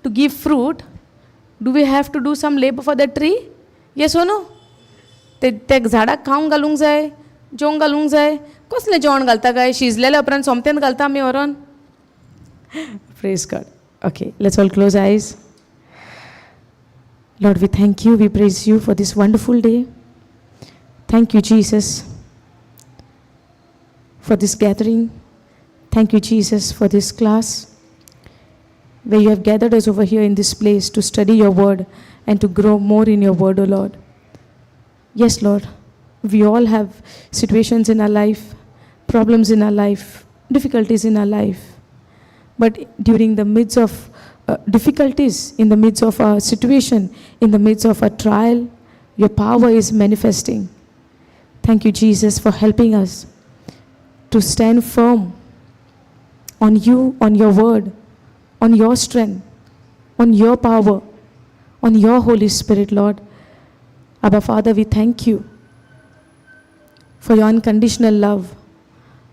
to give fruit, do we have to do some labor for that tree? Yes or no? त्या झाडाक खावंक घालूंक जाय, जेवंक घालूंक जाय. कसलें जेवण घालता काय? शिजलेल्या उपरांत सोमत्यान घालता आमी व्हरोन. Praise God. Okay, let's all close our eyes. Lord, we thank you, we praise you for this wonderful day. Thank you, Jesus, for this gathering. Thank you, Jesus, for this class, where you have gathered us over here in this place to study your word and to grow more in your word, O Lord. Yes, Lord, we all have situations in our life, problems in our life, difficulties in our life. But during the midst of difficulties, in the midst of our situation, in the midst of a trial, your power is manifesting. Thank you, Jesus, for helping us to stand firm on you, on your word, on your strength, on your power, on your Holy Spirit, Lord. Abba, Father, we thank you for your unconditional love.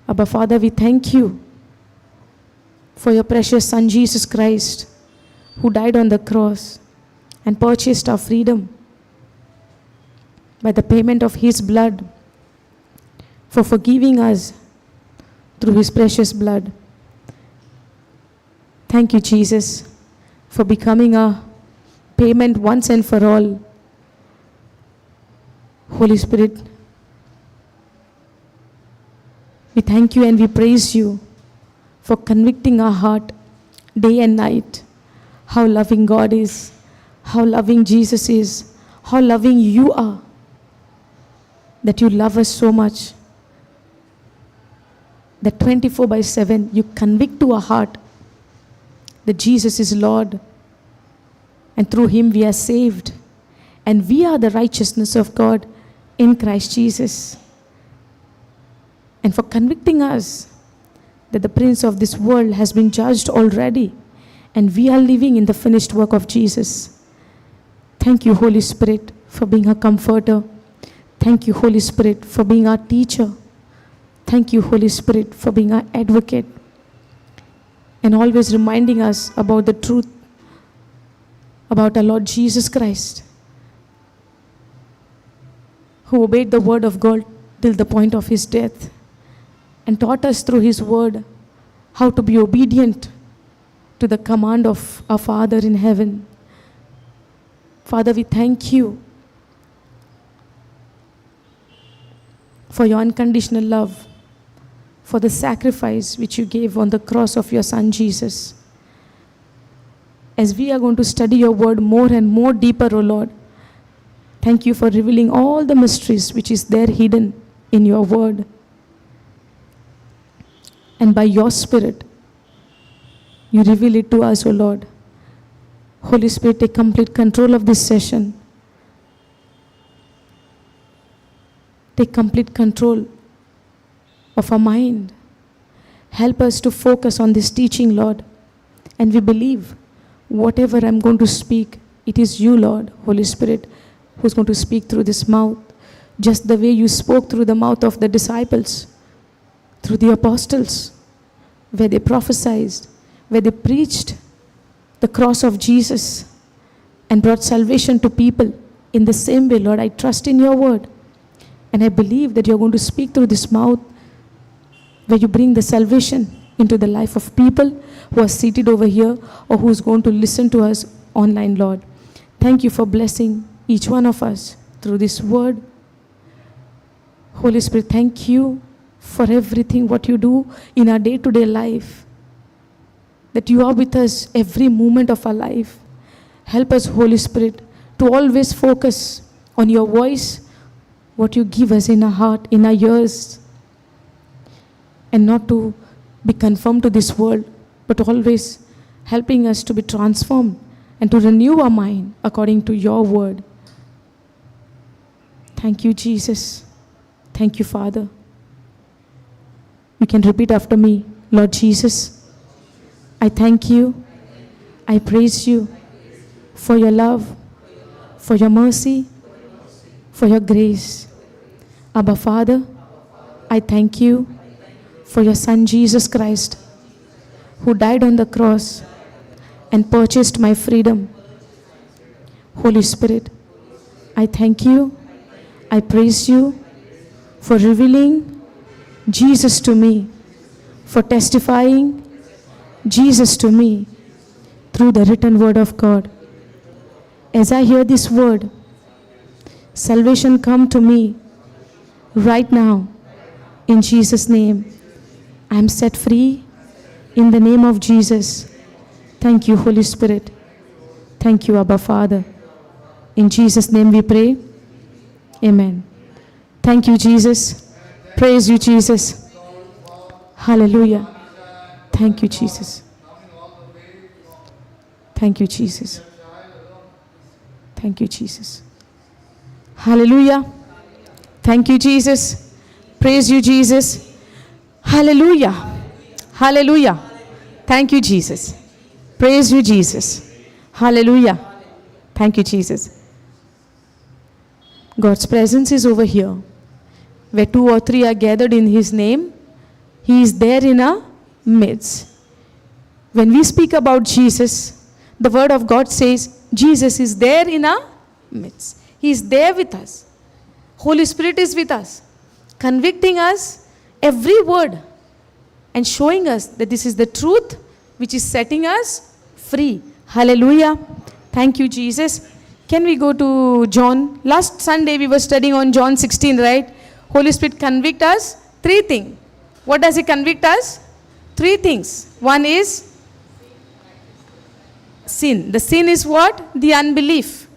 Abba, Father, we thank you for your precious Son, Jesus Christ, who died on the cross and purchased our freedom by the payment of his blood, for forgiving us through his precious blood. Thank you, Jesus, for becoming a payment once and for all. Holy Spirit, we thank you and we praise you for convicting our heart day and night how loving God is, how loving Jesus is, how loving you are, that you love us so much, that 24/7 you convict to our heart that Jesus is Lord, and through him we are saved, and we are the righteousness of God in Christ Jesus. And for convicting us that the prince of this world has been judged already, and we are living in the finished work of Jesus. Thank you, Holy Spirit, for being a comforter. Thank you, Holy Spirit, for being our teacher. Thank you, Holy Spirit, for being our advocate and always reminding us about the truth about our Lord Jesus Christ, who obeyed the word of God till the point of his death and taught us through his word how to be obedient to the command of our Father in heaven. Father, we thank you for your unconditional love, for the sacrifice which you gave on the cross of your Son Jesus. As we are going to study your word more and more deeper, O Lord, thank you for revealing all the mysteries which is there hidden in your word. And by your Spirit, you reveal it to us, O Lord. Holy Spirit, take complete control of this session. Take complete control of our mind. Help us to focus on this teaching, Lord. And we believe whatever I'm going to speak, it is you, Lord, Holy Spirit, who's going to speak through this mouth, just the way you spoke through the mouth of the disciples, through the apostles, where they prophesied, where they preached the cross of Jesus and brought salvation to people. In the same way, Lord, I trust in your word, and I believe that you're going to speak through this mouth, where you bring the salvation into the life of people who are seated over here or who's going to listen to us online, Lord. Thank you for blessing each one of us through this word. Holy Spirit, thank you for everything what you do in our day-to-day life, that you are with us every moment of our life. Help us, Holy Spirit, to always focus on your voice, what you give us in our heart, in our ears, and not to be conformed to this world, but always helping us to be transformed and to renew our mind according to your word. Thank you, Jesus. Thank you, Father. You can repeat after me. Lord Jesus, I thank you, I praise you for your love, for your mercy, for your grace. Abba, Father, I thank you for your Son Jesus Christ, who died on the cross and purchased my freedom. Holy Spirit, I thank you, I praise you for revealing Jesus to me, for testifying Jesus to me through the written word of God. As I hear this word, salvation come to me right now in Jesus' name. I am set free in the name of Jesus. Thank you, Holy Spirit. Thank you, Abba Father. In Jesus' name we pray. Amen. Thank you, Jesus. Praise you, Jesus. Hallelujah. Thank you, Jesus. Thank you, Jesus. Thank you, Jesus. Hallelujah. Thank you, Jesus. Praise you, Jesus. Hallelujah. Hallelujah. Thank you, Jesus. Praise you, Jesus. Hallelujah. Thank you, Jesus. God's presence is over here. Where 2 or 3 are gathered in His name, He is there in our midst. When we speak about Jesus, the word of God says Jesus is there in our midst. He is there with us. Holy Spirit is with us, convicting us every word and showing us that this is the truth which is setting us free. Hallelujah. Thank you, Jesus. Can we go to John? Last Sunday we were studying on John 16, right? Holy Spirit convict us 3 things. What does He convict us? 3 things. One is sin. The sin is what? The unbelief.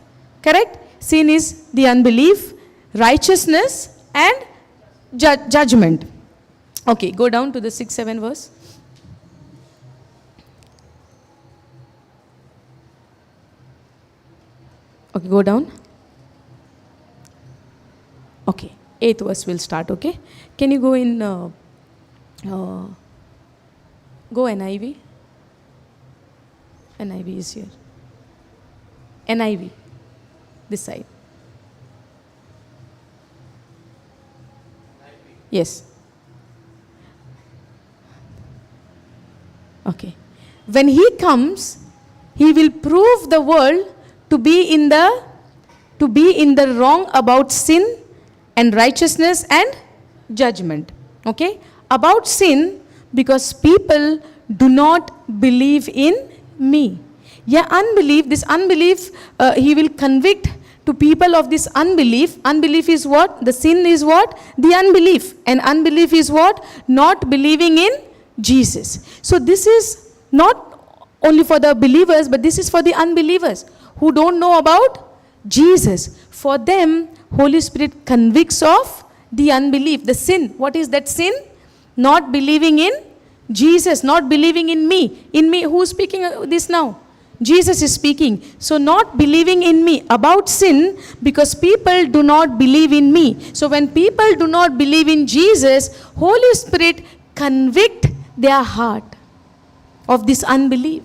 Correct? Sin is the unbelief, righteousness and judgment. Okay, go down to the 6-7 verse. Okay, go down. Okay, 8th verse will start, okay? Can you go in, go NIV? NIV is here. NIV, this side. Yes. Okay. When He comes, He will prove the world to be in the wrong about sin and righteousness and judgment. Okay? About sin, because people do not believe in me. Yeah, unbelief, this unbelief, He will convict to people of this unbelief. Unbelief is what? The sin is what? The unbelief. And unbelief is what? Not believing in Jesus. So this is not only for the believers, but this is for the unbelievers who don't know about Jesus. For them, Holy Spirit convicts of the unbelief, the sin. What is that sin? Not believing in Jesus, not believing in me. In me, who's speaking this now? Jesus is speaking. So not believing in me about sin, because people do not believe in me. So when people do not believe in Jesus, Holy Spirit convict their heart of this unbelief.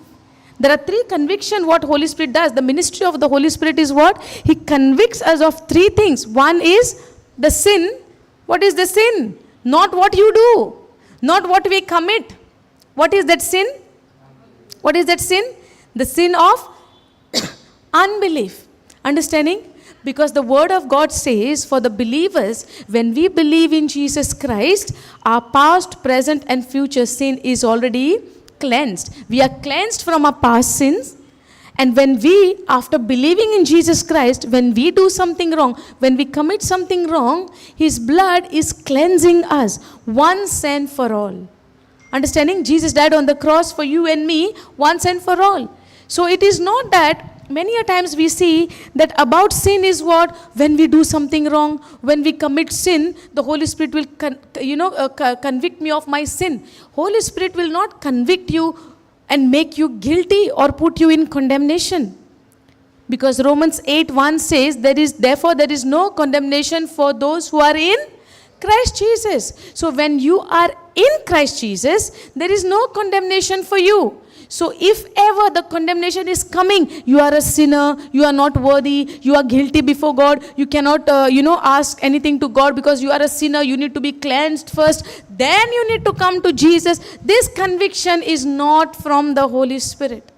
There are 3 convictions what Holy Spirit does. The ministry of the Holy Spirit is what? He convicts us of 3 things. One is the sin. What is the sin? Not what you do, not what we commit. What is that sin? What is that sin? The sin of unbelief. Understanding? Because the word of God says for the believers, when we believe in Jesus Christ, our past, present and future sin is already cleansed. We are cleansed from our past sins. And when we, after believing in Jesus Christ, when we do something wrong, when we commit something wrong, His blood is cleansing us once and for all. Understanding? Jesus died on the cross for you and me once and for all. So it is not that, many a times we see that about sin is what? When we do something wrong, when we commit sin, the Holy Spirit will convict me of my sin. Holy Spirit will not convict you and make you guilty or put you in condemnation. Because Romans 8:1 says, therefore there is no condemnation for those who are in Christ Jesus. So when you are in Christ Jesus, there is no condemnation for you. So if ever the condemnation is coming, you are a sinner, you are not worthy, you are guilty before God, you cannot, ask anything to God because you are a sinner, you need to be cleansed first, then you need to come to Jesus. This conviction is not from the Holy Spirit.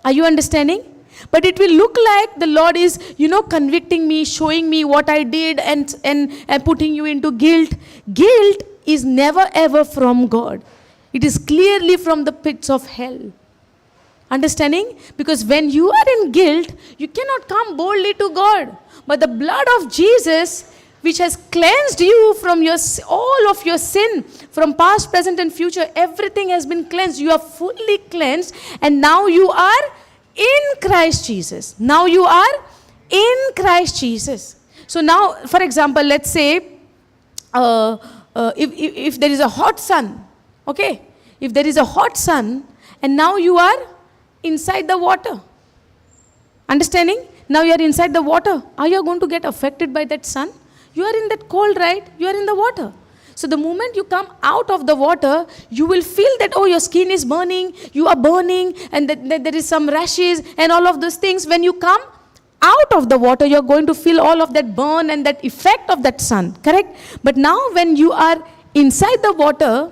Are you understanding? But it will look like the Lord is, convicting me, showing me what I did and putting you into guilt. Guilt is never ever from God. It is clearly from the pits of hell. Understanding? Because when you are in guilt, you cannot come boldly to God. But the blood of Jesus, which has cleansed you from all of your sin, from past, present and future, everything has been cleansed. You are fully cleansed, and now you are in Christ Jesus. Now you are in Christ Jesus. So now, for example, let's say, if there is a hot sun, okay? If there is a hot sun, and now you are inside the water. Understanding? Now you are inside the water. Are you going to get affected by that sun? You are in that cold, right? You are in the water. So the moment you come out of the water, you will feel that, your skin is burning, you are burning, and that there is some rashes and all of those things. When you come out of the water, you are going to feel all of that burn and that effect of that sun, correct? But now when you are inside the water,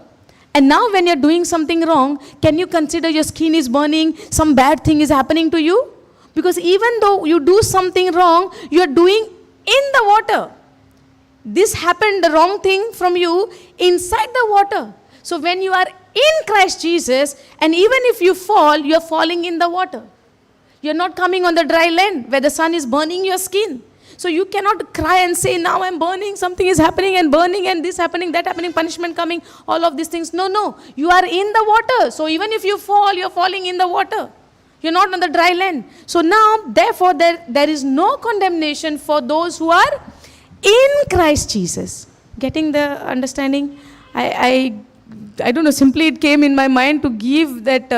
and now when you are doing something wrong, can you consider your skin is burning, some bad thing is happening to you? Because even though you do something wrong, you are doing in the water. This happened, the wrong thing from you, inside the water. So when you are in Christ Jesus, and even if you fall, you are falling in the water. You are not coming on the dry land where the sun is burning your skin. So you cannot cry and say, now I'm burning, something is happening and burning and this happening, that happening, punishment coming, all of these things. No, you are in the water. So even if you fall, you're falling in the water. You're not on the dry land. So now, therefore, there is no condemnation for those who are in Christ Jesus. Getting the understanding? I don't know, simply it came in my mind to give that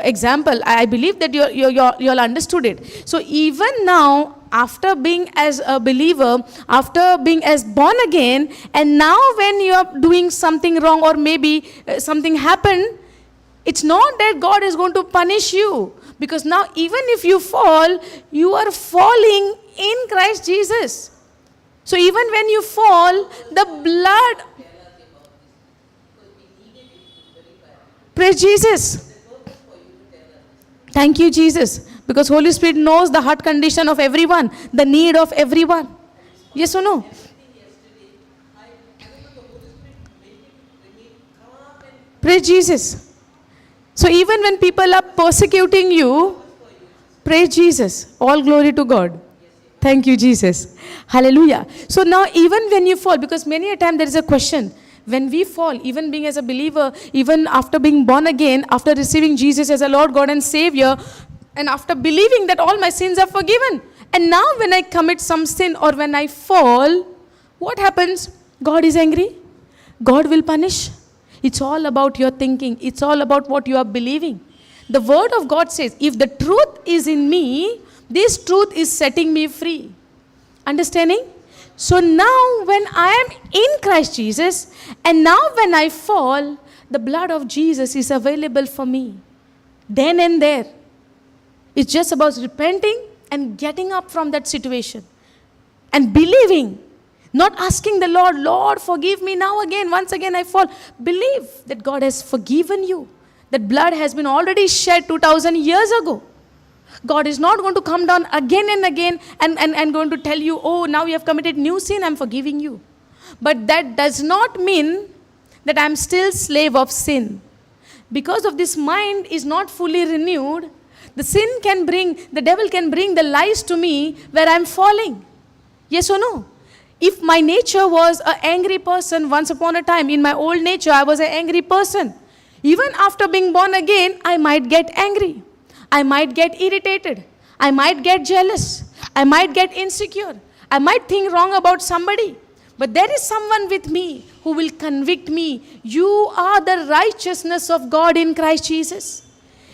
example. I believe that you all understood it. So even now, after being as a believer, after being as born again, and now when you are doing something wrong or maybe something happened, it's not that God is going to punish you. Because now even if you fall, you are falling in Christ Jesus. So even when you fall, the blood... Praise Jesus. Thank you, Jesus. Because Holy Spirit knows the heart condition of everyone, the need of everyone. Yes or no? Praise Jesus. So even when people are persecuting you, praise Jesus. All glory to God. Thank you, Jesus. Hallelujah. So now even when you fall, because many a time there is a question, when we fall, even being as a believer, even after being born again, after receiving Jesus as a Lord, God and Savior, and after believing that all my sins are forgiven, and now when I commit some sin or when I fall, what happens? God is angry. God will punish. It's all about your thinking. It's all about what you are believing. The word of God says, if the truth is in me, this truth is setting me free. Understanding? So now when I am in Christ Jesus, and now when I fall, the blood of Jesus is available for me. Then and there. It's just about repenting and getting up from that situation. And believing. Not asking the Lord, Lord, forgive me now again, once again I fall. Believe that God has forgiven you. That blood has been already shed 2000 years ago. God is not going to come down again and again and going to tell you, oh, now you have committed new sin, I'm forgiving you. But that does not mean that I'm still slave of sin. Because of this mind is not fully renewed, the devil can bring the lies to me where I'm falling. Yes or no? If my nature was an angry person, once upon a time, in my old nature, I was an angry person. Even after being born again, I might get angry. I might get irritated. I might get jealous. I might get insecure. I might think wrong about somebody. But there is someone with me who will convict me. You are the righteousness of God in Christ Jesus.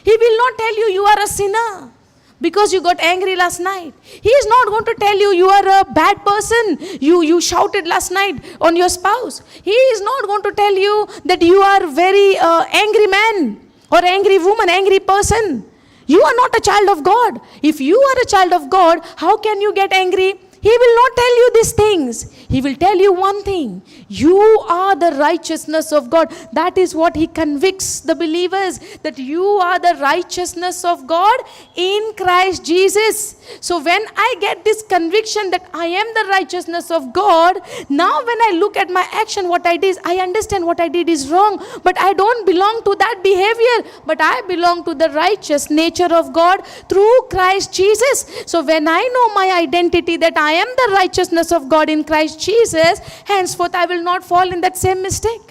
He will not tell you you are a sinner because you got angry last night. He is not going to tell you you are a bad person. You shouted last night on your spouse. He is not going to tell you that you are very angry man or angry woman, angry person. You are not a child of God. If you are a child of God, how can you get angry? He will not tell you these things. He will tell you one thing. You are the righteousness of God. That is what he convicts the believers, that you are the righteousness of God in Christ Jesus. So when I get this conviction that I am the righteousness of God, now when I look at my action, what I did is, I understand what I did is wrong, but I don't belong to that behavior, but I belong to the righteous nature of God through Christ Jesus. So when I know my identity, that I am the righteousness of God in Christ Jesus, henceforth I will not fall in that same mistake.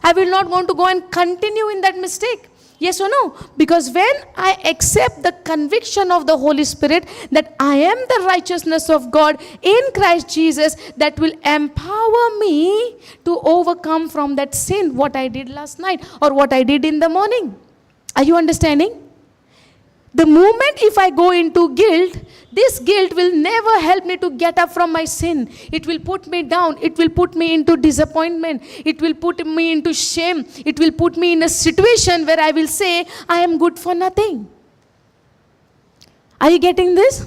I will not want to go and continue in that mistake. Yes or no? Because when I accept the conviction of the Holy Spirit that I am the righteousness of God in Christ Jesus, that will empower me to overcome from that sin, what I did last night or what I did in the morning. Are you understanding? The moment if I go into guilt, this guilt will never help me to get up from my sin. It will put me down. It will put me into disappointment. It will put me into shame. It will put me in a situation where I will say, I am good for nothing. Are you getting this?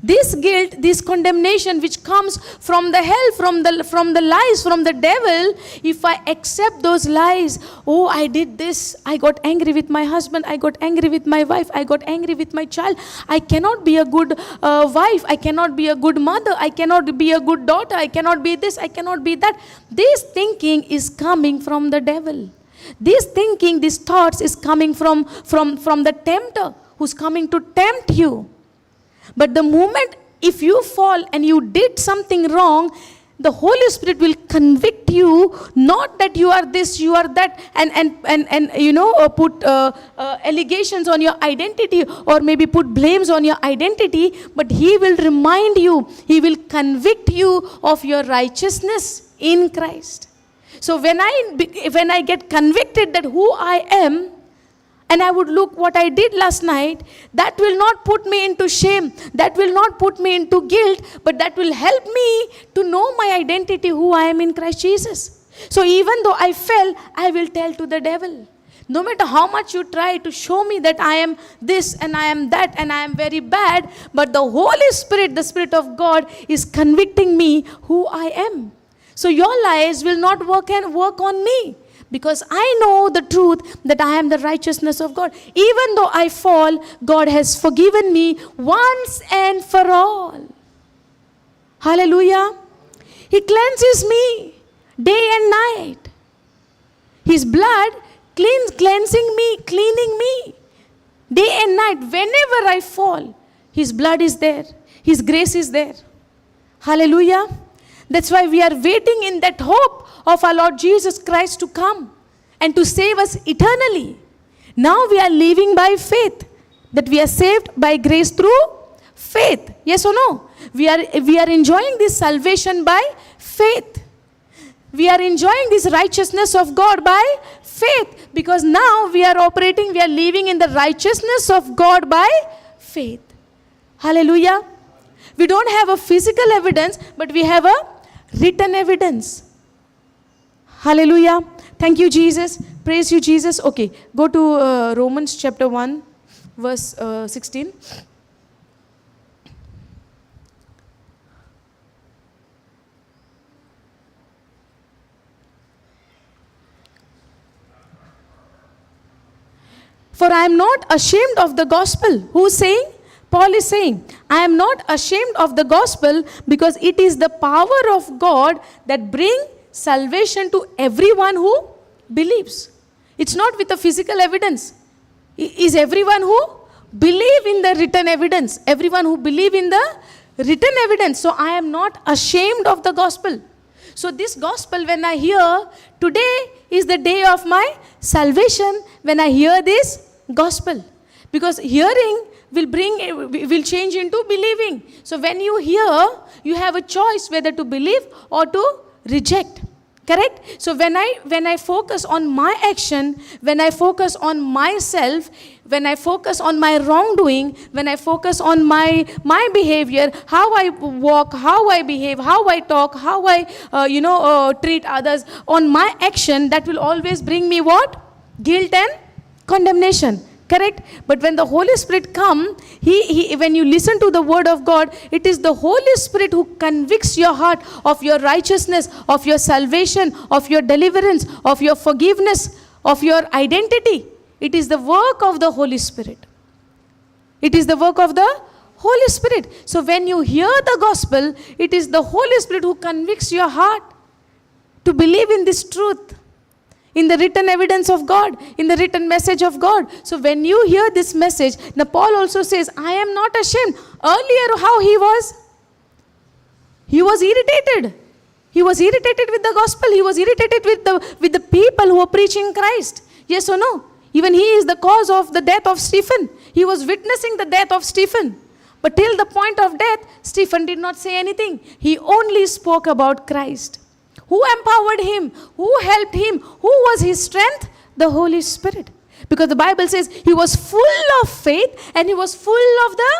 This guilt, this condemnation which comes from the hell, from the lies, from the devil, if I accept those lies, oh, I did this, I got angry with my husband, I got angry with my wife, I got angry with my child, I cannot be a good wife, I cannot be a good mother, I cannot be a good daughter, I cannot be this, I cannot be that. This thinking is coming from the devil. This thinking, these thoughts is coming from the tempter who's coming to tempt you. But the moment if you fall and you did something wrong, the Holy Spirit will convict you, not that you are this, you are that, and you know, put allegations on your identity, or maybe put blames on your identity, but He will remind you, He will convict you of your righteousness in Christ. So when I get convicted that who I am, and I would look what I did last night, that will not put me into shame, that will not put me into guilt, but that will help me to know my identity, who I am in Christ Jesus. So even though I fell, I will tell to the devil. No matter how much you try to show me that I am this and I am that and I am very bad, but the Holy Spirit, the Spirit of God, is convicting me who I am. So your lies will not work on me. Because I know the truth that I am the righteousness of God. Even though I fall, God has forgiven me once and for all. Hallelujah. He cleanses me day and night. His blood cleansing me, cleaning me day and night. Whenever I fall, His blood is there. His grace is there. Hallelujah. That's why we are waiting in that hope of our Lord Jesus Christ to come and to save us eternally. Now we are living by faith, that we are saved by grace through faith. Yes or no? We are enjoying this salvation by faith. We are enjoying this righteousness of God by faith, because now we are living in the righteousness of God by faith. Hallelujah. We don't have a physical evidence, but we have a written evidence. Hallelujah. Thank you, Jesus. Praise you, Jesus. Okay, go to Romans chapter 1, verse 16. For I am not ashamed of the gospel. Who's saying? Paul is saying, I am not ashamed of the gospel, because it is the power of God that brings salvation to everyone who believes. It's not with a physical evidence. Is everyone who believe in the written evidence. Everyone who believe in the written evidence. So I am not ashamed of the gospel. So this gospel, when I hear, today is the day of my salvation when I hear this gospel. Because hearing will change into believing. So when you hear, you have a choice whether to believe or to reject. Correct? So when I focus on my action, when I focus on myself, when I focus on my wrongdoing, when I focus on my behavior, how I walk, how I behave, how I talk, how I treat others, on my action, that will always bring me what? Guilt and condemnation. Correct? But when the Holy Spirit come, when you listen to the word of God, it is the Holy Spirit who convicts your heart of your righteousness, of your salvation, of your deliverance, of your forgiveness, of your identity. It is the work of the Holy Spirit. It is the work of the Holy Spirit. So when you hear the gospel, it is the Holy Spirit who convicts your heart to believe in this truth, in the written evidence of God, in the written message of God. So when you hear this message, now Paul also says, I am not ashamed. Earlier, how he was? He was irritated. He was irritated with the gospel. He was irritated with the people who were preaching Christ. Yes or no? Even he is the cause of the death of Stephen. He was witnessing the death of Stephen. But till the point of death, Stephen did not say anything. He only spoke about Christ. Who empowered him? Who helped him? Who was his strength? The Holy Spirit. Because the Bible says he was full of faith and he was full of the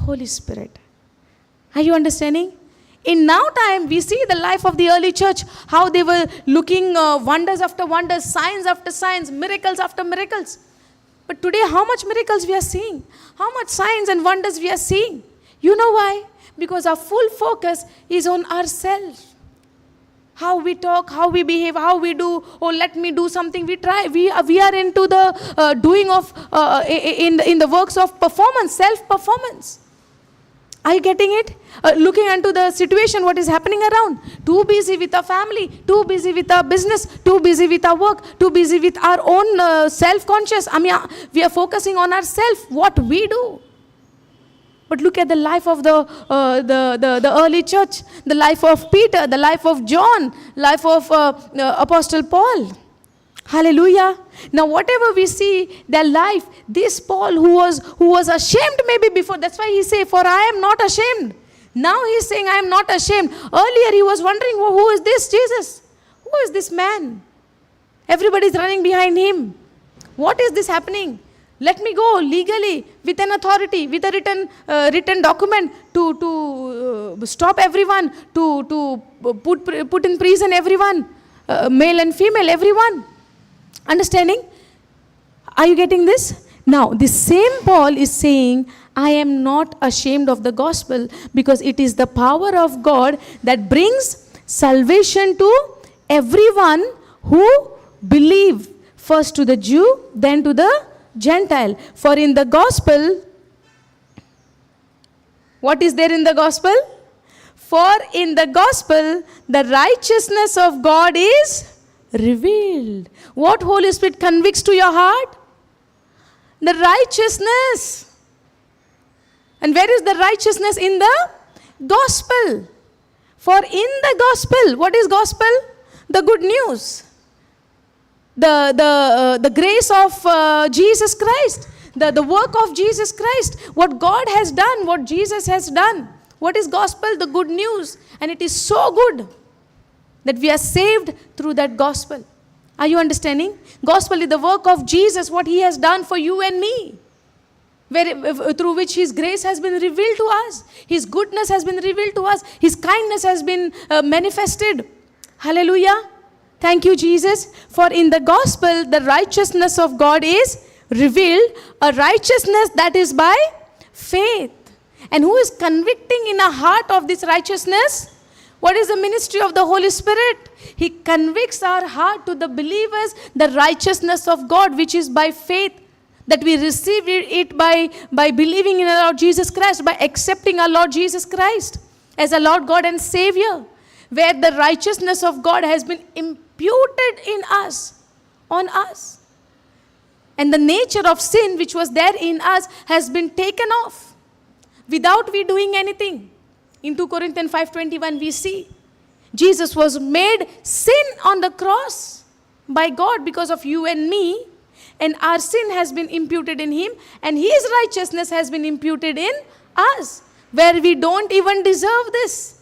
Holy Spirit. Are you understanding? In now time, we see the life of the early church, how they were looking wonders after wonders, signs after signs, miracles after miracles. But today, how much miracles we are seeing? How much signs and wonders we are seeing? You know why? Because our full focus is on ourselves. How we talk, how we behave, how we do, oh, let me do something. We try. We are into the doing of, in the works of performance, self-performance. Are you getting it? Looking into the situation, what is happening around. Too busy with our family, too busy with our business, too busy with our work, too busy with our own self-conscious. We are focusing on ourselves, what we do. But look at the life of the early church, the life of Peter, the life of John, life of Apostle Paul. Hallelujah. Now whatever we see, their life, this Paul who was ashamed maybe before, that's why he say, for I am not ashamed. Now he's saying, I am not ashamed. Earlier he was wondering, well, who is this Jesus? Who is this man? Everybody is running behind him. What is this happening? Let me go legally with an authority, with a written document to stop everyone, to put in prison everyone, male and female, everyone. Understanding? Are you getting this? Now, the same Paul is saying, I am not ashamed of the gospel because it is the power of God that brings salvation to everyone who believe, first to the Jew, then to the Gentile. For in the gospel, what is there in the gospel? For in the gospel, the righteousness of God is revealed. What Holy Spirit convicts to your heart? The righteousness. And where is the righteousness? In the gospel. For in the gospel, what is gospel? The good news. The grace of Jesus Christ. The work of Jesus Christ. What God has done, what Jesus has done. What is gospel? The good news. And it is so good that we are saved through that gospel. Are you understanding? Gospel is the work of Jesus, what he has done for you and me. Through which his grace has been revealed to us. His goodness has been revealed to us. His kindness has been manifested. Hallelujah. Thank you, Jesus. For in the gospel, the righteousness of God is revealed. A righteousness that is by faith. And who is convicting in our heart of this righteousness? What is the ministry of the Holy Spirit? He convicts our heart to the believers, the righteousness of God, which is by faith. That we receive it by believing in our Lord Jesus Christ, by accepting our Lord Jesus Christ as our Lord God and Savior. Where the righteousness of God has been imputed in us, on us. And the nature of sin which was there in us has been taken off. Without we doing anything. In 2 Corinthians 5:21 we see Jesus was made sin on the cross by God because of you and me, and our sin has been imputed in him, and his righteousness has been imputed in us, where we don't even deserve this.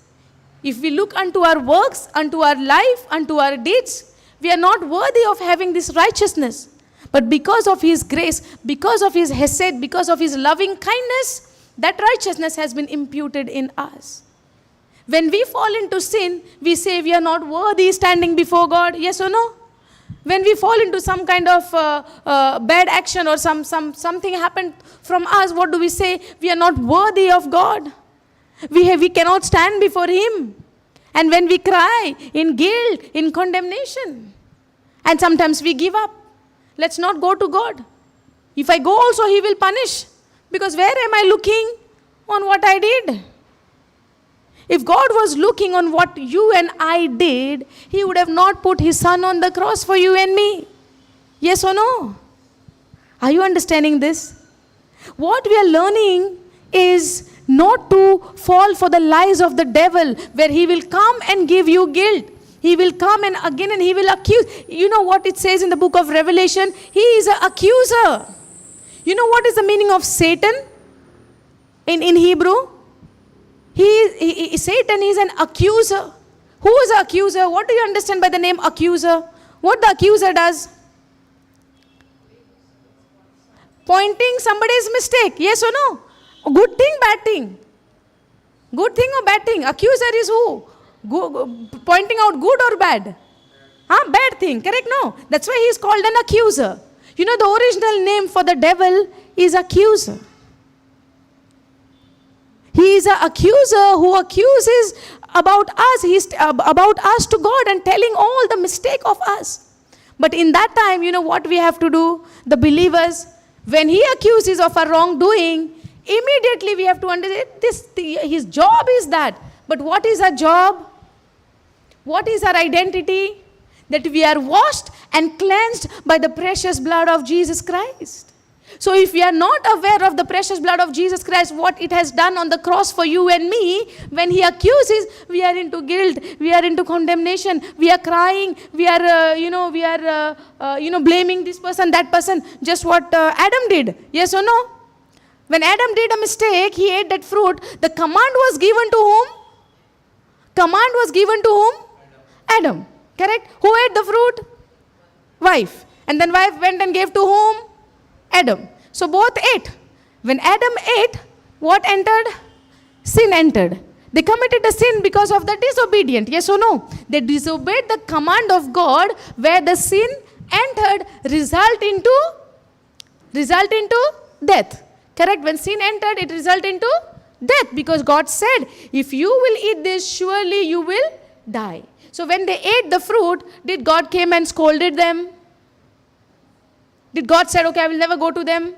If we look unto our works, unto our life, unto our deeds, we are not worthy of having this righteousness. But because of his grace, because of his hesed, because of his loving kindness, that righteousness has been imputed in us. When we fall into sin, we say we are not worthy standing before God. Yes or no? When we fall into some kind of bad action or something happened from us, what do we say? We are not worthy of God. We cannot stand before Him. And when we cry in guilt, in condemnation, and sometimes we give up. Let's not go to God. If I go also, He will punish. Because where am I looking? On what I did. If God was looking on what you and I did, He would have not put His Son on the cross for you and me. Yes or no? Are you understanding this? What we are learning is not to fall for the lies of the devil, where he will come and give you guilt. He will come and again and he will accuse. You know what it says in the book of Revelation? He is an accuser. You know what is the meaning of Satan in Hebrew? Satan is an accuser. Who is an accuser? What do you understand by the name accuser? What the accuser does? Pointing somebody's mistake. Yes or no? Good thing, bad thing? Good thing or bad thing? Accuser is who? Pointing out good or bad? Bad thing, correct? No. That's why he is called an accuser. You know, the original name for the devil is accuser. He is an accuser who accuses about us. He's about us to God and telling all the mistake of us. But in that time, you know what we have to do? The believers, when he accuses of our wrongdoing, immediately we have to understand his job is that. But what is our job? What is our identity? That we are washed and cleansed by the precious blood of Jesus Christ. So if we are not aware of the precious blood of Jesus Christ, what it has done on the cross for you and me, when he accuses, we are into guilt, we are into condemnation, we are crying, we are, blaming this person, that person, just what Adam did. Yes or no? When Adam did a mistake, he ate that fruit, the command was given to whom? Command was given to whom? Adam. Correct? Who ate the fruit? Wife. And then wife went and gave to whom? Adam. So both ate. When Adam ate, what entered? Sin entered. They committed a sin because of the disobedient. Yes or no? They disobeyed the command of God, where the sin entered, result into death. Correct? When sin entered, it resulted into death, because God said, if you will eat this, surely you will die. So when they ate the fruit, did God came and scolded them? Did God said, okay, I will never go to them?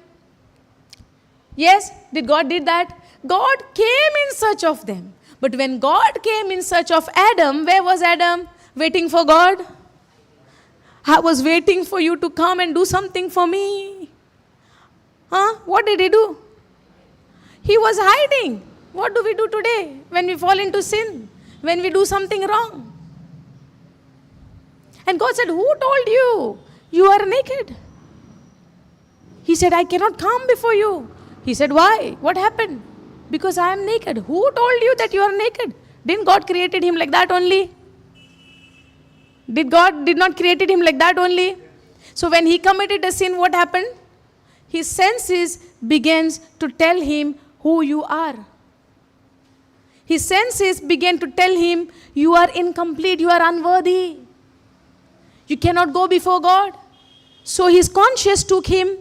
Yes? Did God did that? God came in search of them. But when God came in search of Adam, where was Adam? Waiting for God? I was waiting for you to come and do something for me. What did he do? He was hiding. What do we do today when we fall into sin? When we do something wrong? And God said, who told you? You are naked. He said, I cannot come before you. He said, why? What happened? Because I am naked. Who told you that you are naked? Didn't God created him like that only? Did God did not created him like that only? So when he committed a sin, what happened? His senses begins to tell him who you are. His senses began to tell him, you are incomplete, you are unworthy. You cannot go before God. So his conscience took him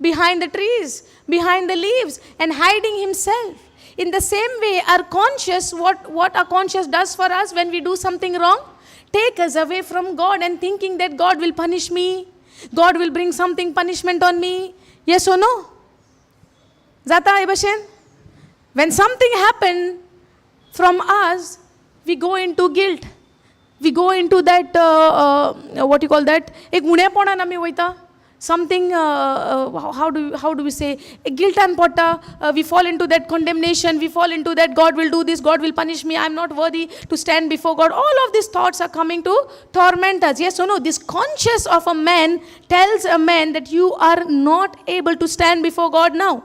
behind the trees, behind the leaves, and hiding himself. In the same way, our conscience, what our conscience does for us when we do something wrong, take us away from God and thinking that God will punish me, God will bring something punishment on me. Yes or no? Zata Ibashen? When something happened from us, we go into guilt. We go into that, what you call that? Ek munepona nami hoita. Something, how do we say? Guilt and potta. We fall into that condemnation. We fall into that God will do this, God will punish me. I am not worthy to stand before God. All of these thoughts are coming to torment us. Yes or no? This conscience of a man tells a man that you are not able to stand before God now.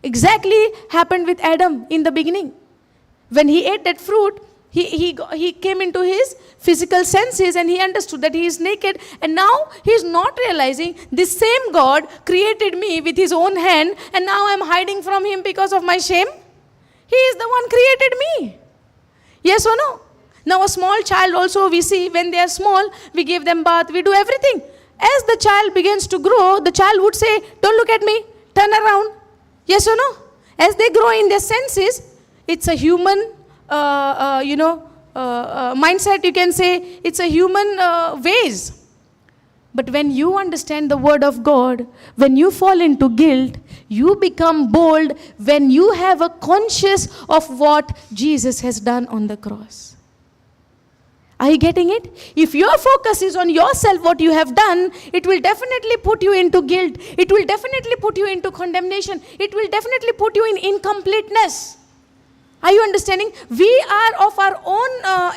Exactly happened with Adam in the beginning. When he ate that fruit, he came into his physical senses and he understood that he is naked, and now he is not realizing this same God created me with his own hand, and now I am hiding from him because of my shame. He is the one created me. Yes or no? Now a small child also, we see when they are small, we give them bath, we do everything. As the child begins to grow, the child would say, don't look at me, turn around. Yes or no? As they grow in their senses, it's a human, mindset, you can say, it's a human ways. But when you understand the word of God, when you fall into guilt, you become bold when you have a conscious of what Jesus has done on the cross. Are you getting it? If your focus is on yourself, what you have done, it will definitely put you into guilt. It will definitely put you into condemnation. It will definitely put you in incompleteness. Are you understanding? We are of our own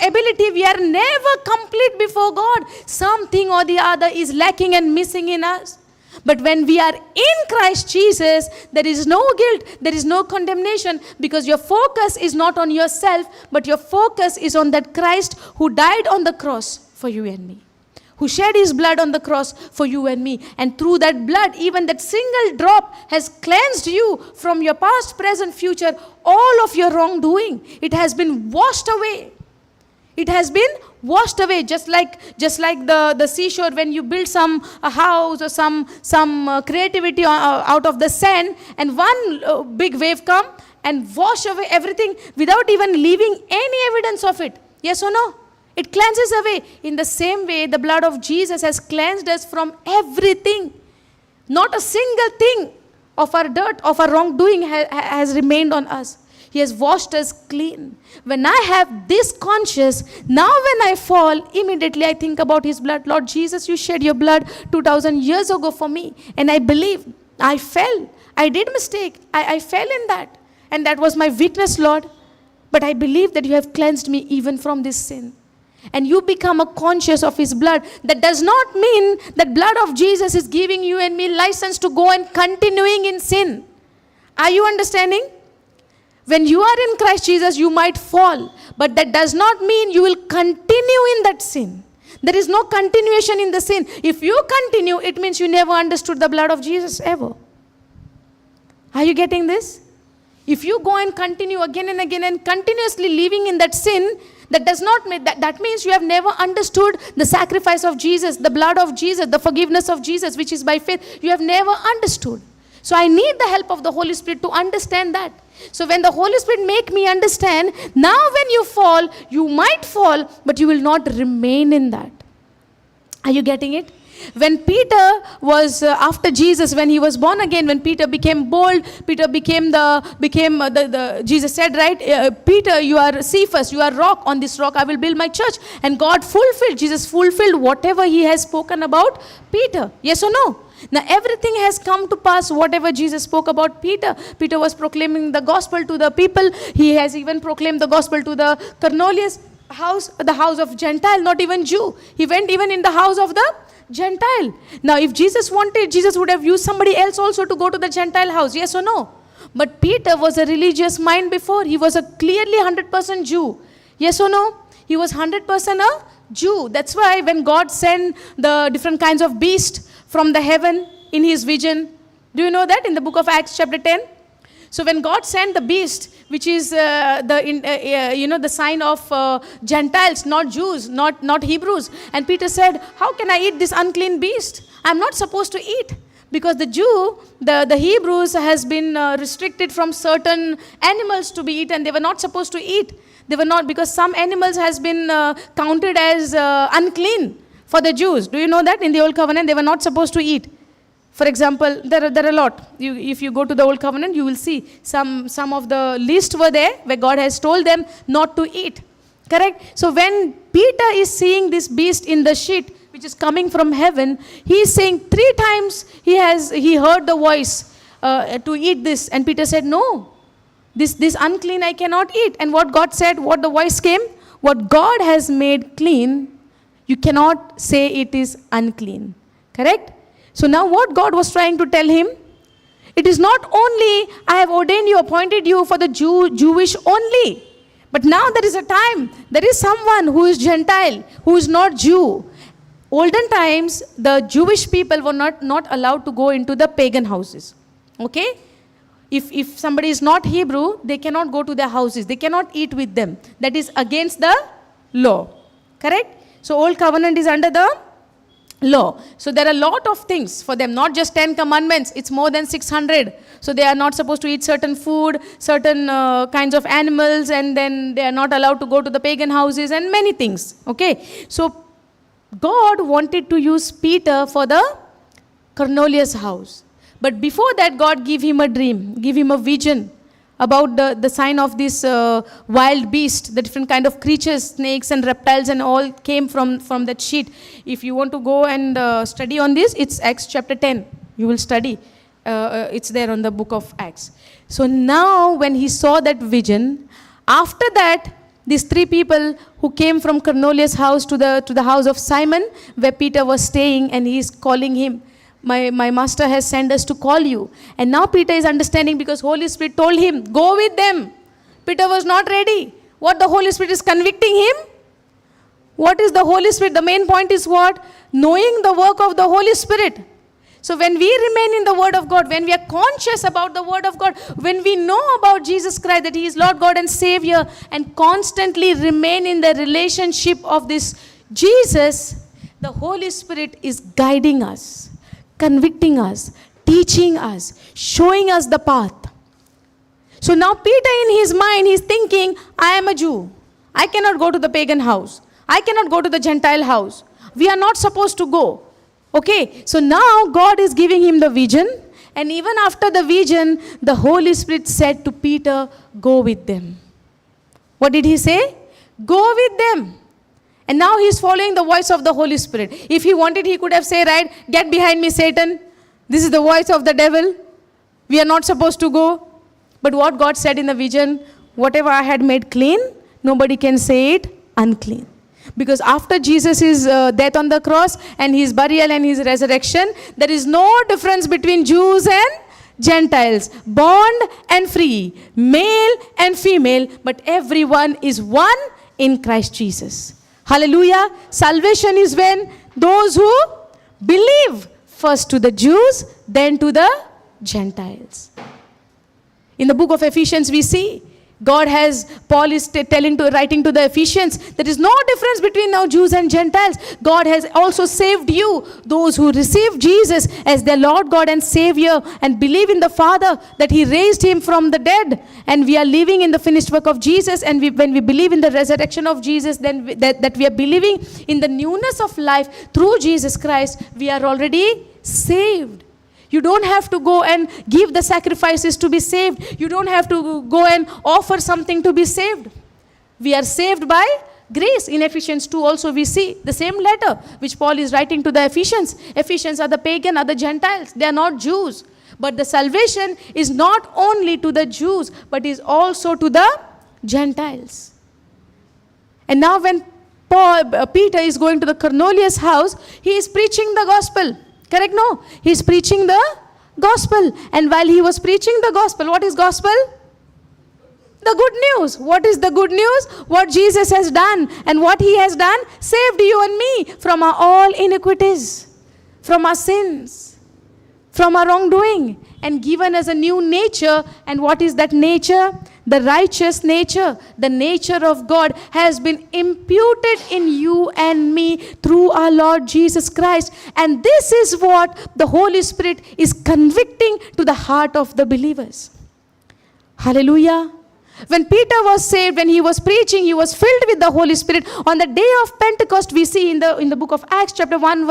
ability. We are never complete before God. Something or the other is lacking and missing in us. But when we are in Christ Jesus, there is no guilt, there is no condemnation, because your focus is not on yourself, but your focus is on that Christ who died on the cross for you and me, who shed his blood on the cross for you and me. And through that blood, even that single drop has cleansed you from your past, present, future, all of your wrongdoing. It has been washed away. It has been washed away, just like the seashore, when you build a house or some creativity out of the sand, and one big wave come and wash away everything without even leaving any evidence of it. Yes or no? It cleanses away. In the same way, the blood of Jesus has cleansed us from everything. Not a single thing of our dirt, of our wrongdoing has remained on us. He has washed us clean. When I have this conscious, now when I fall, immediately I think about his blood. Lord Jesus, you shed your blood 2,000 years ago for me. And I believe, I fell. I did mistake. I fell in that. And that was my weakness, Lord. But I believe that you have cleansed me even from this sin. And you become a conscious of his blood. That does not mean that blood of Jesus is giving you and me license to go and continuing in sin. Are you understanding? When you are in Christ Jesus, you might fall. But that does not mean you will continue in that sin. There is no continuation in the sin. If you continue, it means you never understood the blood of Jesus ever. Are you getting this? If you go and continue again and again and continuously living in that sin, that does not mean that means you have never understood the sacrifice of Jesus, the blood of Jesus, the forgiveness of Jesus, which is by faith. You have never understood. So I need the help of the Holy Spirit to understand that. So when the Holy Spirit make me understand, now when you fall, you might fall, but you will not remain in that. Are you getting it? When Peter was after Jesus, when he was born again, when Peter became bold, Peter became Jesus said, right, Peter, you are Cephas, you are rock. On this rock I will build my church. And God fulfilled, Jesus fulfilled whatever he has spoken about Peter. Yes or no? Now everything has come to pass, whatever Jesus spoke about Peter. Peter was proclaiming the gospel to the people. He has even proclaimed the gospel to the Cornelius house, the house of Gentile, not even Jew. He went even in the house of the Gentile. Now if Jesus wanted, Jesus would have used somebody else also to go to the Gentile house. Yes or no? But Peter was a religious mind before. He was a clearly 100% Jew. Yes or no? He was 100% a Jew. That's why when God sent the different kinds of beasts from the heaven in his vision, do you know that in the book of Acts chapter 10? So when God sent the beast, which is the sign of Gentiles, not Jews, not Hebrews, and Peter said, how can I eat this unclean beast? I'm not supposed to eat. Because the Jew, the Hebrews has been restricted from certain animals to be eaten. They were not supposed to eat. They were not, because some animals has been counted as unclean for the Jews. Do you know that? In the Old Covenant, they were not supposed to eat. For example, there are a lot. If you go to the Old Covenant, you will see some of the list were there where God has told them not to eat. Correct? So when Peter is seeing this beast in the sheet, which is coming from heaven, he is saying 3 times he heard the voice to eat this. And Peter said, no, this unclean I cannot eat. And what God said, what the voice came, what God has made clean, you cannot say it is unclean. Correct? So now what God was trying to tell him, it is not only I have ordained you, appointed you for the Jewish only. But now there is a time, there is someone who is Gentile, who is not Jew. Olden times, the Jewish people were not allowed to go into the pagan houses. Okay? If somebody is not Hebrew, they cannot go to their houses. They cannot eat with them. That is against the law. Correct? So old covenant is under the law. So there are a lot of things for them, not just 10 commandments, it's more than 600. So they are not supposed to eat certain food, certain kinds of animals, and then they are not allowed to go to the pagan houses and many things. Okay, so God wanted to use Peter for the Cornelius house. But before that, God gave him a dream, gave him a vision about the sign of this wild beast, the different kind of creatures, snakes and reptiles and all came from that sheet. If you want to go and study on this, it's Acts chapter 10. You will study. It's there on the book of Acts. So now when he saw that vision, after that, these three people who came from Cornelius' house to the house of Simon, where Peter was staying, and he is calling him, my master has sent us to call you. And now Peter is understanding because Holy Spirit told him, go with them. Peter was not ready. What the Holy Spirit is convicting him? What is the Holy Spirit? The main point is what? Knowing the work of the Holy Spirit. So when we remain in the Word of God, when we are conscious about the Word of God, when we know about Jesus Christ, that He is Lord God and Savior, and constantly remain in the relationship of this Jesus, the Holy Spirit is guiding us, convicting us, teaching us, showing us the path. So now Peter in his mind, he's thinking, I am a Jew. I cannot go to the pagan house. I cannot go to the Gentile house. We are not supposed to go. Okay, so now God is giving him the vision, and even after the vision, the Holy Spirit said to Peter, go with them. What did he say? Go with them. And now he is following the voice of the Holy Spirit. If he wanted, he could have said, right, get behind me, Satan. This is the voice of the devil. We are not supposed to go. But what God said in the vision, whatever I had made clean, nobody can say it unclean. Because after Jesus' death on the cross and his burial and his resurrection, there is no difference between Jews and Gentiles, bond and free, male and female, but everyone is one in Christ Jesus. Hallelujah. Salvation is when those who believe, first to the Jews, then to the Gentiles. In the book of Ephesians we see, Paul is writing to the Ephesians, there is no difference between now Jews and Gentiles. God has also saved you, those who receive Jesus as their Lord God and Savior and believe in the Father, that He raised Him from the dead. And we are living in the finished work of Jesus, and when we believe in the resurrection of Jesus, then that we are believing in the newness of life through Jesus Christ, we are already saved. You don't have to go and give the sacrifices to be saved. You don't have to go and offer something to be saved. We are saved by grace. In Ephesians 2 also we see the same letter which Paul is writing to the Ephesians. Ephesians are the pagan, are the Gentiles. They are not Jews. But the salvation is not only to the Jews, but is also to the Gentiles. And now when Peter is going to the Cornelius house, he is preaching the gospel. Correct? No. He is preaching the gospel. And while he was preaching the gospel, what is gospel? The good news. What is the good news? What Jesus has done. And what He has done? Saved you and me from our all iniquities, from our sins, from our wrongdoing, and given us a new nature. And what is that nature? The righteous nature, the nature of God has been imputed in you and me through our Lord Jesus Christ. And this is what the Holy Spirit is convicting to the heart of the believers. Hallelujah. When Peter was saved, when he was preaching, he was filled with the Holy Spirit. On the day of Pentecost, we see in the book of Acts, chapter 1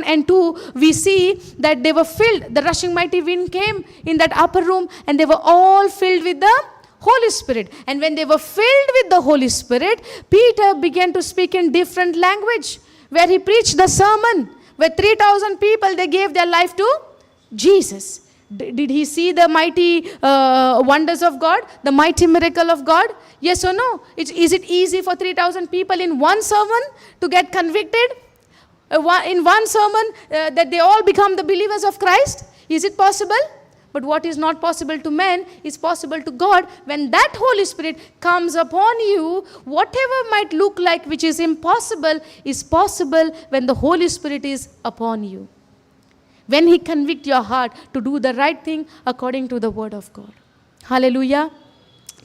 and 2, we see that they were filled. The rushing mighty wind came in that upper room, and they were all filled with the Holy Spirit. And when they were filled with the Holy Spirit, Peter began to speak in different language, where he preached the sermon, where 3,000 people, they gave their life to Jesus. Did he see the mighty wonders of God, the mighty miracle of God? Yes or no? Is it easy for 3,000 people in one sermon to get convicted? In one sermon that they all become the believers of Christ? Is it possible? But what is not possible to men is possible to God. When that Holy Spirit comes upon you, whatever might look like which is impossible is possible when the Holy Spirit is upon you. When He convicts your heart to do the right thing according to the Word of God. Hallelujah.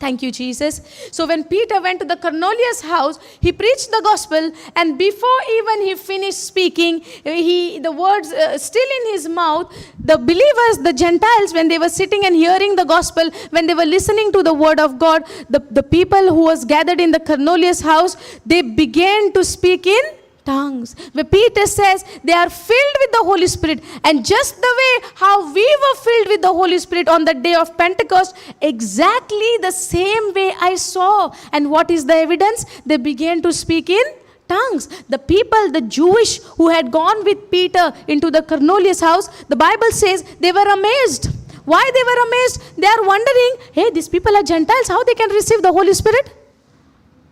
Thank you, Jesus. So when Peter went to the Cornelius' house, he preached the gospel, and before even he finished speaking, the words still in his mouth, the believers, the Gentiles, when they were sitting and hearing the gospel, when they were listening to the word of God, the people who was gathered in the Cornelius' house, they began to speak in tongues. Where Peter says they are filled with the Holy Spirit, and just the way how we were filled with the Holy Spirit on the day of Pentecost, exactly the same way I saw. And what is the evidence? They began to speak in tongues. The people, the Jewish who had gone with Peter into the Cornelius house, the Bible says they were amazed. Why they were amazed? They are wondering, hey, these people are Gentiles, how they can receive the Holy Spirit?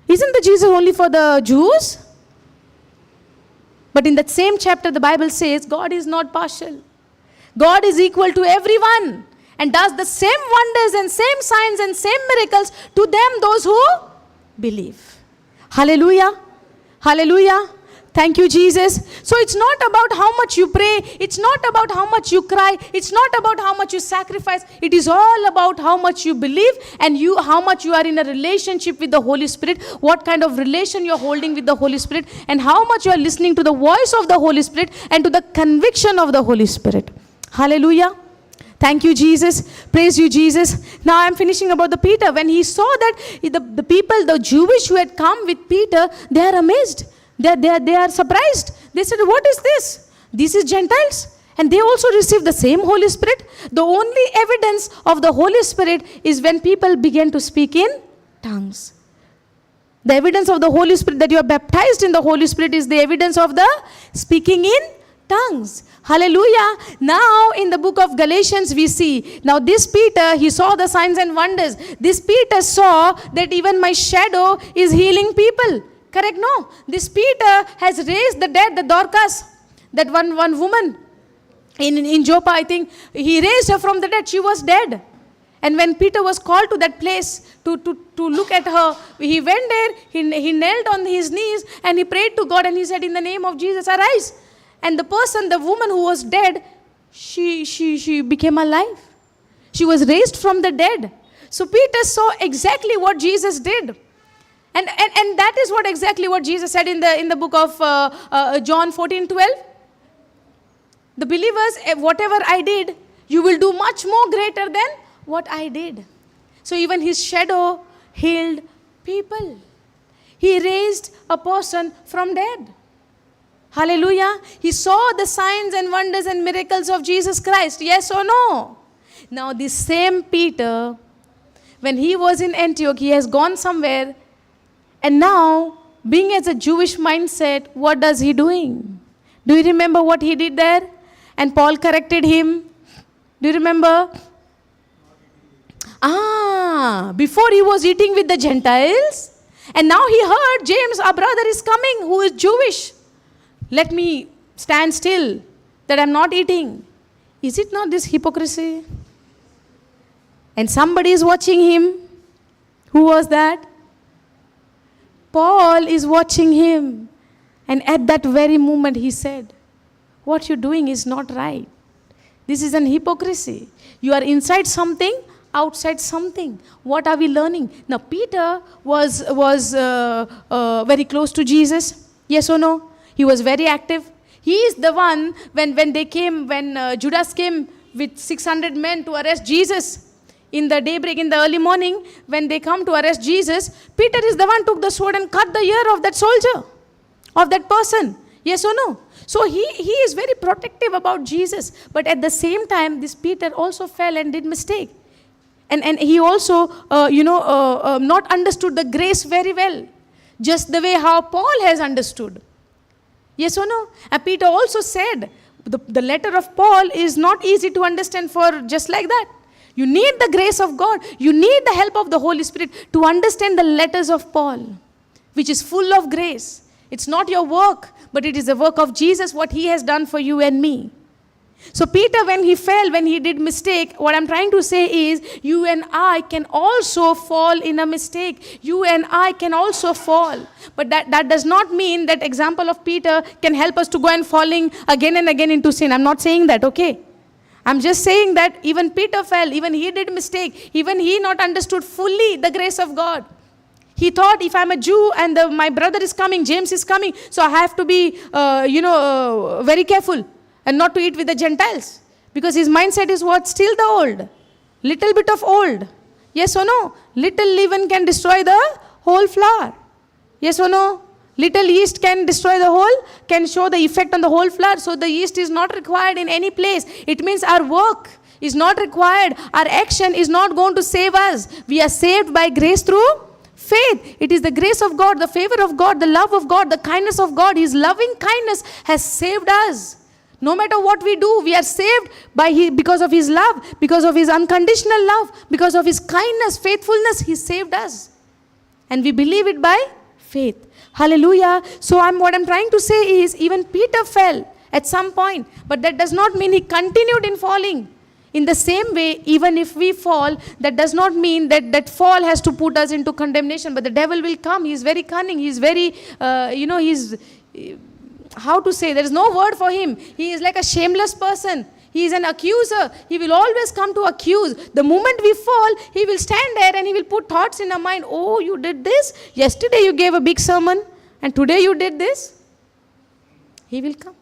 Isn't the Jesus only for the Jews? But in that same chapter, the Bible says God is not partial. God is equal to everyone and does the same wonders and same signs and same miracles to them, those who believe. Hallelujah. Hallelujah. Thank you, Jesus. So it's not about how much you pray. It's not about how much you cry. It's not about how much you sacrifice. It is all about how much you believe and how much you are in a relationship with the Holy Spirit, what kind of relation you're holding with the Holy Spirit, and how much you are listening to the voice of the Holy Spirit and to the conviction of the Holy Spirit. Hallelujah. Thank you, Jesus. Praise you, Jesus. Now I'm finishing about the Peter. When he saw that the people, the Jewish who had come with Peter, they are amazed. They are surprised. They said, what is this? This is Gentiles. And they also received the same Holy Spirit. The only evidence of the Holy Spirit is when people begin to speak in tongues. The evidence of the Holy Spirit, that you are baptized in the Holy Spirit, is the evidence of the speaking in tongues. Hallelujah. Now in the book of Galatians we see, now this Peter, he saw the signs and wonders. This Peter saw that even my shadow is healing people. Correct? No. This Peter has raised the dead, the Dorcas, that one woman in Joppa, I think, he raised her from the dead. She was dead. And when Peter was called to that place to look at her, he went there, he knelt on his knees and he prayed to God and he said, in the name of Jesus, arise. And the person, the woman who was dead, she became alive. She was raised from the dead. So Peter saw exactly what Jesus did. And that is what exactly what Jesus said in the book of John 14:12. The believers, whatever I did, you will do much more greater than what I did. So even his shadow healed people. He raised a person from dead. Hallelujah. He saw the signs and wonders and miracles of Jesus Christ. Yes or no? Now this same Peter, when he was in Antioch, he has gone somewhere. And now, being as a Jewish mindset, what does he doing? Do you remember what he did there? And Paul corrected him. Do you remember? Before he was eating with the Gentiles. And now he heard, James, our brother is coming, who is Jewish. Let me stand still, that I'm not eating. Is it not this hypocrisy? And somebody is watching him. Who was that? Paul is watching him. And at that very moment he said, what you're doing is not right. This is an hypocrisy. You are inside something, outside something. What are we learning? Now Peter was very close to Jesus. Yes or no? He was very active. He is the one, when Judas came with 600 men to arrest Jesus. In the daybreak, in the early morning, when they come to arrest Jesus, Peter is the one who took the sword and cut the ear of that soldier, of that person. Yes or no? So he is very protective about Jesus. But at the same time, this Peter also fell and did mistake. And he also, not understood the grace very well. Just the way how Paul has understood. Yes or no? And Peter also said, the letter of Paul is not easy to understand for just like that. You need the grace of God. You need the help of the Holy Spirit to understand the letters of Paul, which is full of grace. It's not your work, but it is the work of Jesus, what he has done for you and me. So Peter, when he fell, when he did mistake, what I'm trying to say is, you and I can also fall in a mistake. You and I can also fall. But that does not mean that example of Peter can help us to go and falling again and again into sin. I'm not saying that, okay? I'm just saying that even Peter fell, even he did mistake, even he not understood fully the grace of God. He thought, if I'm a Jew and my brother is coming, James is coming, so I have to be, very careful and not to eat with the Gentiles. Because his mindset is what? Still the old. Little bit of old. Yes or no? Little leaven can destroy the whole flour. Yes or no? Little yeast can destroy the whole, can show the effect on the whole flour. So the yeast is not required in any place. It means our work is not required. Our action is not going to save us. We are saved by grace through faith. It is the grace of God, the favor of God, the love of God, the kindness of God. His loving kindness has saved us. No matter what we do, we are saved because of His love, because of His unconditional love, because of His kindness, faithfulness. He saved us. And we believe it by faith. Hallelujah. So what I'm trying to say is, even Peter fell at some point, but that does not mean he continued in falling. In the same way, even if we fall, that does not mean that fall has to put us into condemnation. But the devil will come. He is very cunning. He is very, how to say, there is no word for him. He is like a shameless person. He is an accuser. He will always come to accuse. The moment we fall, he will stand there and he will put thoughts in our mind. Oh, you did this? Yesterday you gave a big sermon and today you did this? He will come.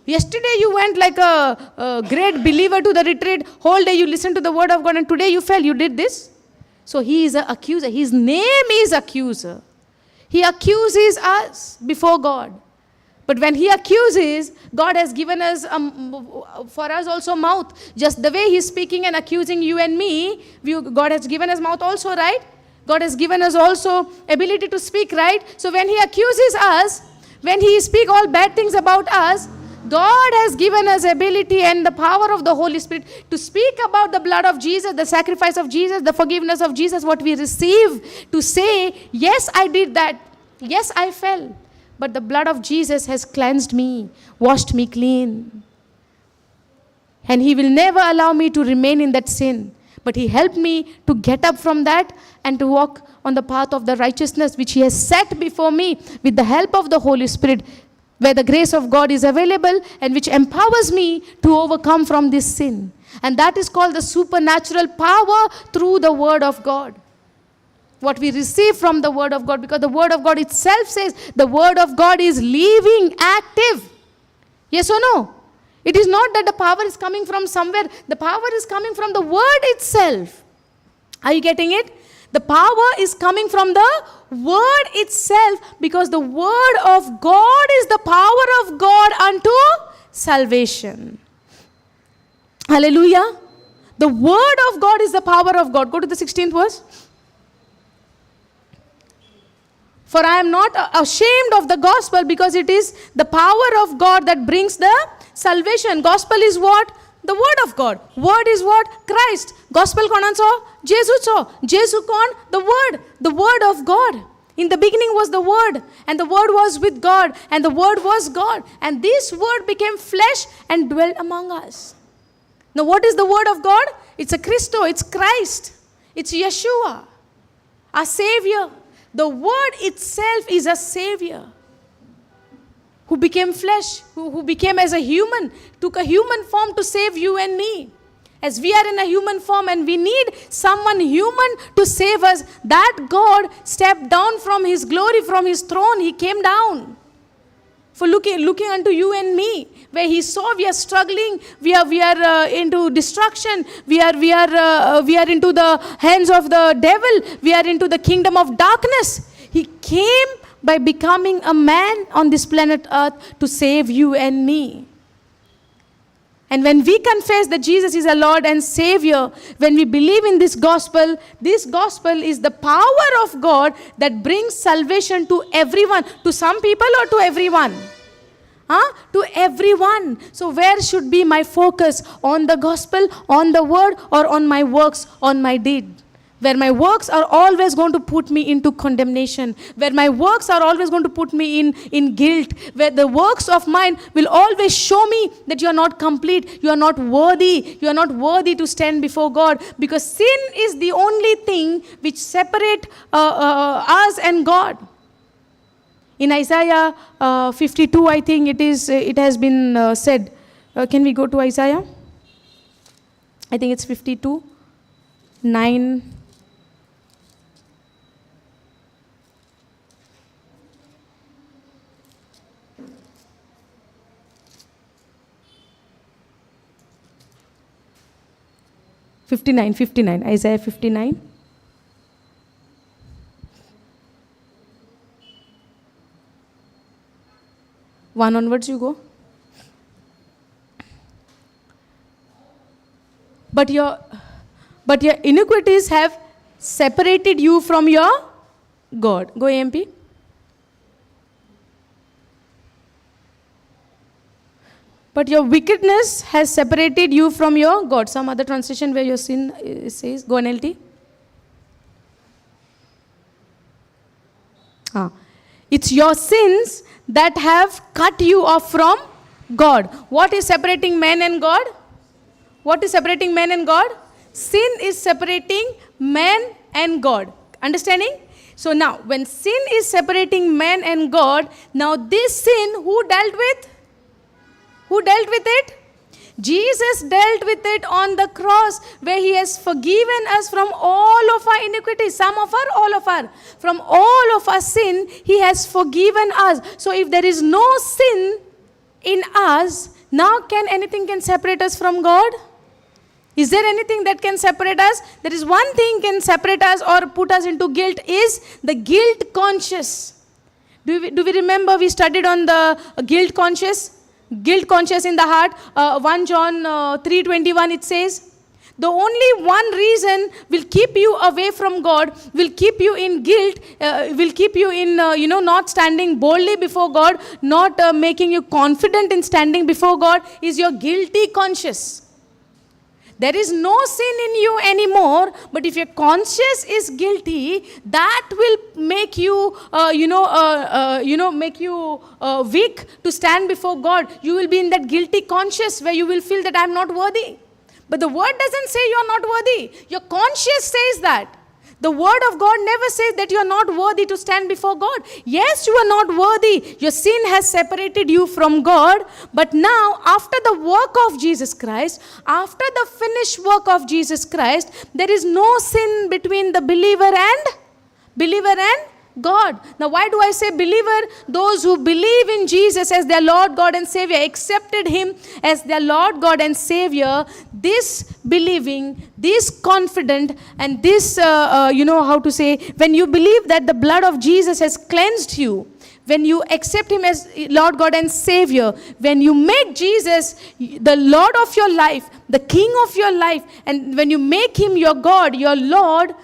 Yesterday you went like a great believer to the retreat. Whole day you listened to the word of God and today you fell. You did this? So he is an accuser. His name is accuser. He accuses us before God. But when he accuses, God has given us, for us also, mouth. Just the way he's speaking and accusing you and me, God has given us mouth also, right? God has given us also ability to speak, right? So when he accuses us, when he speaks all bad things about us, God has given us ability and the power of the Holy Spirit to speak about the blood of Jesus, the sacrifice of Jesus, the forgiveness of Jesus, what we receive, to say, yes, I did that. Yes, I fell. But the blood of Jesus has cleansed me, washed me clean. And he will never allow me to remain in that sin. But he helped me to get up from that and to walk on the path of the righteousness which he has set before me with the help of the Holy Spirit, where the grace of God is available and which empowers me to overcome from this sin. And that is called the supernatural power through the word of God. What we receive from the word of God, because the word of God itself says the word of God is living, active. Yes or no? It is not that the power is coming from somewhere. The power is coming from the word itself. Are you getting it? The power is coming from the word itself, because the word of God is the power of God unto salvation. Hallelujah. The word of God is the power of God. Go to the 16th verse. For I am not ashamed of the gospel, because it is the power of God that brings the salvation. Gospel is what? The word of God. Word is what? Christ. Gospel kon anso? Jesus cho. Jesus kon? The word. The word of God. In the beginning was the word, and the word was with God, and the word was God. And this word became flesh and dwelt among us. Now what is the word of God? It's a Christo. It's Christ. It's Yeshua, our Savior. The word itself is a Savior who became flesh, who became as a human, took a human form to save you and me. As we are in a human form and we need someone human to save us, that God stepped down from His glory, from His throne. He came down for looking unto you and me, where He saw we are struggling, we are into destruction, we are into the hands of the devil, we are into the kingdom of darkness. He came by becoming a man on this planet earth to save you and me. And when we confess that Jesus is our Lord and Savior, when we believe in this gospel is the power of God that brings salvation to everyone. To some people or to everyone? To everyone. So where should be my focus? On the gospel, on the word, or on my works, on my deed? Where my works are always going to put me into condemnation, where my works are always going to put me in guilt, where the works of mine will always show me that you are not complete, you are not worthy to stand before God, because sin is the only thing which separates us and God. In Isaiah 52, I think it has been said. Can we go to Isaiah? I think it's 52, 9. Isaiah 59. One onwards you go. But your iniquities have separated you from your God. Go AMP. But your wickedness has separated you from your God. Some other translation where your sin says. Go NLT. It's your sins that have cut you off from God. What is separating man and God? What is separating man and God? Sin is separating man and God. Understanding? So now, when sin is separating man and God, now this sin, who dealt with? Who dealt with it? Jesus dealt with it on the cross, where he has forgiven us from all of our iniquities. Some of our, all of our. From all of our sin, he has forgiven us. So if there is no sin in us, now can anything can separate us from God? Is there anything that can separate us? There is one thing can separate us or put us into guilt, is the guilt conscious. Do we remember we studied on the guilt conscious? Guilt conscious in the heart. 1 John 3:21 it says, the only one reason will keep you away from God, will keep you in guilt, will keep you in, not standing boldly before God, not making you confident in standing before God, is your guilty conscience. There is no sin in you anymore, but if your conscience is guilty, that will make you, make you weak to stand before God. You will be in that guilty conscience where you will feel that I am not worthy. But the word doesn't say you are not worthy. Your conscience says that. The word of God never says that you are not worthy to stand before God. Yes, you are not worthy. Your sin has separated you from God. But now, after the work of Jesus Christ, after the finished work of Jesus Christ, there is no sin between the believer and God. Now, why do I say believer? Those who believe in Jesus as their Lord, God and Savior, accepted him as their Lord, God and Savior, this believing, this confident, and this, when you believe that the blood of Jesus has cleansed you, when you accept him as Lord, God and Savior, when you make Jesus the Lord of your life, the King of your life, and when you make him your God, your Lord,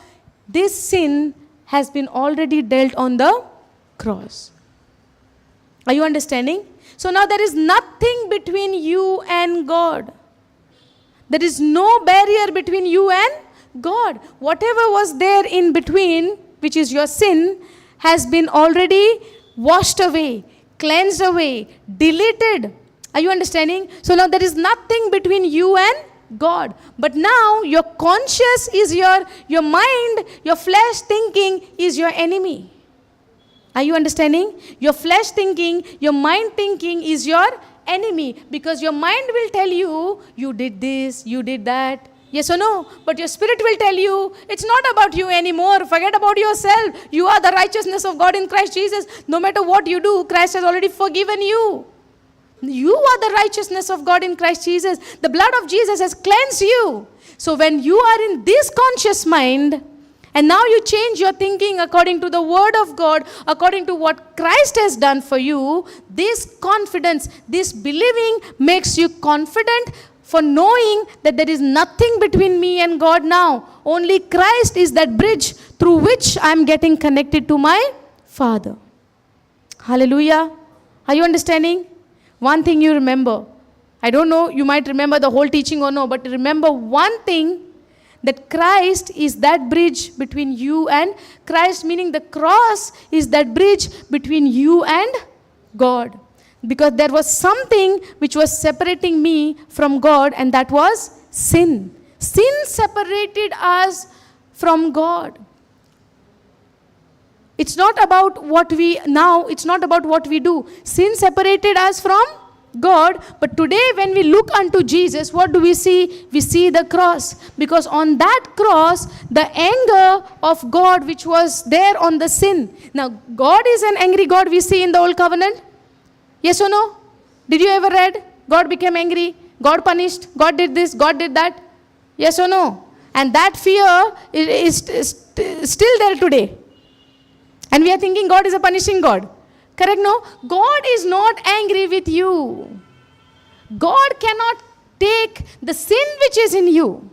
this sin has been already dealt on the cross. Are you understanding? So now there is nothing between you and God. There is no barrier between you and God. Whatever was there in between, which is your sin, has been already washed away, cleansed away, deleted. Are you understanding? So now there is nothing between you and God. But now your conscience is your mind, your flesh thinking is your enemy. Are you understanding? Your flesh thinking, your mind thinking is your enemy, because your mind will tell you, you did this, you did that. Yes or no? But your spirit will tell you, it's not about you anymore. Forget about yourself. You are the righteousness of God in Christ Jesus. No matter what you do, Christ has already forgiven you. You are the righteousness of God in Christ Jesus. The blood of Jesus has cleansed you. So when you are in this conscious mind, and now you change your thinking according to the word of God, according to what Christ has done for you, this confidence, this believing makes you confident for knowing that there is nothing between me and God now. Only Christ is that bridge through which I am getting connected to my Father. Hallelujah. Are you understanding? One thing you remember. I don't know, you might remember the whole teaching or no, but remember one thing, that Christ is that bridge between you and Christ, meaning the cross is that bridge between you and God. Because there was something which was separating me from God, and that was sin. Sin separated us from God. It's not about what we do. Sin separated us from God. But today when we look unto Jesus, what do we see? We see the cross. Because on that cross, the anger of God which was there on the sin. Now, God is an angry God we see in the Old Covenant. Yes or no? Did you ever read? God became angry. God punished. God did this. God did that. Yes or no? And that fear is still there today. And we are thinking God is a punishing God. Correct? No? God is not angry with you. God cannot take the sin which is in you.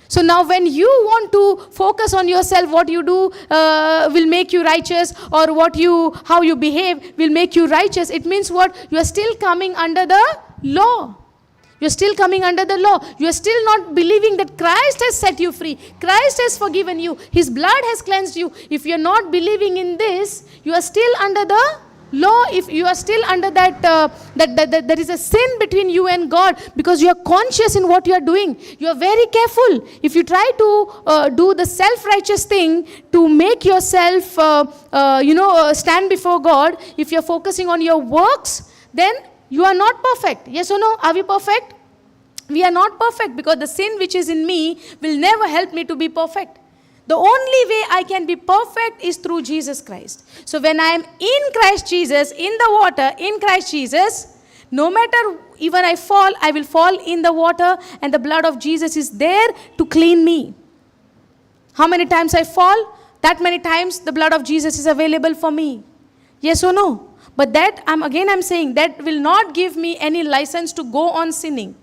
So now when you want to focus on yourself, what you do will make you righteous, or how you behave will make you righteous. It means what? You are still coming under the law. You're still coming under the law. You're still not believing that Christ has set you free. Christ has forgiven you. His blood has cleansed you. If you're not believing in this, you are still under the law. If you are still under that there is a sin between you and God, because you are conscious in what you are doing. You are very careful. If you try to do the self-righteous thing to make yourself, stand before God, if you're focusing on your works, then you are not perfect. Yes or no? Are we perfect? We are not perfect, because the sin which is in me will never help me to be perfect. The only way I can be perfect is through Jesus Christ. So when I am in Christ Jesus, in the water, in Christ Jesus, no matter even I fall, I will fall in the water, and the blood of Jesus is there to clean me. How many times I fall, that many times the blood of Jesus is available for me. Yes or no? But that, I'm saying, that will not give me any license to go on sinning.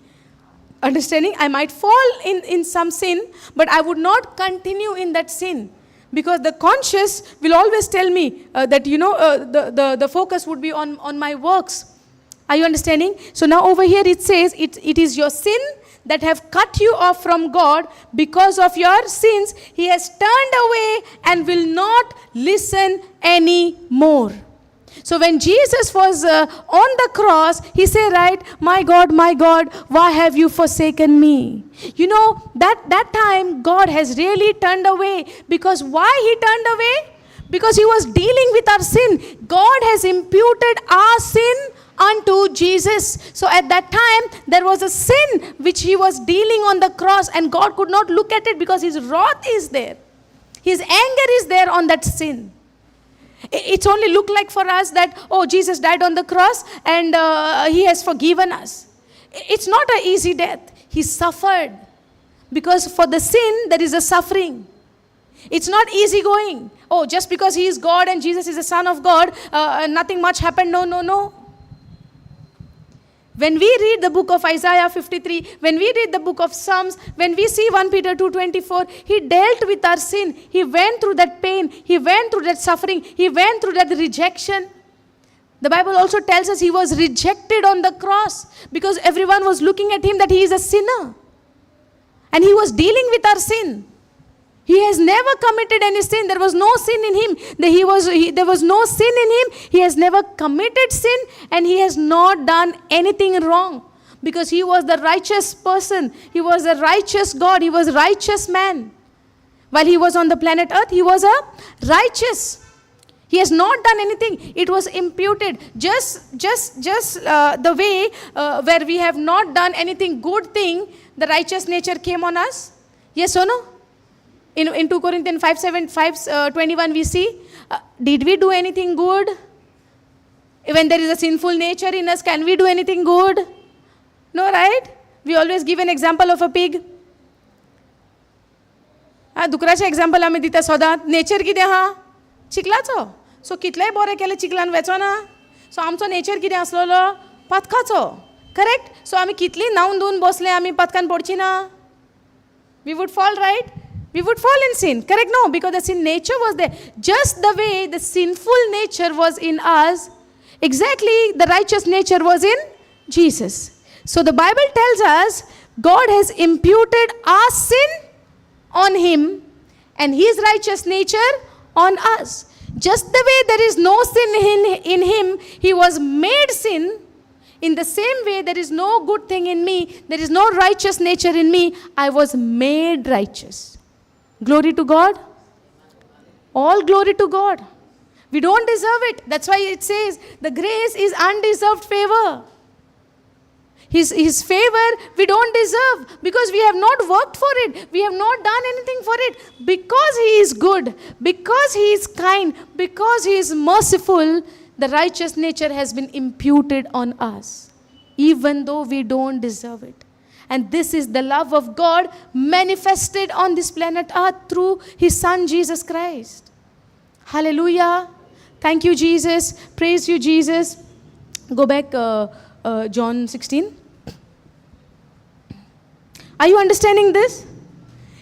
Understanding? I might fall in some sin, but I would not continue in that sin. Because the conscience will always tell me that, the focus would be on my works. Are you understanding? So now over here it says, it is your sin that have cut you off from God. Because of your sins, He has turned away and will not listen anymore. So when Jesus was on the cross, He said, right, my God, why have you forsaken me? You know, that time God has really turned away. Because why He turned away? Because He was dealing with our sin. God has imputed our sin unto Jesus. So at that time, there was a sin which He was dealing on the cross, and God could not look at it because His wrath is there. His anger is there on that sin. It's only look like for us that, oh, Jesus died on the cross and He has forgiven us. It's not an easy death. He suffered. Because for the sin, there is a suffering. It's not easy going. Oh, just because He is God and Jesus is the Son of God, nothing much happened. No. When we read the book of Isaiah 53, when we read the book of Psalms, when we see 1 Peter 2:24, He dealt with our sin. He went through that pain. He went through that suffering. He went through that rejection. The Bible also tells us He was rejected on the cross because everyone was looking at Him that He is a sinner. And He was dealing with our sin. He has never committed any sin. There was no sin in Him. There was no sin in Him. He has never committed sin, and He has not done anything wrong. Because He was the righteous person. He was a righteous God. He was a righteous man. While He was on the planet Earth, He was a righteous. He has not done anything. It was imputed. Just the way where we have not done anything good thing, the righteous nature came on us. Yes or no? In 2 Corinthians 5:21 we see, did we do anything good? When there is a sinful nature in us, can we do anything good? No, right? We always give an example of a pig. दुकराचे example आम्ही दिता सदांच. Nature कितें आहा? चिखलाचो. सो कितलेय बरें केलें चिखलान वेचो ना. सो आमचो नेचर कितें आसलोलो? पथकाचो. करेक्ट? सो आमी कितली न्हावन धुवन बसले आमी पथकान पडची ना? We would fall, right? We would fall in sin. Correct? No, because the sin nature was there. Just the way the sinful nature was in us, exactly the righteous nature was in Jesus. So the Bible tells us God has imputed our sin on Him and His righteous nature on us. Just the way there is no sin in Him, He was made sin. In the same way, there is no good thing in me. There is no righteous nature in me. I was made righteous. Glory to God. All glory to God. We don't deserve it. That's why it says the grace is undeserved favor. His favor we don't deserve because we have not worked for it. We have not done anything for it. Because He is good, because He is kind, because He is merciful, the righteous nature has been imputed on us, even though we don't deserve it. And this is the love of God manifested on this planet Earth through His Son, Jesus Christ. Hallelujah. Thank you, Jesus. Praise you, Jesus. Go back, John 16. Are you understanding this?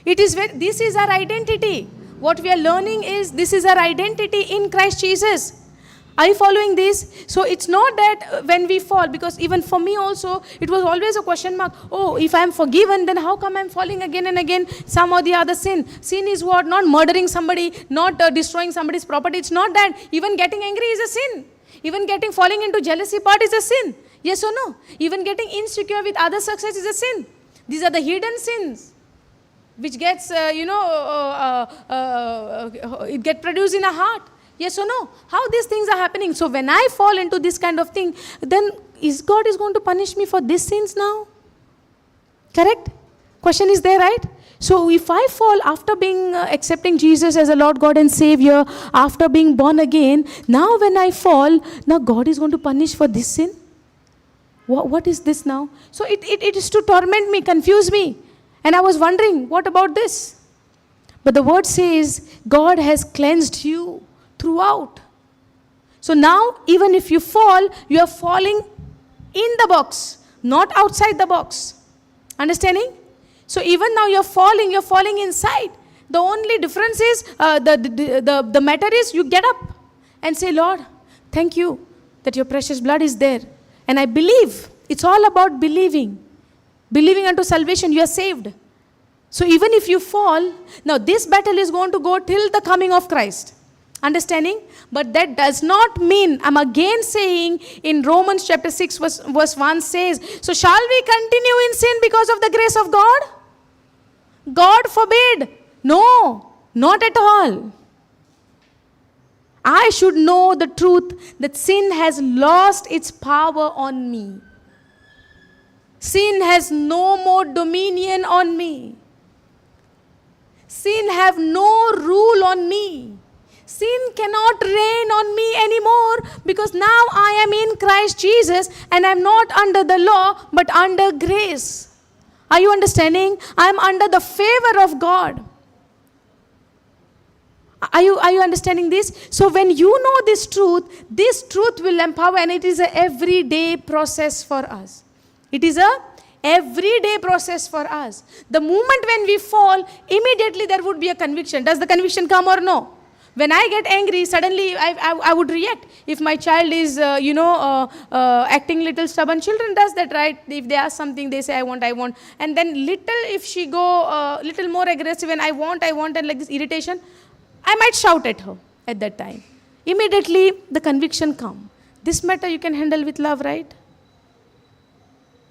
This is our identity. What we are learning is this is our identity in Christ Jesus. Are you following this? So it's not that when we fall, because even for me also, it was always a question mark. Oh, if I'm forgiven, then how come I'm falling again and again some or the other sin? Sin is what? Not murdering somebody, not destroying somebody's property. It's not that. Even getting angry is a sin. Even falling into jealousy part is a sin. Yes or no? Even getting insecure with other success is a sin. These are the hidden sins, which gets, it gets produced in a heart. Yes or no? How these things are happening? So when I fall into this kind of thing, then God is going to punish me for these sins now? Correct? Question is there, right? So if I fall after being accepting Jesus as a Lord, God and Savior, after being born again, now when I fall, now God is going to punish for this sin? What is this now? So it is to torment me, confuse me. And I was wondering, what about this? But the word says, God has cleansed you throughout. So now, even if you fall, you are falling in the box, not outside the box. Understanding? So even now you're falling inside. The only difference is, the matter is you get up and say, Lord, thank you that your precious blood is there. And I believe. It's all about believing. Believing unto salvation, you are saved. So even if you fall, now this battle is going to go till the coming of Christ. Understanding? But that does not mean, I'm again saying in Romans chapter 6 verse 1 says, so shall we continue in sin because of the grace of God? God forbid. No, not at all. I should know the truth that sin has lost its power on me. Sin has no more dominion on me. Sin have no rule on me. Sin cannot reign on me anymore because now I am in Christ Jesus and I am not under the law but under grace. Are you understanding? I am under the favor of God. Are you understanding this? So when you know this truth will empower, and it is an everyday process for us. It is a everyday process for us. The moment when we fall, immediately there would be a conviction. Does the conviction come or no? When I get angry, suddenly I would react. If my child is, acting little stubborn, children does that, right? If they ask something, they say, I want. And then if she go little more aggressive and I want, and like this irritation, I might shout at her at that time. Immediately, the conviction come. This matter you can handle with love, right?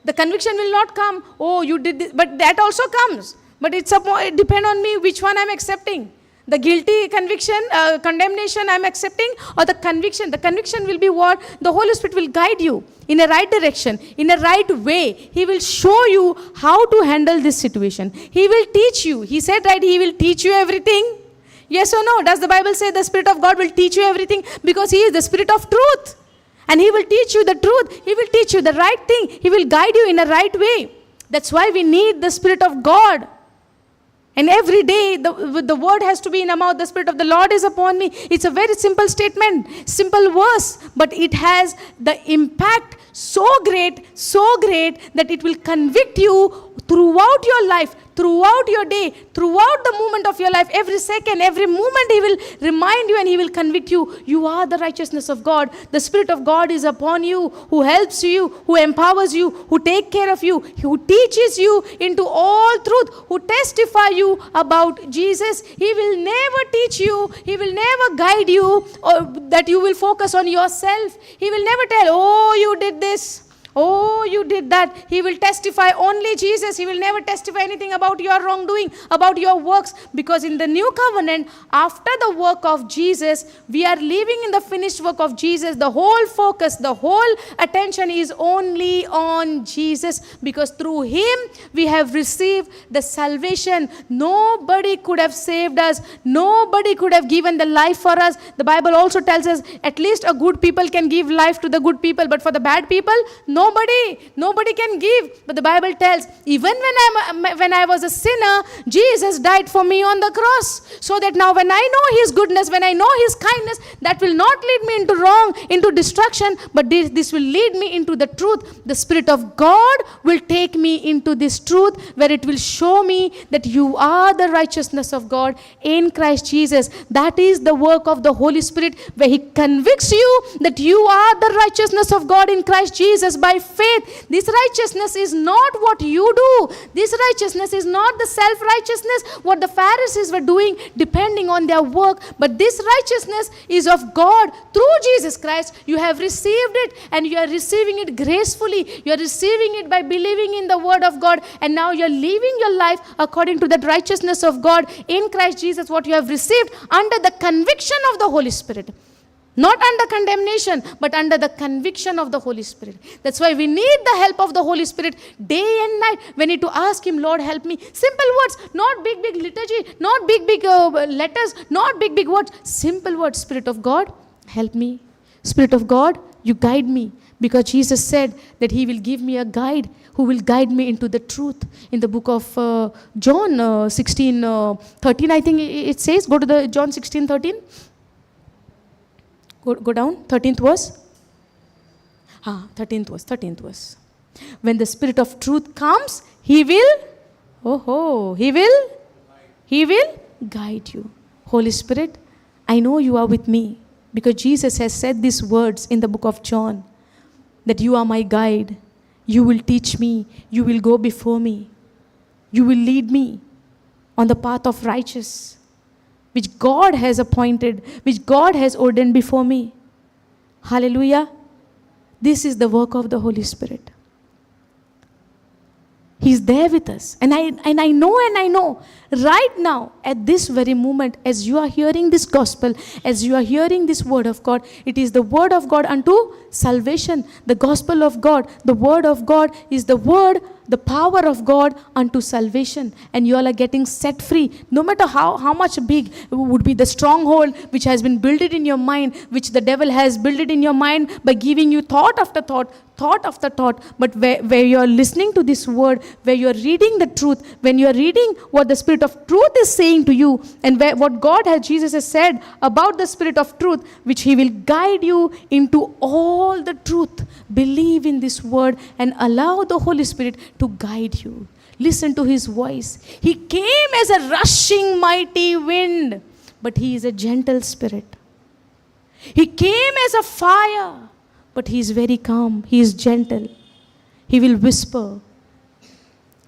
The conviction will not come, oh, you did this, but that also comes. But it depends on me which one I'm accepting. The guilty conviction, condemnation I'm accepting, or the conviction. The conviction will be what? The Holy Spirit will guide you in a right direction, in a right way. He will show you how to handle this situation. He will teach you. He said, right, He will teach you everything. Yes or no? Does the Bible say the Spirit of God will teach you everything? Because He is the Spirit of truth. And He will teach you the truth. He will teach you the right thing. He will guide you in a right way. That's why we need the Spirit of God. And every day, the word has to be in our mouth. The Spirit of the Lord is upon me. It's a very simple statement, simple verse. But it has the impact so great that it will convict you throughout your life, throughout your day, throughout the moment of your life, every second, every moment He will remind you and He will convict you. You are the righteousness of God. The Spirit of God is upon you, who helps you, who empowers you, who takes care of you, who teaches you into all truth, who testify you about Jesus. He will never teach you, He will never guide you, or that you will focus on yourself. He will never tell, oh, you did this. Oh, you did that. He will testify only Jesus. He will never testify anything about your wrongdoing, about your works. Because in the new covenant, after the work of Jesus, we are living in the finished work of Jesus. The whole focus, the whole attention is only on Jesus. Because through Him, we have received the salvation. Nobody could have saved us. Nobody could have given the life for us. The Bible also tells us at least a good people can give life to the good people. But for the bad people, nobody can give. But the Bible tells, even when I was a sinner, Jesus died for me on the cross. So that now when I know His goodness, when I know His kindness, that will not lead me into wrong, into destruction, but this will lead me into the truth. The Spirit of God will take me into this truth, where it will show me that you are the righteousness of God in Christ Jesus. That is the work of the Holy Spirit, where He convicts you that you are the righteousness of God in Christ Jesus by faith. This righteousness is not what you do. This righteousness is not the self-righteousness what the Pharisees were doing depending on their work, but this righteousness is of God through Jesus Christ. You have received it, and you are receiving it gracefully. You are receiving it by believing in the Word of God, and now you are living your life according to that righteousness of God in Christ Jesus, what you have received under the conviction of the Holy Spirit. Not under condemnation, but under the conviction of the Holy Spirit. That's why we need the help of the Holy Spirit day and night. We need to ask Him, Lord, help me. Simple words, not big liturgy, not big letters, not big words. Simple words. Spirit of God, help me. Spirit of God, you guide me. Because Jesus said that He will give me a guide who will guide me into the truth. In the book of John 16:13, I think it says, go to the John 16:13. Go down, 13th verse. 13th verse. When the Spirit of truth comes, He will guide you. Holy Spirit, I know you are with me, because Jesus has said these words in the book of John, that you are my guide. You will teach me. You will go before me. You will lead me on the path of righteousness, which God has appointed, which God has ordained before me. Hallelujah. This is the work of the Holy Spirit. He's there with us. And I know, right now, at this very moment, as you are hearing this gospel, as you are hearing this word of God, it is the word of God unto salvation. The gospel of God, the word of God is the word, the power of God unto salvation. And you all are getting set free. No matter how much big would be the stronghold which has been built in your mind, which the devil has built it in your mind by giving you thought after thought after thought. But where you are listening to this word, where you are reading the truth, when you are reading what the Spirit of truth is saying to you, and what Jesus has said about the Spirit of truth, which He will guide you into all the truth. Believe in this word and allow the Holy Spirit to guide you. Listen to His voice. He came as a rushing mighty wind, but He is a gentle Spirit. He came as a fire, but He is very calm. He is gentle. He will whisper.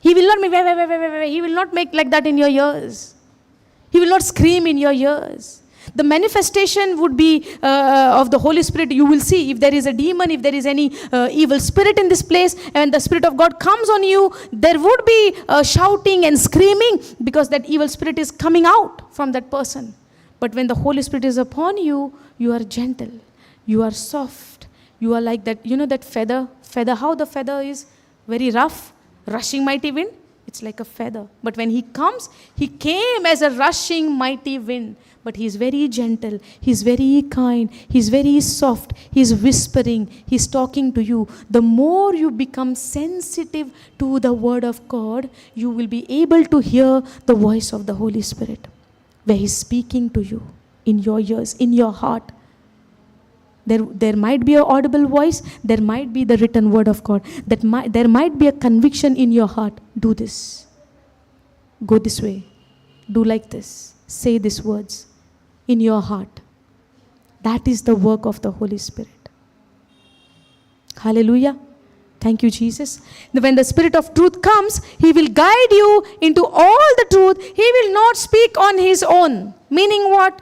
He will not make, He will not make like that in your ears. He will not scream in your ears. The manifestation would be of the Holy Spirit. You will see if there is a demon, if there is any evil spirit in this place, and the Spirit of God comes on you, there would be shouting and screaming, because that evil spirit is coming out from that person. But when the Holy Spirit is upon you, you are gentle. You are soft. You are like that, that feather, how the feather is very rough, rushing mighty wind. It's like a feather. But when He comes, He came as a rushing mighty wind. But He is very gentle. He's very kind. He's very soft. He's whispering. He's talking to you. The more you become sensitive to the word of God, you will be able to hear the voice of the Holy Spirit, where He's speaking to you in your ears, in your heart. There might be an audible voice. There might be the written word of God. There might be a conviction in your heart. Do this. Go this way. Do like this. Say these words in your heart. That is the work of the Holy Spirit. Hallelujah. Thank you, Jesus. When the Spirit of truth comes, He will guide you into all the truth. He will not speak on His own. Meaning what?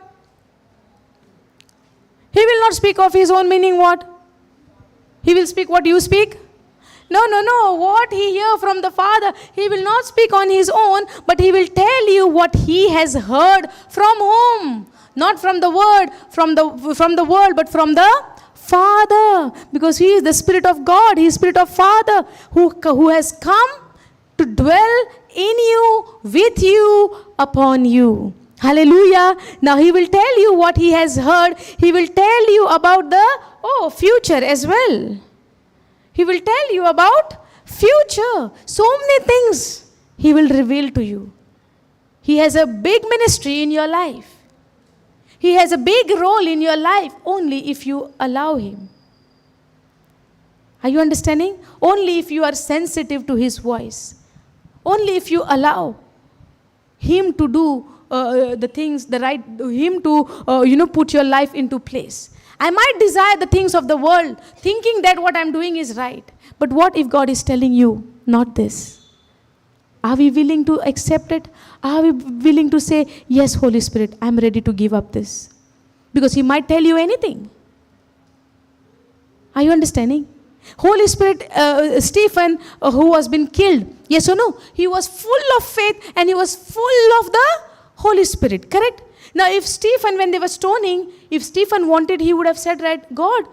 He will not speak of His own, meaning what? He will speak what you speak. No. What he hear from the Father, he will not speak on his own, but he will tell you what he has heard from whom? Not from the word, from the world, but from the Father. Because he is the Spirit of God, he is Spirit of Father, who has come to dwell in you, with you, upon you. Hallelujah. Now he will tell you what he has heard. He will tell you about the future as well. He will tell you about future. So many things he will reveal to you. He has a big ministry in your life. He has a big role in your life only if you allow him. Are you understanding? Only if you are sensitive to his voice. Only if you allow him to do the things, him to, put your life into place. I might desire the things of the world, thinking that what I'm doing is right. But what if God is telling you, not this? Are we willing to accept it? Are we willing to say, yes, Holy Spirit, I'm ready to give up this? Because he might tell you anything. Are you understanding? Holy Spirit, Stephen, who was been killed, yes or no? He was full of faith and he was full of the Holy Spirit, correct? Now if Stephen, when they were stoning, if Stephen wanted, he would have said, right, God,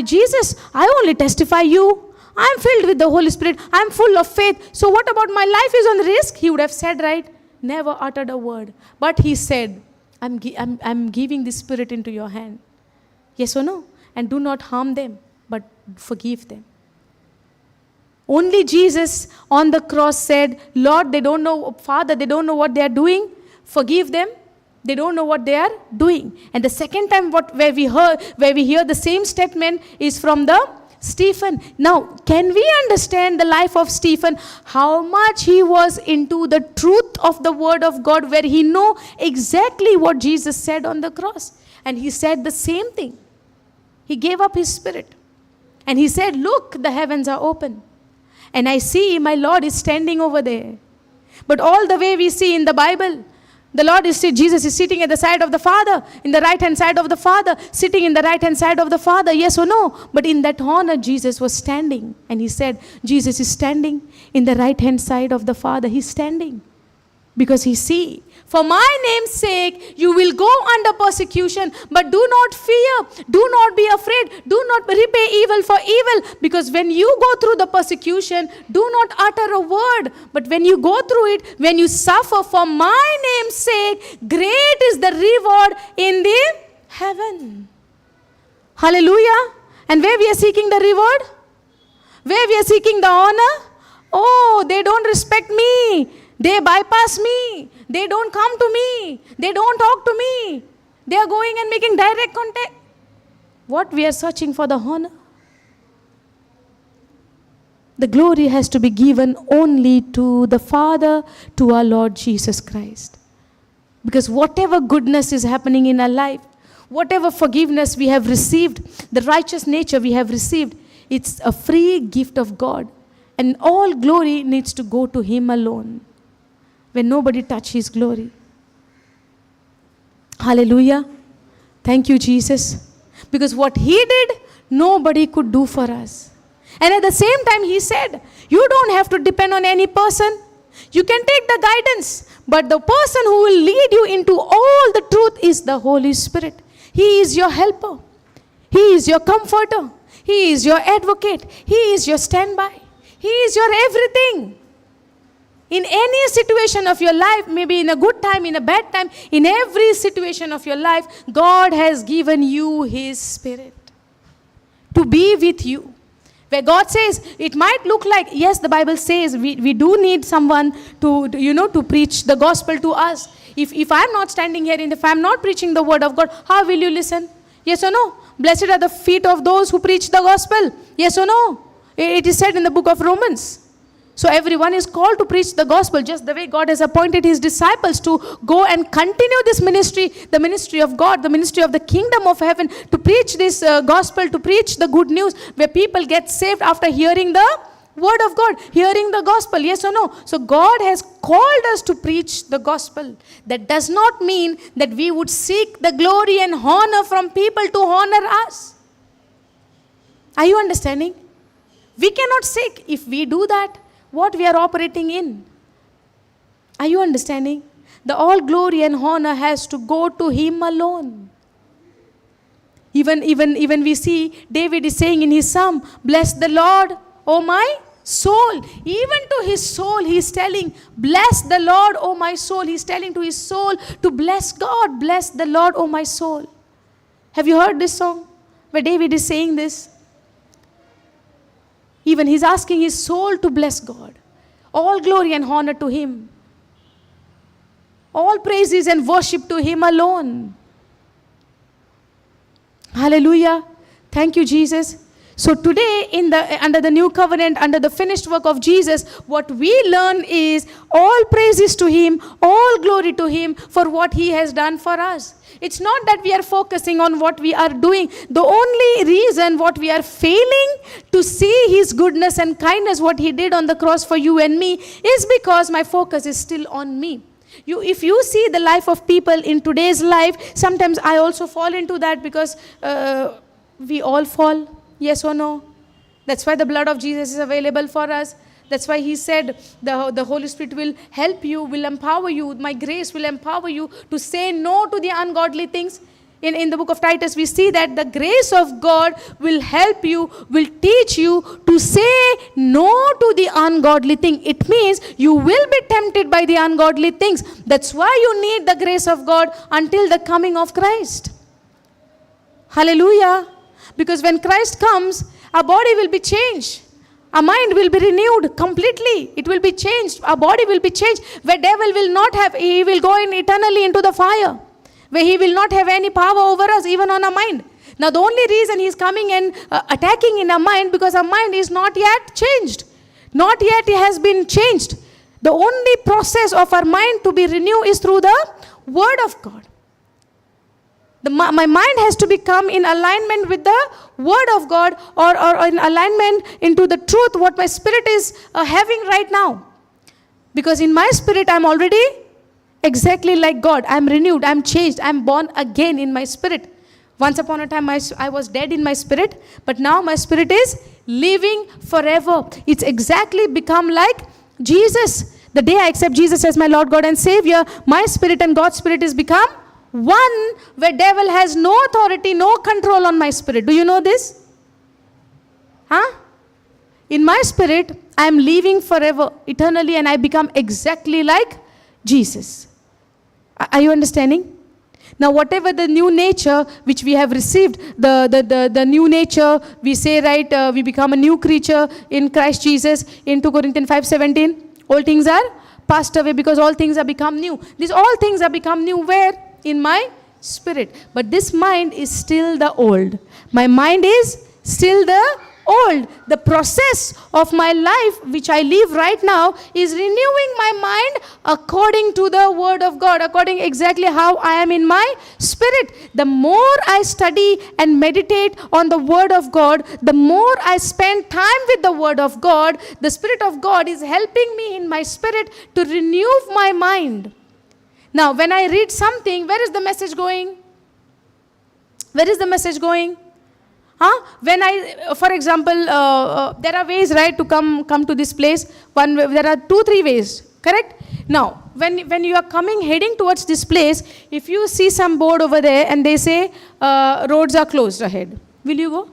Jesus, I only testify you. I'm filled with the Holy Spirit. I'm full of faith. So what about my life is on risk? He would have said, right, never uttered a word. But he said, I'm giving this Spirit into your hand. Yes or no? And do not harm them, but forgive them. Only Jesus on the cross said, Lord, they don't know, Father, they don't know what they are doing. Forgive them. They don't know what they are doing. And the second time where we hear the same statement is from the Stephen. Now, can we understand the life of Stephen? How much he was into the truth of the word of God, where he knew exactly what Jesus said on the cross. And he said the same thing. He gave up his spirit. And he said, look, the heavens are open. And I see my Lord is standing over there. But all the way we see in the Bible, the Lord Jesus is sitting at the side of the Father, in the right hand side of the Father, sitting in the right hand side of the Father, yes or no? But in that honor, Jesus was standing. And he said, Jesus is standing in the right hand side of the Father. He's standing. Because he see, for my name's sake, you will go under persecution, but do not fear, do not be afraid, do not repay evil for evil, because when you go through the persecution, do not utter a word, but when you go through it, when you suffer for my name's sake, great is the reward in the heaven. Hallelujah. And where we are seeking the reward? Where we are seeking the honor? Oh, they don't respect me. They bypass me. They don't come to me. They don't talk to me. They are going and making direct contact. What we are searching for the honor? The glory has to be given only to the Father, to our Lord Jesus Christ. Because whatever goodness is happening in our life, whatever forgiveness we have received, the righteous nature we have received, it's a free gift of God. And all glory needs to go to Him alone. When nobody touches His glory. Hallelujah. Thank you, Jesus. Because what He did, nobody could do for us. And at the same time, He said, you don't have to depend on any person. You can take the guidance. But the person who will lead you into all the truth is the Holy Spirit. He is your helper. He is your comforter. He is your advocate. He is your standby. He is your everything. In any situation of your life, maybe in a good time, in a bad time, in every situation of your life, God has given you His Spirit to be with you. Where God says, it might look like, yes, the Bible says we do need someone to preach the gospel to us. If I'm not standing here, and if I'm not preaching the word of God, how will you listen? Yes or no? Blessed are the feet of those who preach the gospel. Yes or no? It is said in the book of Romans. So everyone is called to preach the gospel, just the way God has appointed His disciples to go and continue this ministry, the ministry of God, the ministry of the kingdom of heaven, to preach this gospel, to preach the good news, where people get saved after hearing the word of God, hearing the gospel, yes or no? So God has called us to preach the gospel. That does not mean that we would seek the glory and honor from people to honor us. Are you understanding? We cannot say, if we do that, what we are operating in. Are you understanding? The all glory and honor has to go to Him alone. Even we see David is saying in his psalm, bless the Lord, O my soul. Even to his soul, he is telling, bless the Lord, O my soul. He is telling to his soul to bless God. Bless the Lord, O my soul. Have you heard this song where David is saying this? Even he's asking his soul to bless God. All glory and honor to Him. All praises and worship to Him alone. Hallelujah. Thank you, Jesus. So today, under the new covenant, under the finished work of Jesus, what we learn is all praises to Him, all glory to Him for what He has done for us. It's not that we are focusing on what we are doing. The only reason what we are failing to see His goodness and kindness, what He did on the cross for you and me, is because my focus is still on me. If you see the life of people in today's life, sometimes I also fall into that because we all fall. Yes or no? That's why the blood of Jesus is available for us. That's why He said the Holy Spirit will help you, will empower you. My grace will empower you to say no to the ungodly things. In the book of Titus, we see that the grace of God will help you, will teach you to say no to the ungodly thing. It means you will be tempted by the ungodly things. That's why you need the grace of God until the coming of Christ. Hallelujah. Because when Christ comes, our body will be changed. Our mind will be renewed completely. It will be changed. Our body will be changed. Where devil will not have, he will go in eternally into the fire. Where he will not have any power over us, even on our mind. Now the only reason he is coming and attacking in our mind, because our mind is not yet changed. Not yet it has been changed. The only process of our mind to be renewed is through the Word of God. My mind has to become in alignment with the Word of God, or in alignment into the truth what my spirit is having right now. Because in my spirit I am already exactly like God. I am renewed, I am changed, I am born again in my spirit. Once upon a time I was dead in my spirit, but now my spirit is living forever. It's exactly become like Jesus. The day I accept Jesus as my Lord, God and Savior, my spirit and God's spirit is become one, where devil has no authority, no control on my spirit. Do you know this? In my spirit, I am living forever, eternally, and I become exactly like Jesus. Are you understanding? Now, whatever the new nature which we have received, the new nature, we say, right, we become a new creature in Christ Jesus. In 2 Corinthians 5:17, all things are passed away because all things are become new. These all things are become new where? In my spirit. But this mind is still the old. My mind is still the old. The process of my life which I live right now is renewing my mind according to the Word of God, according exactly how I am in my spirit. The more I study and meditate on the Word of God, the more I spend time with the Word of God, the Spirit of God is helping me in my spirit to renew my mind. Now, when I read something, where is the message going? Where is the message going? When for example, there are ways, right, to come to this place. There are 2-3 ways, correct? Now, when you are heading towards this place, if you see some board over there and they say, roads are closed ahead, will you go?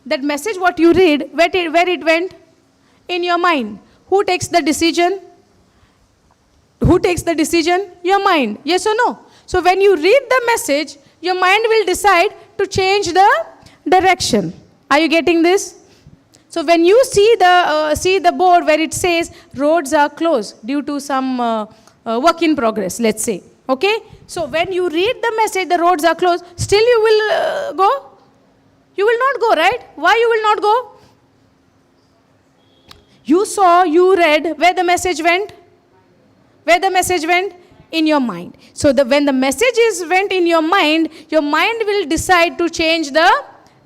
That message what you read, where it went? In your mind. Who takes the decision? Who takes the decision? Your mind. Yes or no? So when you read the message, your mind will decide to change the direction. Are you getting this? So when you see the board where it says roads are closed due to some work in progress, let's say. Okay? So when you read the message, the roads are closed, still you will go? You will not go, right? Why you will not go? You read where the message went? Where the message went? In your mind. So when the messages went in your mind will decide to change the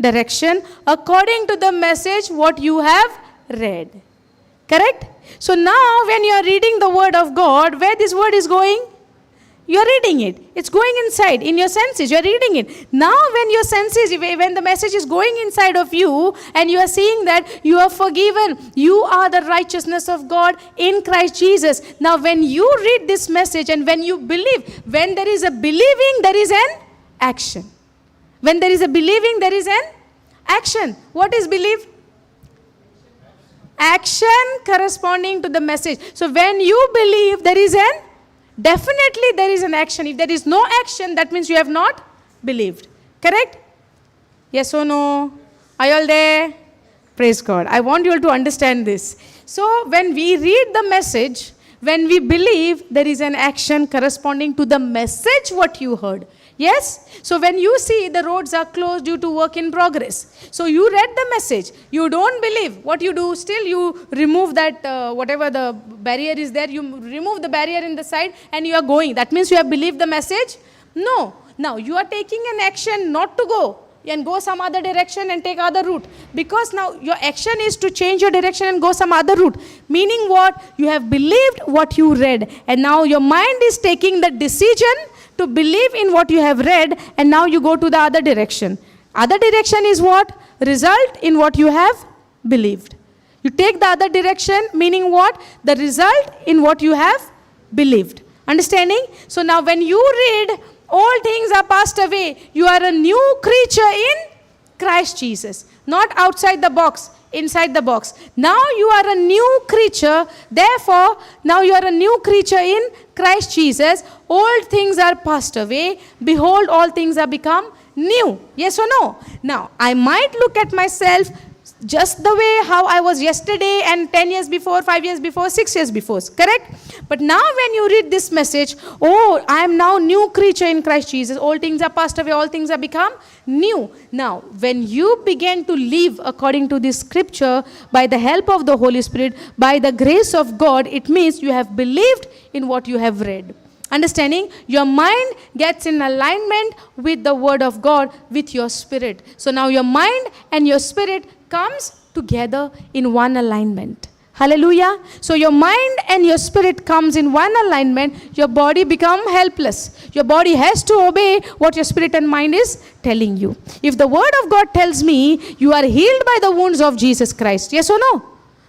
direction according to the message what you have read. Correct? So now when you are reading the Word of God, where this Word is going? You are reading it. It's going inside in your senses. You are reading it. Now when your senses, when the message is going inside of you and you are seeing that you are forgiven, you are the righteousness of God in Christ Jesus. Now when you read this message and when you believe, when there is a believing, there is an action. When there is a believing, there is an action. What is believe? Action corresponding to the message. So when you believe, there is an definitely there is an action. If there is no action, that means you have not believed. Correct? Yes or no? Are you all there? Praise God. I want you all to understand this. So when we read the message, when we believe, there is an action corresponding to the message what you heard. Yes? So when you see the roads are closed due to work in progress. So you read the message. You don't believe. What you do? Still you remove that, whatever the barrier is there. You remove the barrier in the side and you are going. That means you have believed the message? No. Now you are taking an action not to go and go some other direction and take other route. Because now your action is to change your direction and go some other route. Meaning what? You have believed what you read. And now your mind is taking the decision to believe in what you have read, and now you go to the other direction. Other direction is what? Result in what you have believed. You take the other direction, meaning what? The result in what you have believed. Understanding? So now when you read, all things are passed away. You are a new creature in Christ Jesus. Not outside the box, inside the box. Now you are a new creature. Therefore, now you are a new creature in Christ Jesus. Old things are passed away. Behold, all things are become new. Yes or no? Now, I might look at myself just the way how I was yesterday and 10 years before, 5 years before, 6 years before. Correct? But now when you read this message, oh, I am now new creature in Christ Jesus. All things are passed away. All things are become new. Now, when you begin to live according to this scripture, by the help of the Holy Spirit, by the grace of God, it means you have believed in what you have read. Understanding? Your mind gets in alignment with the word of God, with your spirit. So now your mind and your spirit comes together in one alignment. Hallelujah. So your mind and your spirit comes in one alignment. Your body become helpless. Your body has to obey what your spirit and mind is telling you. If the word of God tells me you are healed by the wounds of Jesus Christ. Yes or no?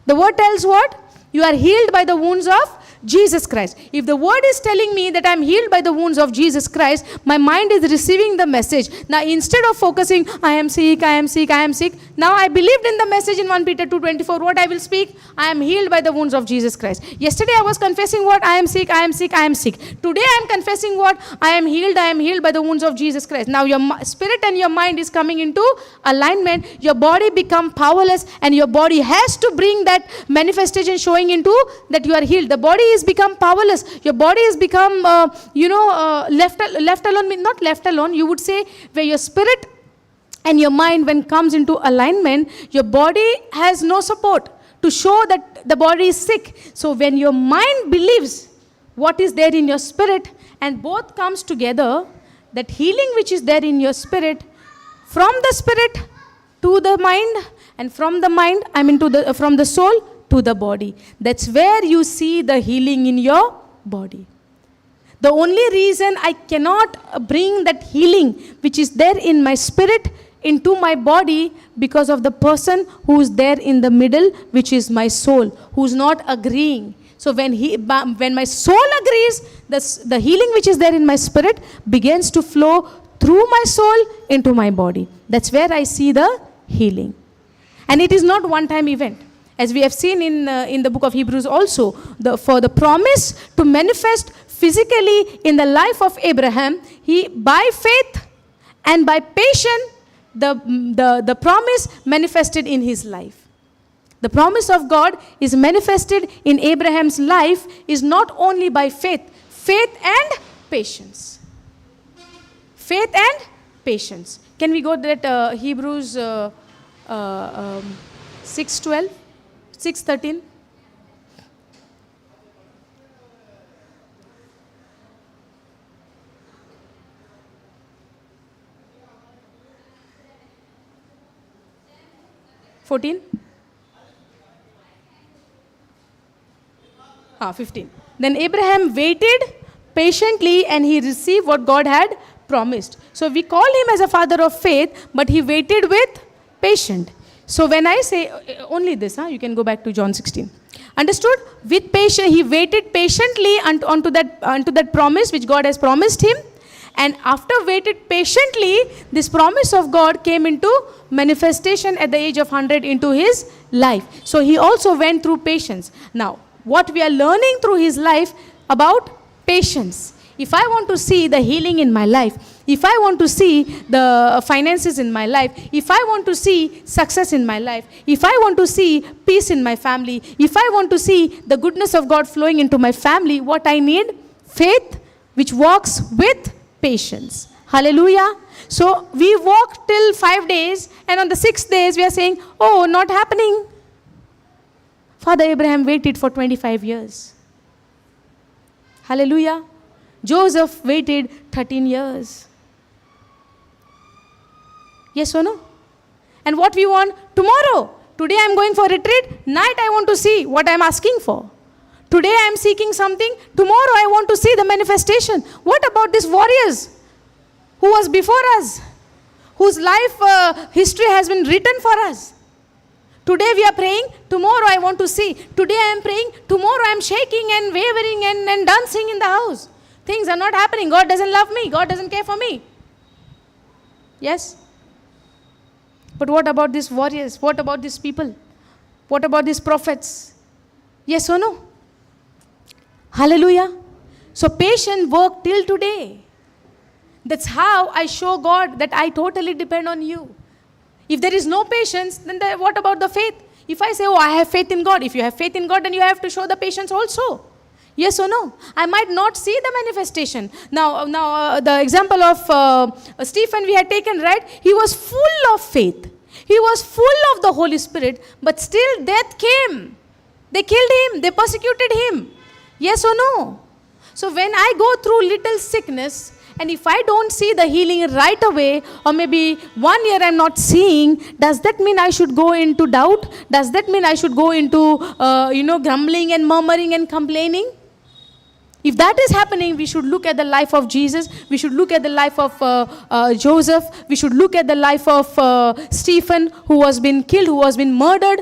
The word tells what? You are healed by the wounds of Jesus Christ. If the word is telling me that I am healed by the wounds of Jesus Christ, my mind is receiving the message. Now instead of focusing, I am sick, I am sick, I am sick. Now I believed in the message in 1 Peter 2:24. What I will speak? I am healed by the wounds of Jesus Christ. Yesterday I was confessing what? I am sick, I am sick, I am sick. Today I am confessing what? I am healed by the wounds of Jesus Christ. Now your spirit and your mind is coming into alignment. Your body become powerless and your body has to bring that manifestation showing into that you are healed. The body is become powerless. Your body is become, left alone. Not left alone. You would say where your spirit and your mind when comes into alignment, your body has no support to show that the body is sick. So when your mind believes what is there in your spirit and both comes together, that healing which is there in your spirit, from the spirit to the mind, and from the mind, from the soul to the body. That's where you see the healing in your body. The only reason I cannot bring that healing which is there in my spirit into my body, because of the person who is there in the middle, which is my soul, who's not agreeing. So when my soul agrees, the healing which is there in my spirit begins to flow through my soul into my body. That's where I see the healing. And it is not one-time event. As we have seen in the book of Hebrews also, for the promise to manifest physically in the life of Abraham, he by faith and by patience, the promise manifested in his life. The promise of God is manifested in Abraham's life is not only by faith and patience. Faith and patience. Can we go to that Hebrews 6:12? 6:13. (14) 15. Then Abraham waited patiently and he received what God had promised. So we call him as a father of faith, but he waited with patience. So when I say only this, you can go back to John 16. Understood? With patience, he waited patiently unto that promise which God has promised him. And after waited patiently, this promise of God came into manifestation at the age of 100 into his life. So he also went through patience. Now, what we are learning through his life about patience. If I want to see the healing in my life, if I want to see the finances in my life, if I want to see success in my life, if I want to see peace in my family, if I want to see the goodness of God flowing into my family, what I need? Faith which walks with patience. Hallelujah. So we walk till 5 days, and on the 6th days we are saying, oh, not happening. Father Abraham waited for 25 years. Hallelujah. Joseph waited 13 years. Yes or no? And what we want? Tomorrow. Today I am going for retreat. Night I want to see what I am asking for. Today I am seeking something. Tomorrow I want to see the manifestation. What about these warriors who was before us? Whose life history has been written for us. Today we are praying. Tomorrow I want to see. Today I am praying. Tomorrow I am shaking and wavering and dancing in the house. Things are not happening. God doesn't love me. God doesn't care for me. Yes? But what about these warriors? What about these people? What about these prophets? Yes or no? Hallelujah. So patient work till today. That's how I show God that I totally depend on you. If there is no patience, then what about the faith? If I say, oh, I have faith in God. If you have faith in God, then you have to show the patience also. Yes or no? I might not see the manifestation. Now, the example of Stephen we had taken, right? He was full of faith. He was full of the Holy Spirit, but still death came. They killed him. They persecuted him. Yes or no? So when I go through little sickness, and if I don't see the healing right away, or maybe 1 year I'm not seeing, does that mean I should go into doubt? Does that mean I should go into, grumbling and murmuring and complaining? If that is happening, we should look at the life of Jesus. We should look at the life of Joseph. We should look at the life of Stephen, who was been killed, who was been murdered.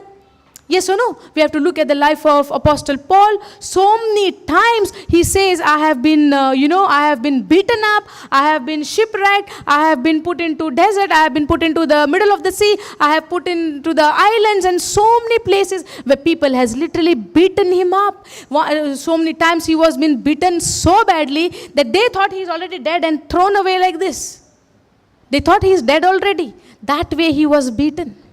Yes or no? We have to look at the life of Apostle Paul. So many times he says, I have been, I have been beaten up. I have been shipwrecked. I have been put into desert. I have been put into the middle of the sea. I have put into the islands and so many places where people has literally beaten him up. So many times he was been beaten so badly that they thought he is already dead and thrown away like this. They thought he is dead already. That way he was beaten.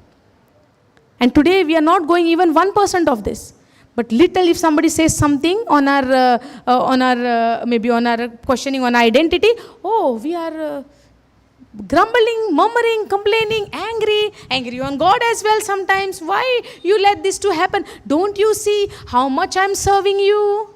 And today we are not going even 1% of this. But little if somebody says something on our maybe on our questioning on identity, oh, we are grumbling, murmuring, complaining, angry on God as well sometimes. Why you let this to happen? Don't you see how much I'm serving you?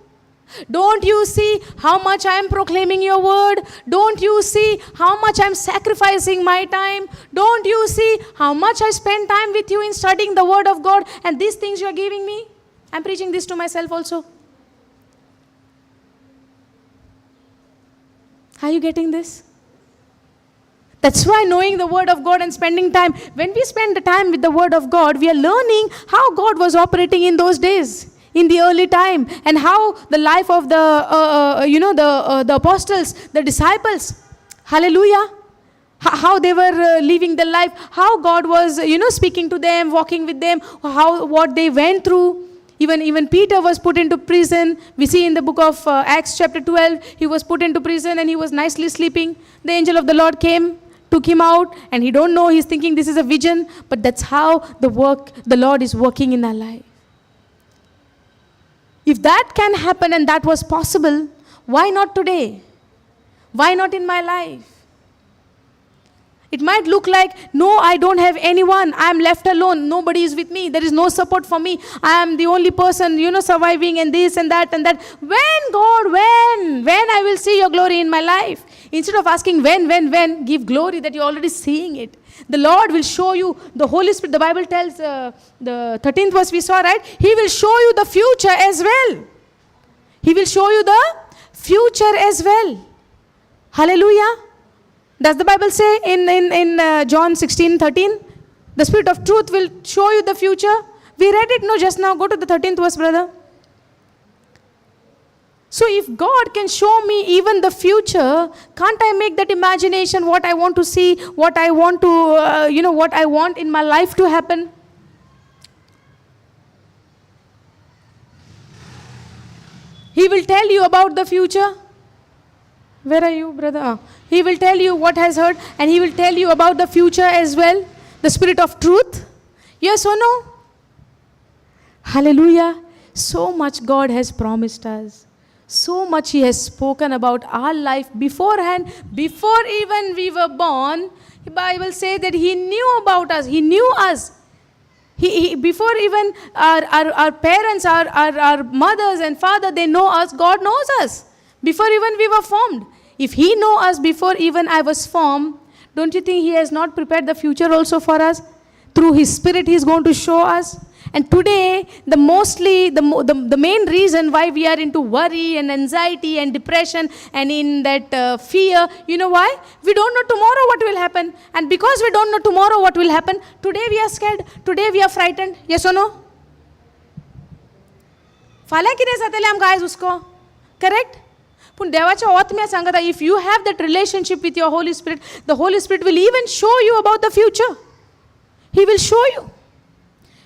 Don't you see how much I am proclaiming your word? Don't you see how much I am sacrificing my time? Don't you see how much I spend time with you in studying the word of God, and these things you are giving me? I'm preaching this to myself also. Are you getting this? That's why knowing the word of God and spending time, when we spend the time with the word of God, we are learning how God was operating in those days. In the early time, and how the life of the apostles, the disciples, hallelujah, how they were living their life, how God was, speaking to them, walking with them, what they went through. Even Peter was put into prison. We see in the book of Acts chapter 12, he was put into prison and he was nicely sleeping. The angel of the Lord came, took him out, and he don't know, he's thinking this is a vision, but that's how the Lord is working in our life. If that can happen and that was possible, why not today? Why not in my life? It might look like, no, I don't have anyone. I am left alone. Nobody is with me. There is no support for me. I am the only person, surviving and this and that and that. When, God, when I will see your glory in my life? Instead of asking when, give glory that you're already seeing it. The Lord will show you, the Holy Spirit, the Bible tells, the 13th verse we saw, right? He will show you the future as well. He will show you the future as well. Hallelujah. Does the Bible say in John 16:13, the Spirit of truth will show you the future? We read it, no, just now. Go to the 13th verse, brother. So if God can show me even the future, can't I make that imagination what I want to see, what I want to, what I want in my life to happen? He will tell you about the future. Where are you, brother? He will tell you what has heard, and he will tell you about the future as well. The Spirit of truth. Yes or no? Hallelujah. So much God has promised us. So much He has spoken about our life beforehand. Before even we were born, the Bible says that He knew about us. He knew us. He before even our parents, our mothers and father, they know us. God knows us. Before even we were formed. If He know us before even I was formed, don't you think He has not prepared the future also for us? Through His Spirit He is going to show us. And today, the main reason why we are into worry and anxiety and depression and in that fear, you know why? We don't know tomorrow what will happen. And because we don't know tomorrow what will happen, today we are scared, today we are frightened. Yes or no? फाल्या कितें जातलें आमकां आयज हुस्को? Correct? पूण देवाच्या आत्म्या सांगता, if you have that relationship with your Holy Spirit, the Holy Spirit will even show you about the future. He will show you.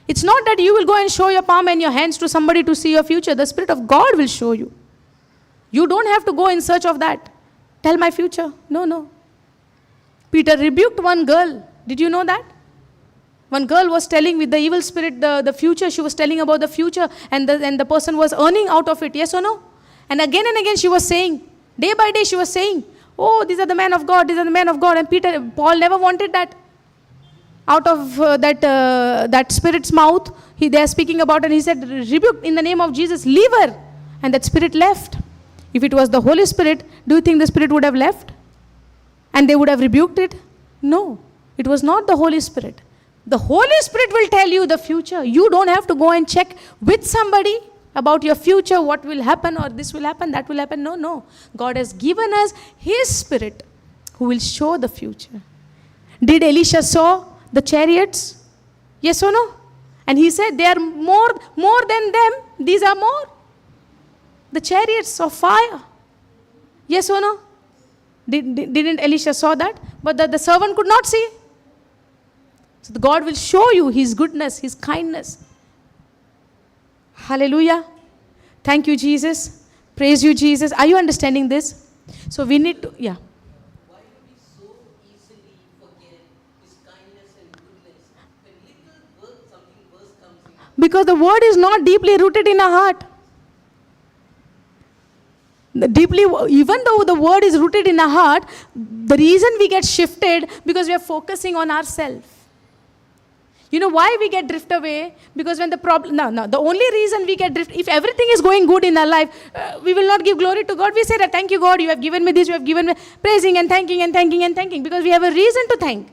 It's not that you will go and show your palm and your hands to somebody to see your future. The Spirit of God will show you. You don't have to go in search of that. Tell my future. No. Peter rebuked one girl. Did you know that? One girl was telling with the evil spirit the future. She was telling about the future, and the person was earning out of it. Yes or no? And again she was saying, day by day she was saying, oh, these are the men of God, these are the men of God. And Paul never wanted that. Out of that spirit's mouth, they are speaking about, and he said, rebuke in the name of Jesus, leave her. And that spirit left. If it was the Holy Spirit, do you think the spirit would have left? And they would have rebuked it? No, it was not the Holy Spirit. The Holy Spirit will tell you the future. You don't have to go and check with somebody about your future, what will happen, or this will happen, that will happen. No. God has given us His Spirit who will show the future. Did Elisha saw the chariots? Yes or no? And he said, they are more than them. These are more. The chariots of fire. Yes or no? Didn't Elisha saw that? But the servant could not see. So God will show you His goodness, His kindness. Hallelujah. Thank you, Jesus. Praise you, Jesus. Are you understanding this? So we need to, yeah. Because the word is not deeply rooted in our heart. Even though the word is rooted in our heart, the reason we get shifted because we are focusing on ourselves. You know why we get drift away? Because when the problem, the only reason we get drift, if everything is going good in our life, we will not give glory to God. We say that, thank you God, you have given me this, you have given me, praising and thanking and thanking and thanking, because we have a reason to thank.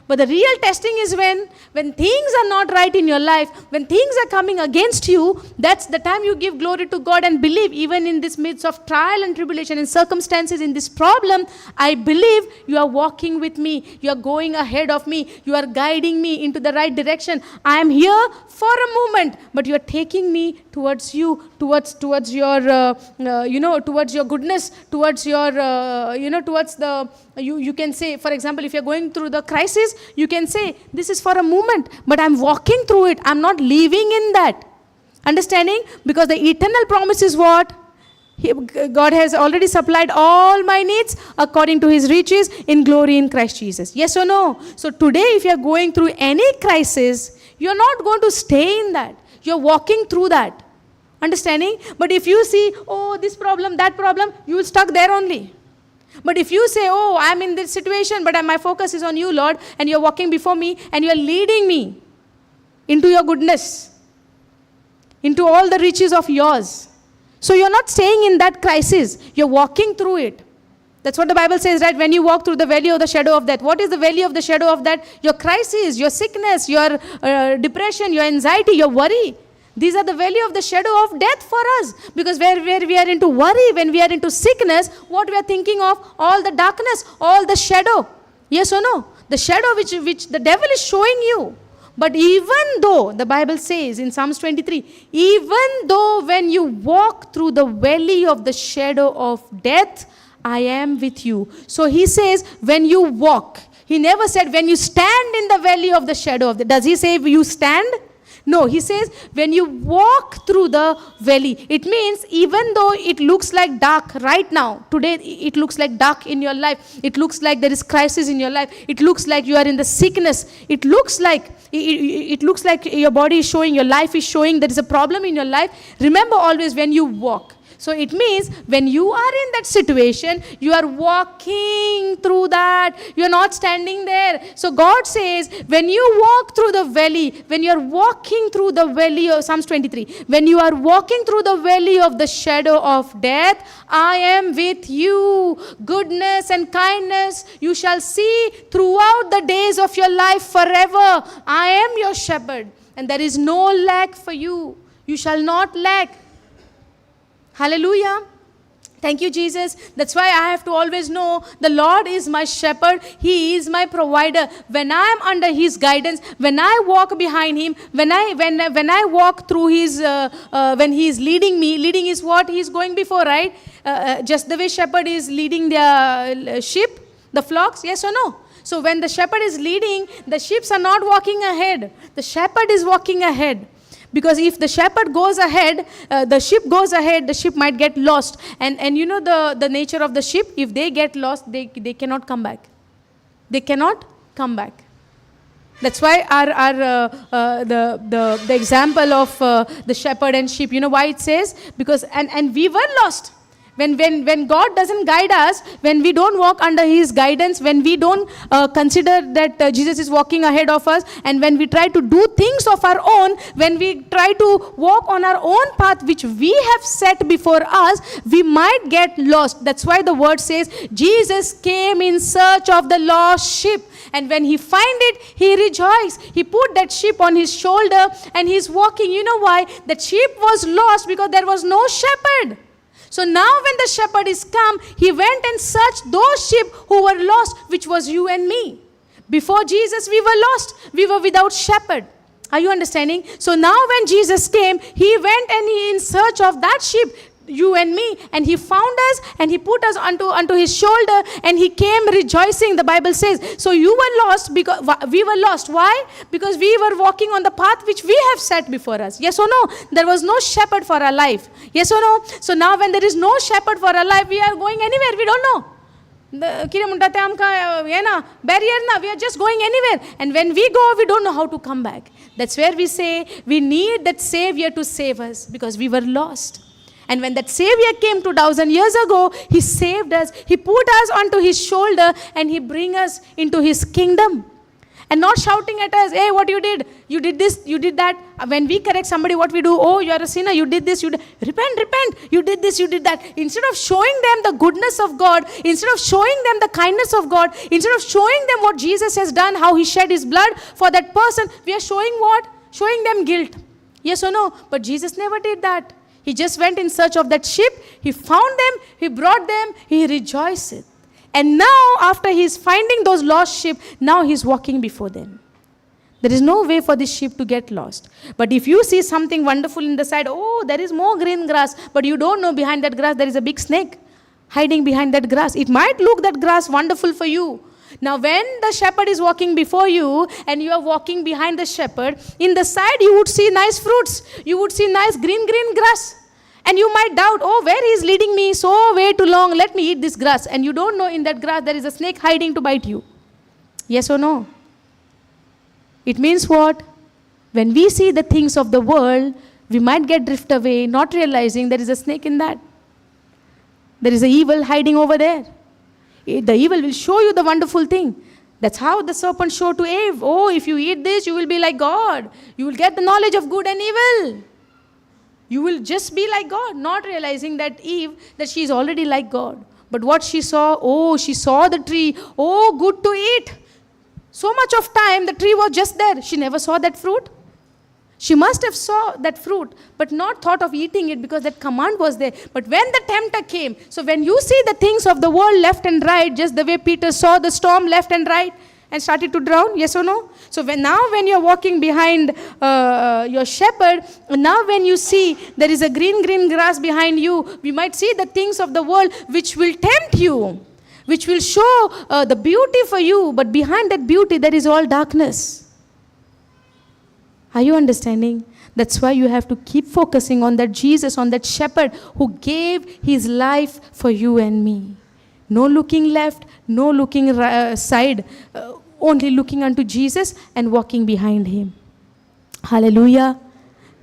But the real testing is when things are not right in your life, when things are coming against you, that's the time you give glory to God and believe, even in this midst of trial and tribulation and circumstances, in this problem, I believe you are walking with me, you are going ahead of me, you are guiding me into the right direction. I am here for a moment, but you are taking me towards you, towards your, towards your goodness, towards your, towards the, you can say, for example, if you're going through the crisis, you can say, this is for a moment, but I'm walking through it. I'm not living in that. Understanding? Because the eternal promise is what? God has already supplied all my needs according to His riches in glory in Christ Jesus. Yes or no? So today, if you're going through any crisis, you're not going to stay in that. You're walking through that. Understanding? But if you see, oh, this problem, that problem, you will stuck there only. But if you say, oh, I'm in this situation, but my focus is on you, Lord, and you're walking before me, and you're leading me into your goodness, into all the riches of yours. So you're not staying in that crisis. You're walking through it. That's what the Bible says, right? When you walk through the valley of the shadow of death. What is the valley of the shadow of death? Your crisis, your sickness, your depression, your anxiety, your worry. These are the valley of the shadow of death for us. Because where we are into worry, when we are into sickness, what we are thinking of? All the darkness, all the shadow. Yes or no? The shadow which the devil is showing you. But even though, the Bible says in Psalms 23, even though when you walk through the valley of the shadow of death, I am with you. So he says, when you walk. He never said, when you stand in the valley of the shadow of death. Does he say, you stand? No, he says, when you walk through the valley. It means, even though it looks like dark right now, today it looks like dark in your life. It looks like there is crisis in your life. It looks like you are in the sickness. It looks like your body is showing, your life is showing there is a problem in your life. Remember always when you walk. So it means when you are in that situation, you are walking through that. You are not standing there. So God says, when you walk through the valley, when you are walking through the valley of Psalms 23, when you are walking through the valley of the shadow of death, I am with you. Goodness and kindness you shall see throughout the days of your life forever. I am your shepherd, and there is no lack for you. You shall not lack. Hallelujah. Thank you, Jesus. That's why I have to always know the Lord is my shepherd. He is my provider. When I am under His guidance, when I walk behind Him, when I walk through His, when He is leading me, leading is what He is going before, right? Just the way shepherd is leading the sheep, the flocks, yes or no? So when the shepherd is leading, the sheep are not walking ahead. The shepherd is walking ahead. Because if the shepherd goes ahead, the sheep goes ahead, the sheep might get lost. And you know the nature of the sheep, if they get lost, they cannot come back. They cannot come back. That's why the example of the shepherd and sheep, you know why it says? Because, and we were lost. When God doesn't guide us, when we don't walk under His guidance, when we don't consider that Jesus is walking ahead of us, and when we try to do things of our own, when we try to walk on our own path which we have set before us, we might get lost. That's why the word says, Jesus came in search of the lost sheep. And when He find it, He rejoiced. He put that sheep on His shoulder and He's walking. You know why? That sheep was lost because there was no shepherd. So now when the shepherd is come, He went and searched those sheep who were lost, which was you and me. Before Jesus, we were lost. We were without shepherd. Are you understanding? So now when Jesus came, He went and He in search of that sheep, you and me, and He found us and He put us onto His shoulder, and He came rejoicing, the Bible says. So you were lost because we were lost. Why? Because we were walking on the path which we have set before us. Yes or no? There was no shepherd for our life. Yes or no? So now when there is no shepherd for our life, we are going anywhere. We don't know. We are just going anywhere. And when we go, we don't know how to come back. That's where we say we need that Savior to save us, because we were lost. And when that Savior came 2,000 years ago, He saved us. He put us onto His shoulder and He bring us into His kingdom. And not shouting at us, hey, what you did? You did this, you did that. When we correct somebody, what we do? Oh, you are a sinner, you did this, repent. You did this, you did that. Instead of showing them the goodness of God, instead of showing them the kindness of God, instead of showing them what Jesus has done, how He shed His blood for that person, we are showing what? Showing them guilt. Yes or no? But Jesus never did that. He just went in search of that sheep. He found them. He brought them. He rejoiced. And now, after He's finding those lost sheep, now He's walking before them. There is no way for this sheep to get lost. But if you see something wonderful in the side, oh, there is more green grass, but you don't know behind that grass there is a big snake hiding behind that grass. It might look that grass wonderful for you. Now, when the shepherd is walking before you and you are walking behind the shepherd, in the side you would see nice fruits. You would see nice green grass. And you might doubt, oh, where He is leading me so way too long, let me eat this grass. And you don't know in that grass there is a snake hiding to bite you. Yes or no? It means what? When we see the things of the world, we might get drift away, not realizing there is a snake in that. There is an evil hiding over there. The evil will show you the wonderful thing. That's how the serpent showed to Eve. Oh, if you eat this, you will be like God. You will get the knowledge of good and evil. You will just be like God, not realizing that Eve, that she is already like God. But what she saw, oh, she saw the tree. Oh, good to eat. So much of time, the tree was just there. She never saw that fruit. She must have saw that fruit, but not thought of eating it because that command was there. But when the tempter came, so when you see the things of the world left and right, just the way Peter saw the storm left and right and started to drown, yes or no? So when you're walking behind your shepherd, now when you see there is a green grass behind you, we might see the things of the world which will tempt you, which will show the beauty for you, but behind that beauty there is all darkness. Are you understanding? That's why you have to keep focusing on that Jesus, on that shepherd who gave his life for you and me. No looking left, no looking side, only looking unto Jesus and walking behind him. Hallelujah.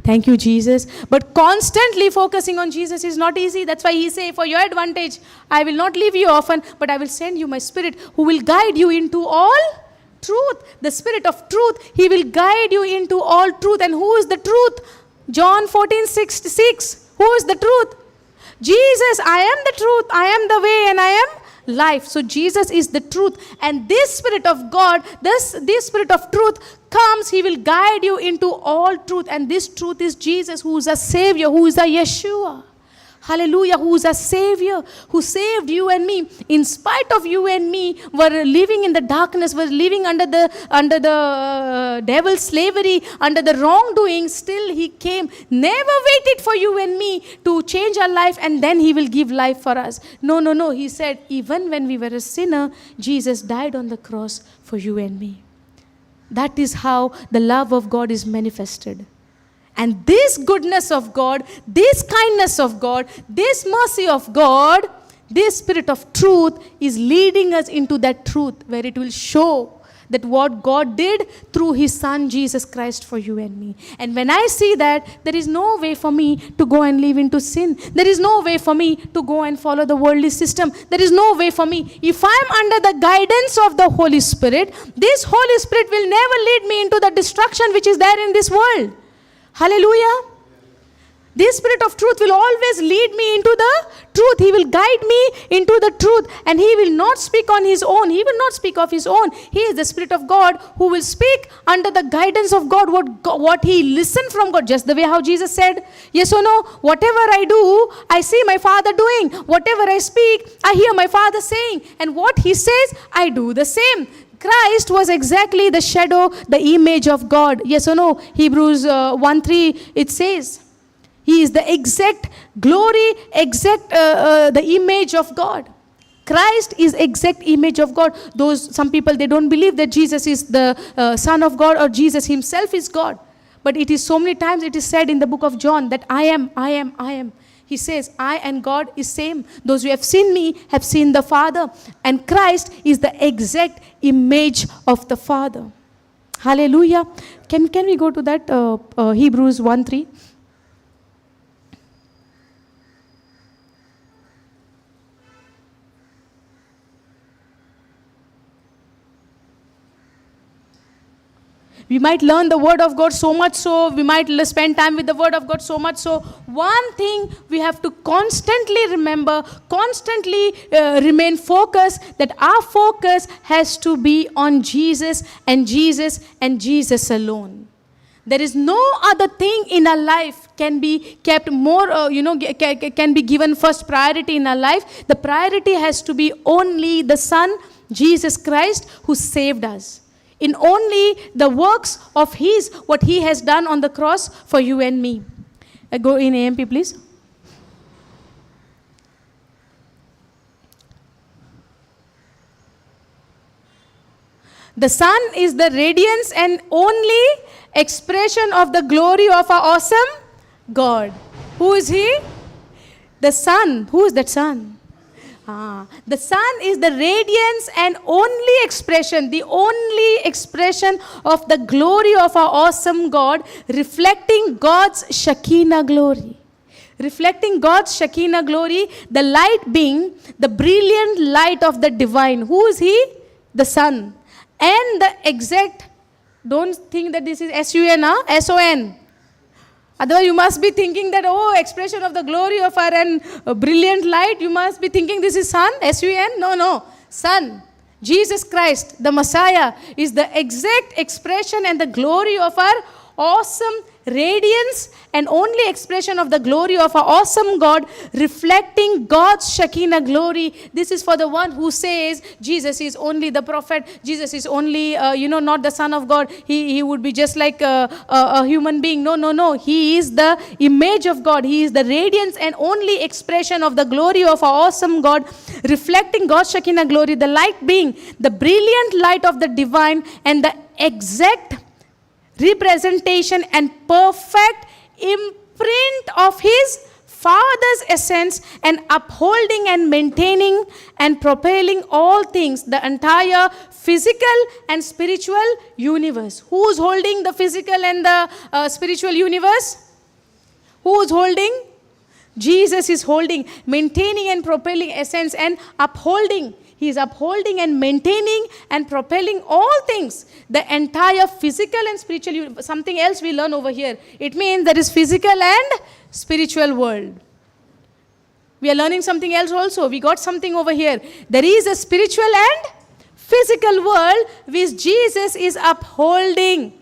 Thank you, Jesus. But constantly focusing on Jesus is not easy. That's why he say, for your advantage, I will not leave you orphan, but I will send you my Spirit who will guide you into all truth. The Spirit of truth, he will guide you into all truth. And who is the truth? John 14:6. Who is the truth? Jesus, I am the truth, I am the way, and I am life. So Jesus is the truth. And this Spirit of God, this Spirit of truth comes, he will guide you into all truth. And this truth is Jesus, who is a Savior, who is a Yeshua. Hallelujah, who is a Savior, who saved you and me. In spite of you and me, were living in the darkness, were living under the devil's slavery, under the wrongdoing, still he came, never waited for you and me to change our life and then he will give life for us. No. He said, even when we were a sinner, Jesus died on the cross for you and me. That is how the love of God is manifested. And this goodness of God, this kindness of God, this mercy of God, this Spirit of truth is leading us into that truth where it will show that what God did through his Son Jesus Christ for you and me. And when I see that, there is no way for me to go and live into sin. There is no way for me to go and follow the worldly system. There is no way for me. If I am under the guidance of the Holy Spirit, this Holy Spirit will never lead me into the destruction which is there in this world. Hallelujah. This Spirit of truth will always lead me into the truth. He will guide me into the truth. And he will not speak on his own. He will not speak of his own. He is the Spirit of God who will speak under the guidance of God. What he listened from God. Just the way how Jesus said, yes or no, whatever I do, I see my Father doing. Whatever I speak, I hear my Father saying. And what he says, I do the same. Christ was exactly the shadow, the image of God. Yes or no? Hebrews 1:3, it says, he is the exact glory, the image of God. Christ is exact image of God. Some people, they don't believe that Jesus is the Son of God or Jesus himself is God. But it is so many times it is said in the book of John that I am. He says, I and God is same. Those who have seen me have seen the Father. And Christ is the exact image of the Father. Hallelujah. Can we go to that Hebrews 1:3? We might learn the word of God so much so, we might spend time with the word of God so much so. One thing we have to constantly remember, constantly remain focused, that our focus has to be on Jesus and Jesus and Jesus alone. There is no other thing in our life can be kept more, can be given first priority in our life. The priority has to be only the Son, Jesus Christ, who saved us. In only the works of his, what he has done on the cross for you and me. Go in AMP, please. The Son is the radiance and only expression of the glory of our awesome God. Who is he? The Son. Who is that Son? The Son is the radiance and only expression, the only expression of the glory of our awesome God, reflecting God's Shekinah glory. Reflecting God's Shekinah glory, the light being the brilliant light of the divine. Who is he? The Son. And the exact, don't think that this is S-U-N, S-O-N. Otherwise, you must be thinking that, expression of the glory of our brilliant light. You must be thinking this is Son, S-U-N. No. Son, Jesus Christ, the Messiah, is the exact expression and the glory of our awesome radiance and only expression of the glory of our awesome God, reflecting God's Shekinah glory. This is for the one who says Jesus is only the prophet, Jesus is only, not the Son of God. He would be just like a human being. No. He is the image of God. He is the radiance and only expression of the glory of our awesome God, reflecting God's Shekinah glory, the light being the brilliant light of the divine and the exact representation and perfect imprint of his Father's essence, and upholding and maintaining and propelling all things, the entire physical and spiritual universe. Who is holding the physical and the spiritual universe? Who is holding? Jesus is holding, maintaining and propelling essence and upholding. He is upholding and maintaining and propelling all things, the entire physical and spiritual universe. Something else we learn over here. It means there is physical and spiritual world. We are learning something else also. We got something over here. There is a spiritual and physical world which Jesus is upholding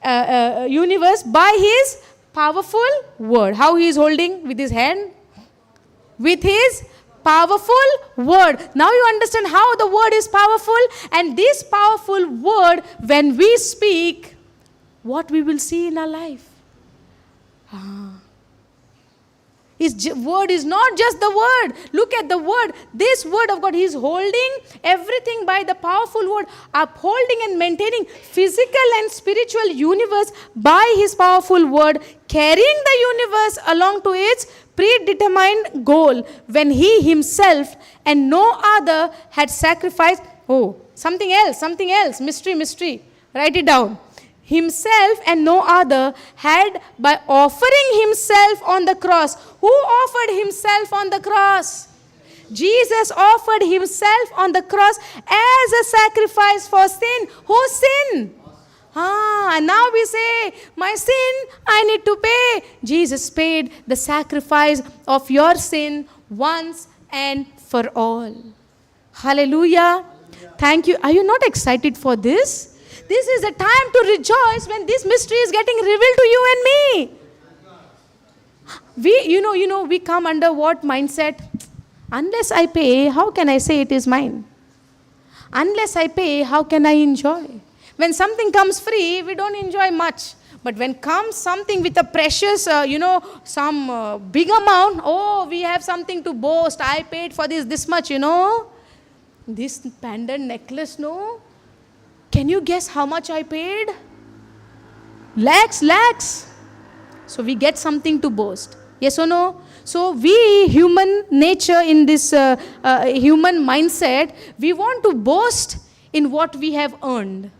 universe by his powerful word. How he is holding? With his hand? With his powerful word. Now you understand how the word is powerful. And this powerful word, when we speak, what we will see in our life. His word is not just the word. Look at the word. This word of God, he is holding everything by the powerful word, upholding and maintaining physical and spiritual universe by his powerful word, carrying the universe along to its predetermined goal when he himself and no other had sacrificed. Oh, something else. Mystery. Write it down. Himself and no other had, by offering himself on the cross. Who offered himself on the cross? Jesus offered himself on the cross as a sacrifice for sin. Whose sin? And now we say, my sin, I need to pay. Jesus paid the sacrifice of your sin once and for all. Hallelujah. Thank you. Are you not excited for this? This is the time to rejoice when this mystery is getting revealed to you and me. We come under what mindset? Unless I pay, how can I say it is mine? Unless I pay, how can I enjoy? When something comes free, we don't enjoy much. But when comes something with a precious, some big amount, we have something to boast. I paid for this much, This pendant necklace, no? Can you guess how much I paid? Lakhs. So we get something to boast. Yes or no? So we, human nature, in this human mindset, we want to boast in what we have earned,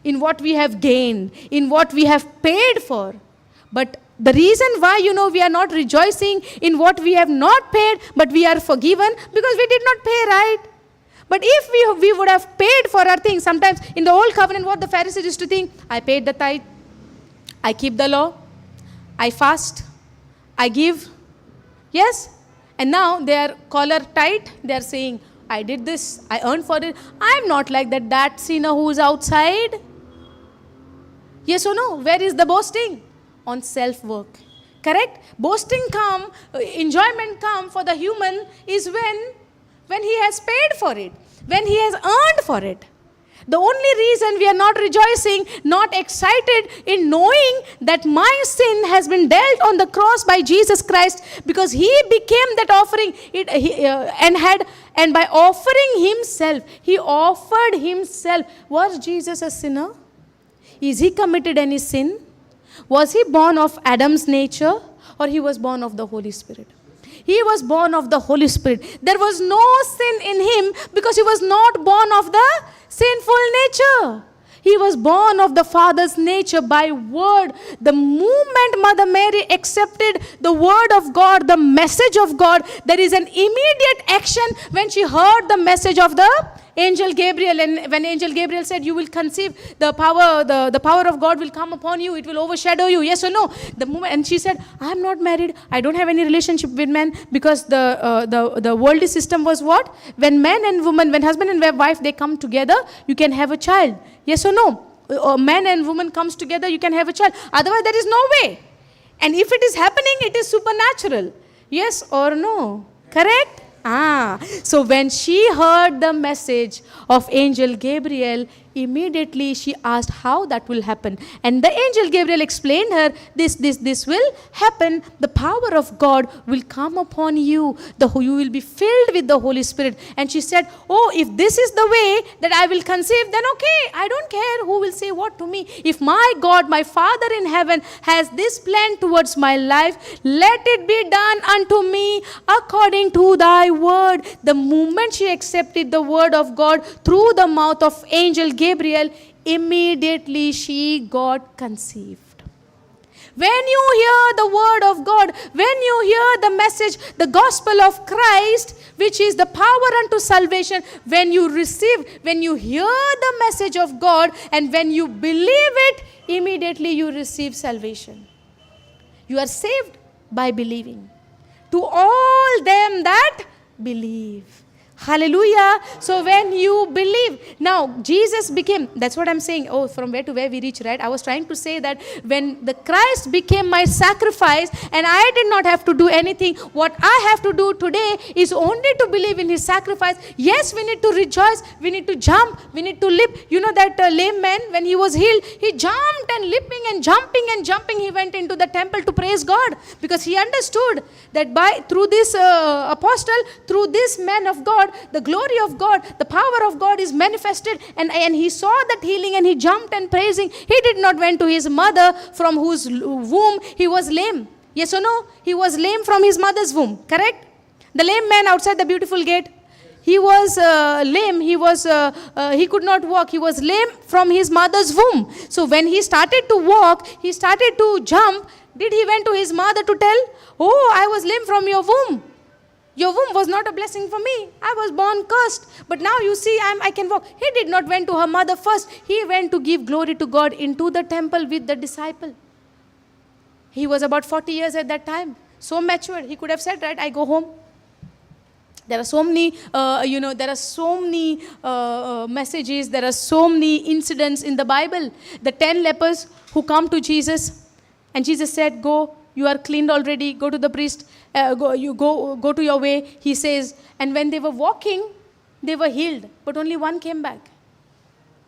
in what we have gained, in what we have paid for. But the reason why, we are not rejoicing in what we have not paid, but we are forgiven, because we did not pay, right? But if we would have paid for our things, sometimes in the old covenant, what the Pharisees used to think, I paid the tithe, I keep the law, I fast, I give. Yes? And now they are collar tight, they are saying, I did this, I earned for it. I am not like that sinner who is outside. Yes or no? Where is the boasting? On self-work. Correct? Boasting enjoyment come for the human is when he has paid for it, when he has earned for it. The only reason we are not rejoicing, not excited in knowing that my sin has been dealt on the cross by Jesus Christ, because he became that offering, and by offering himself, he offered himself. Was Jesus a sinner? Is he committed any sin? Was he born of Adam's nature, or he was born of the Holy Spirit? He was born of the Holy Spirit. There was no sin in him because he was not born of the sinful nature. He was born of the Father's nature by word. The moment Mother Mary accepted the word of God, the message of God, there is an immediate action when she heard the message of the angel Gabriel. And when angel Gabriel said, you will conceive, the power of God will come upon you, it will overshadow you. Yes or no? The moment, and she said, I am not married, I don't have any relationship with men, because the worldly system was what? When man and woman, when husband and wife, they come together, you can have a child. Yes or no? man and woman comes together, you can have a child. Otherwise, there is no way. And if it is happening, it is supernatural. Yes or no? Correct? So when she heard the message of angel Gabriel, immediately she asked how that will happen. And the angel Gabriel explained her, this will happen. The power of God will come upon you. You will be filled with the Holy Spirit. And she said, oh, if this is the way that I will conceive, then okay, I don't care who will say what to me. If my God, my Father in heaven has this plan towards my life, let it be done unto me according to thy word. The moment she accepted the word of God through the mouth of angel Gabriel, immediately she got conceived. When you hear the word of God, when you hear the message, the gospel of Christ, which is the power unto salvation, when you hear the message of God and when you believe it, immediately you receive salvation. You are saved by believing. To all them that believe. Hallelujah. So when you believe, now Jesus became, that's what I'm saying. Oh, from where to where we reach, right? I was trying to say that when the Christ became my sacrifice and I did not have to do anything, what I have to do today is only to believe in his sacrifice. Yes, we need to rejoice, we need to jump, we need to leap. You know that lame man, when he was healed, he jumped and leaping and jumping, he went into the temple to praise God, because he understood that through this apostle, through this man of God, the glory of God, the power of God is manifested, and he saw that healing and he jumped and praising. He did not went to his mother from whose womb he was lame. Yes or no? He was lame from his mother's womb, correct? The lame man outside the beautiful gate, he was lame, he could not walk, he was lame from his mother's womb. So when he started to walk, he started to jump, did he went to his mother to tell, oh, I was lame from your womb. Your womb was not a blessing for me. I was born cursed. But now you see, I can walk. He did not went to her mother first. He went to give glory to God into the temple with the disciple. He was about 40 years at that time. So mature. He could have said, right, I go home. There are so many, messages. There are so many incidents in the Bible. The 10 lepers who come to Jesus. And Jesus said, go. You are cleaned already. Go to the priest. Go to your way. He says, and when they were walking, they were healed. But only one came back.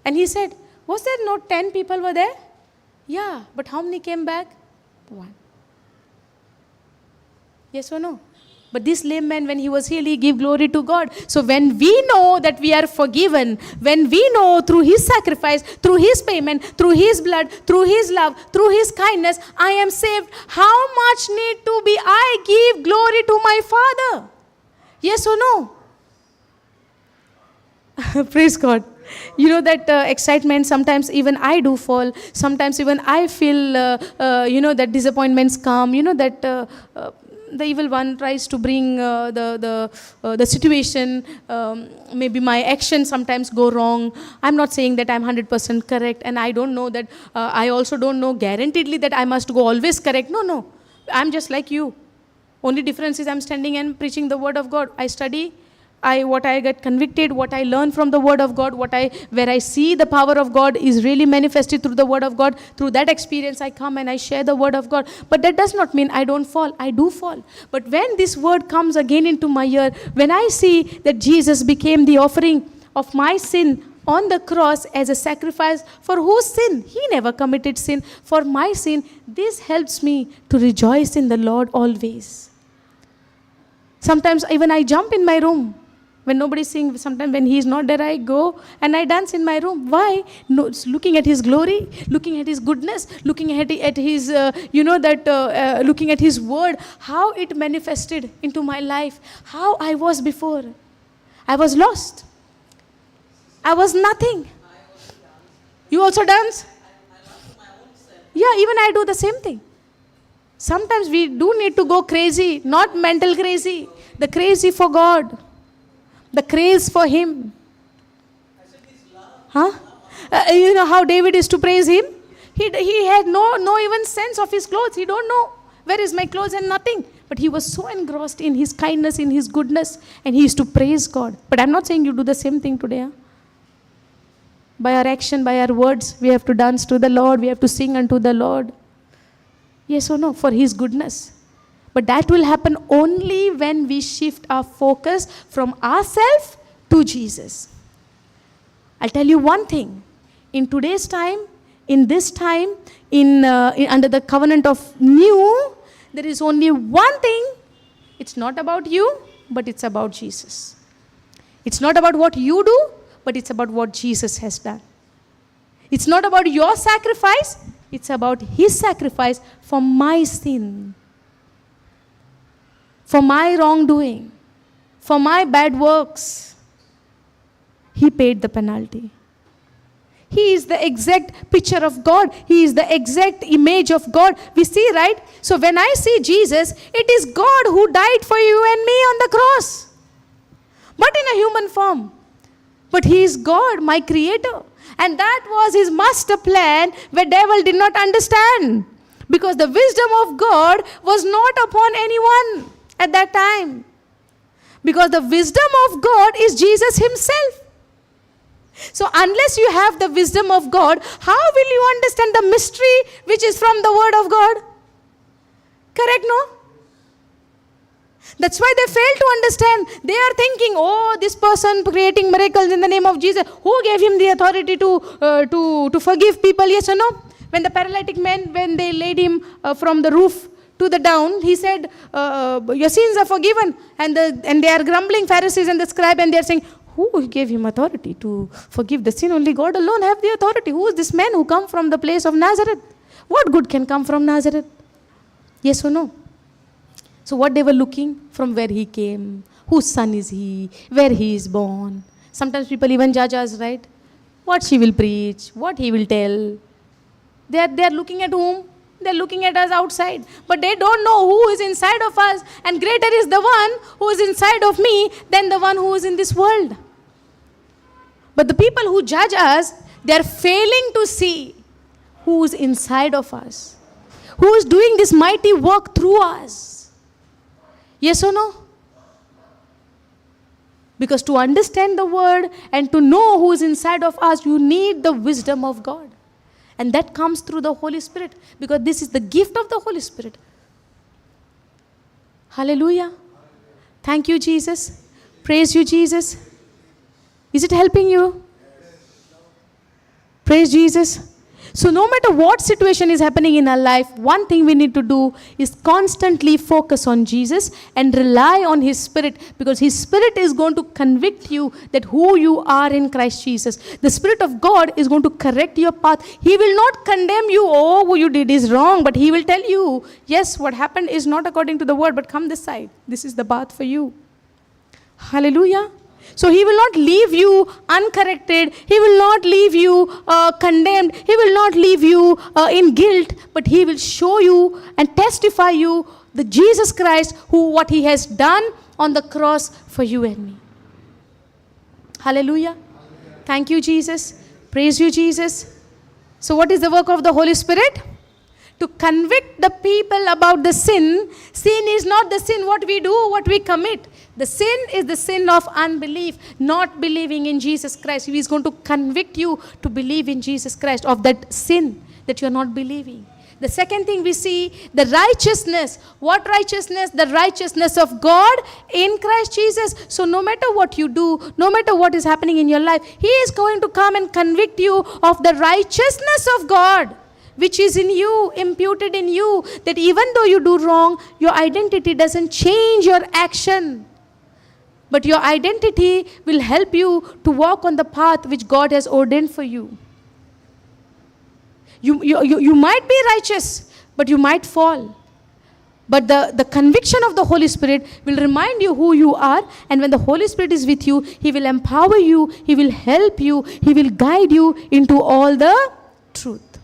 And he said, was there not 10 people were there? Yeah, but how many came back? 1. Yes or no? But this lame man, when he was healed, he gave glory to God. So when we know that we are forgiven, when we know through his sacrifice, through his payment, through his blood, through his love, through his kindness, I am saved, how much need to be I give glory to my Father? Yes or no? Praise God. You know that excitement, sometimes even I do fall. Sometimes even I feel, that disappointments come. You know that the evil one tries to bring the situation. Maybe my actions sometimes go wrong. I'm not saying that I'm 100% correct, and I don't know that, I also don't know guaranteedly that I must go always correct. No. I'm just like you. Only difference is I'm standing and preaching the word of God. I study. What I get convicted, what I learn from the word of God, where I see the power of God is really manifested through the word of God. Through that experience, I come and I share the word of God. But that does not mean I don't fall. I do fall. But when this word comes again into my ear, when I see that Jesus became the offering of my sin on the cross as a sacrifice, for whose sin? He never committed sin. For my sin, this helps me to rejoice in the Lord always. Sometimes even I jump in my room. When nobody's seeing, sometimes when he's not there, I go and I dance in my room. Why? No, looking at his glory, looking at his goodness, looking at his, looking at his word, how it manifested into my life, how I was before. I was lost. I was nothing. You also dance? Yeah, even I do the same thing. Sometimes we do need to go crazy, not mental crazy, the crazy for God. The craze for him. Huh? You know how David is to praise him? He had no even sense of his clothes. He don't know where is my clothes and nothing. But he was so engrossed in his kindness, in his goodness, and he used to praise God. But I'm not saying you do the same thing today. Huh? By our action, by our words, we have to dance to the Lord. We have to sing unto the Lord. Yes or no? For His goodness. But that will happen only when we shift our focus from ourselves to Jesus. I'll tell you one thing. In today's time, in this time, under the covenant of new, there is only one thing. It's not about you, but it's about Jesus. It's not about what you do, but it's about what Jesus has done. It's not about your sacrifice, it's about His sacrifice for my sin, for my wrongdoing, for my bad works. He paid the penalty. He is the exact picture of God. He is the exact image of God. We see, right? So when I see Jesus, it is God who died for you and me on the cross. But in a human form. But He is God, my creator. And that was His master plan where devil did not understand. Because the wisdom of God was not upon anyone at that time. Because the wisdom of God is Jesus Himself. So unless you have the wisdom of God, how will you understand the mystery which is from the Word of God? Correct, no? That's why they fail to understand. They are thinking, oh, this person creating miracles in the name of Jesus. Who gave him the authority to forgive people? Yes or no? When the paralytic man, when they laid him from the roof to the down, he said, your sins are forgiven. And they are grumbling, Pharisees and the scribe, and they are saying, who gave him authority to forgive the sin? Only God alone have the authority. Who is this man who come from the place of Nazareth? What good can come from Nazareth? Yes or no? So what they were looking, from where he came, whose son is he, where he is born. Sometimes people even judge us, right? What she will preach, what he will tell. They are looking at whom? They are looking at us outside. But they don't know who is inside of us. And greater is the one who is inside of me than the one who is in this world. But the people who judge us, they are failing to see who is inside of us. Who is doing this mighty work through us. Yes or no? Because to understand the word and to know who is inside of us, you need the wisdom of God. And that comes through the Holy Spirit. Because this is the gift of the Holy Spirit. Hallelujah. Thank you, Jesus. Praise you, Jesus. Is it helping you? Praise Jesus. So no matter what situation is happening in our life, one thing we need to do is constantly focus on Jesus and rely on His Spirit, because His Spirit is going to convict you that who you are in Christ Jesus. The Spirit of God is going to correct your path. He will not condemn you, oh, what you did is wrong, but He will tell you, yes, what happened is not according to the word, but come this side. This is the path for you. Hallelujah. So He will not leave you uncorrected. He will not leave you condemned. He will not leave you in guilt. But He will show you and testify you the Jesus Christ, what He has done on the cross for you and me. Hallelujah. Thank you, Jesus. Praise you, Jesus. So what is the work of the Holy Spirit? To convict the people about the sin. Sin is not the sin what we do, what we commit. The sin is the sin of unbelief, not believing in Jesus Christ. He is going to convict you to believe in Jesus Christ of that sin that you are not believing. The second thing we see, the righteousness. What righteousness? The righteousness of God in Christ Jesus. So no matter what you do, no matter what is happening in your life, He is going to come and convict you of the righteousness of God, which is in you, imputed in you, that even though you do wrong, your identity doesn't change your action. But your identity will help you to walk on the path which God has ordained for you. You might be righteous, but you might fall. But the conviction of the Holy Spirit will remind you who you are. And when the Holy Spirit is with you, He will empower you, He will help you, He will guide you into all the truth.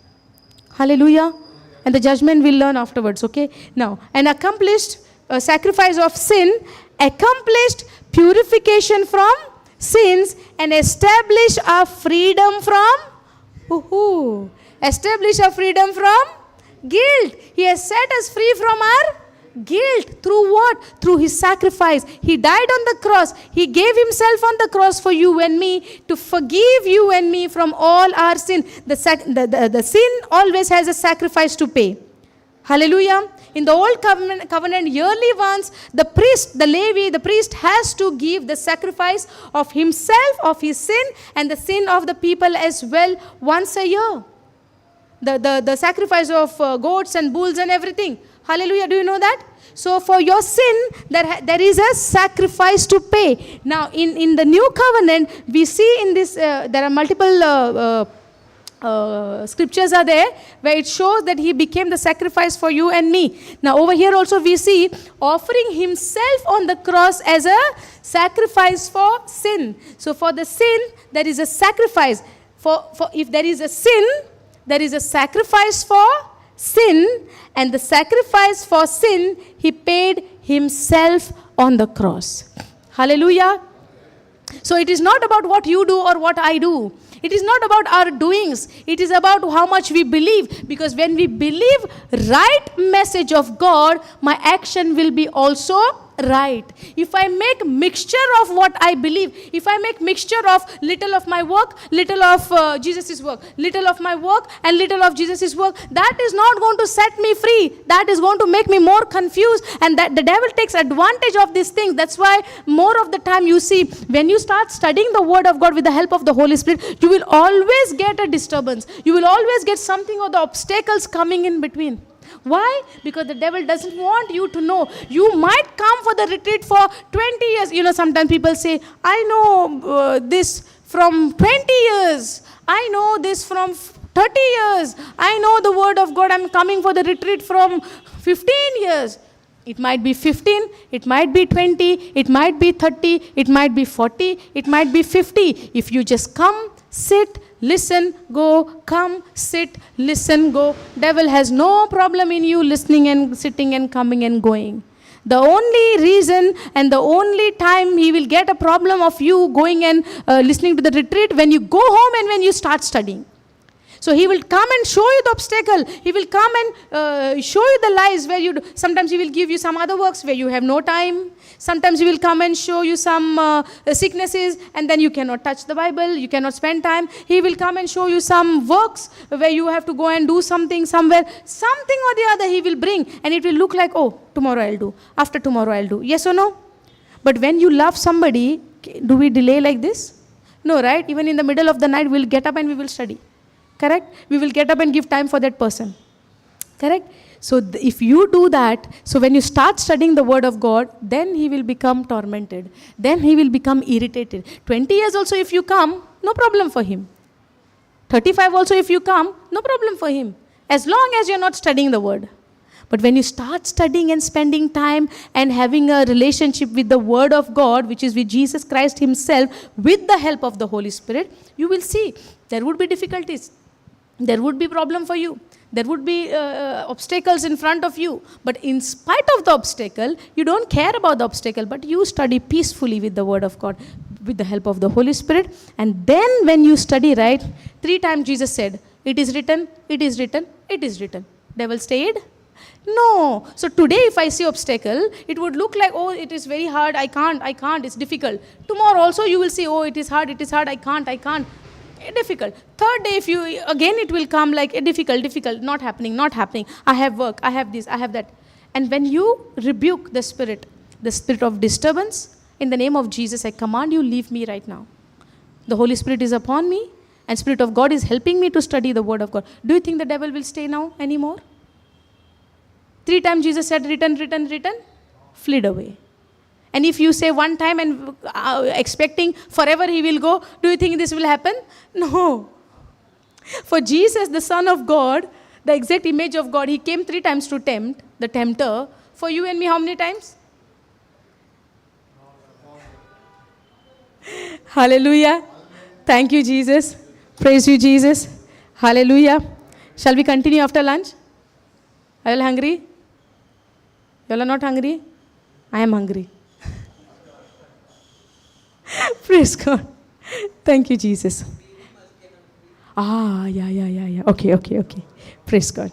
Hallelujah. And the judgment we'll learn afterwards, okay? Now, an accomplished sacrifice of sin, accomplished purification from sins, and establish our freedom from establish our freedom from guilt. He has set us free from our guilt. Through what? Through his sacrifice. He died on the cross. He gave himself on the cross for you and me to forgive you and me from all our sin. The sin always has a sacrifice to pay. Hallelujah. In the old covenant, yearly once, the priest, the Levi, the priest has to give the sacrifice of himself, of his sin, and the sin of the people as well once a year. The sacrifice of goats and bulls and everything. Hallelujah. Do you know that? So for your sin, there is a sacrifice to pay. Now, in the new covenant, we see in this, there are multiple scriptures are there where it shows that he became the sacrifice for you and me. Now over here also we see offering himself on the cross as a sacrifice for sin. So for the sin, there is a sacrifice. For if there is a sin, there is a sacrifice for sin, and the sacrifice for sin, he paid himself on the cross. Hallelujah. So it is not about what you do or what I do. It is not about our doings. It is about how much we believe. Because when we believe right message of God, my action will be also right. If I make mixture of what I believe, if I make mixture of little of my work, little of Jesus' work, little of my work and little of Jesus' work, that is not going to set me free. That is going to make me more confused, and that the devil takes advantage of these things. That's why more of the time you see, when you start studying the word of God with the help of the Holy Spirit, you will always get a disturbance. You will always get something or the obstacles coming in between. Why? Because the devil doesn't want you to know. You might come for the retreat for 20 years. You know, sometimes people say, I know this from 20 years. I know this from 30 years. I know the word of God. I'm coming for the retreat from 15 years. It might be 15, it might be 20, it might be 30, it might be 40, it might be 50. If you just come, sit, listen, go, come, sit, listen, go. Devil has no problem in you listening and sitting and coming and going. The only reason and the only time he will get a problem of you going and listening to the retreat, when you go home and when you start studying. So he will come and show you the obstacle. He will come and show you the lies where you do. Sometimes he will give you some other works where you have no time. Sometimes he will come and show you some sicknesses, and then you cannot touch the Bible. You cannot spend time. He will come and show you some works where you have to go and do something somewhere. Something or the other he will bring, and it will look like, oh, tomorrow I'll do. After tomorrow I'll do. Yes or no? But when you love somebody, do we delay like this? No, right? Even in the middle of the night, we'll get up and we will study. Correct? We will get up and give time for that person. Correct? So if you do that, so when you start studying the word of God, then he will become tormented. Then he will become irritated. 20 years also if you come, no problem for him. 35 also if you come, no problem for him. As long as you're not studying the word. But when you start studying and spending time and having a relationship with the word of God, which is with Jesus Christ himself, with the help of the Holy Spirit, you will see there would be difficulties. There would be problem for you. There would be obstacles in front of you. But in spite of the obstacle, you don't care about the obstacle, but you study peacefully with the word of God, with the help of the Holy Spirit. And then when you study right, 3 times Jesus said, it is written, it is written, it is written. Devil stayed? No. So today if I see obstacle, it would look like, oh, it is very hard, I can't, it's difficult. Tomorrow also you will see, oh, it is hard, I can't. Difficult. Third day, if you, again it will come like difficult, not happening. I have work, I have this, I have that. And when you rebuke the spirit of disturbance, in the name of Jesus, I command you, leave me right now. The Holy Spirit is upon me, and Spirit of God is helping me to study the word of God. Do you think the devil will stay now anymore? 3 times Jesus said, written, fled away. And if you say one time and expecting forever he will go, do you think this will happen? No. For Jesus, the Son of God, the exact image of God, he came 3 times to tempt, the tempter. For you and me, how many times? Hallelujah. Thank you, Jesus. Praise you, Jesus. Hallelujah. Shall we continue after lunch? Are you all hungry? You all are not hungry? I am hungry. Praise God. Thank you, Jesus. Yeah. Okay. Praise God.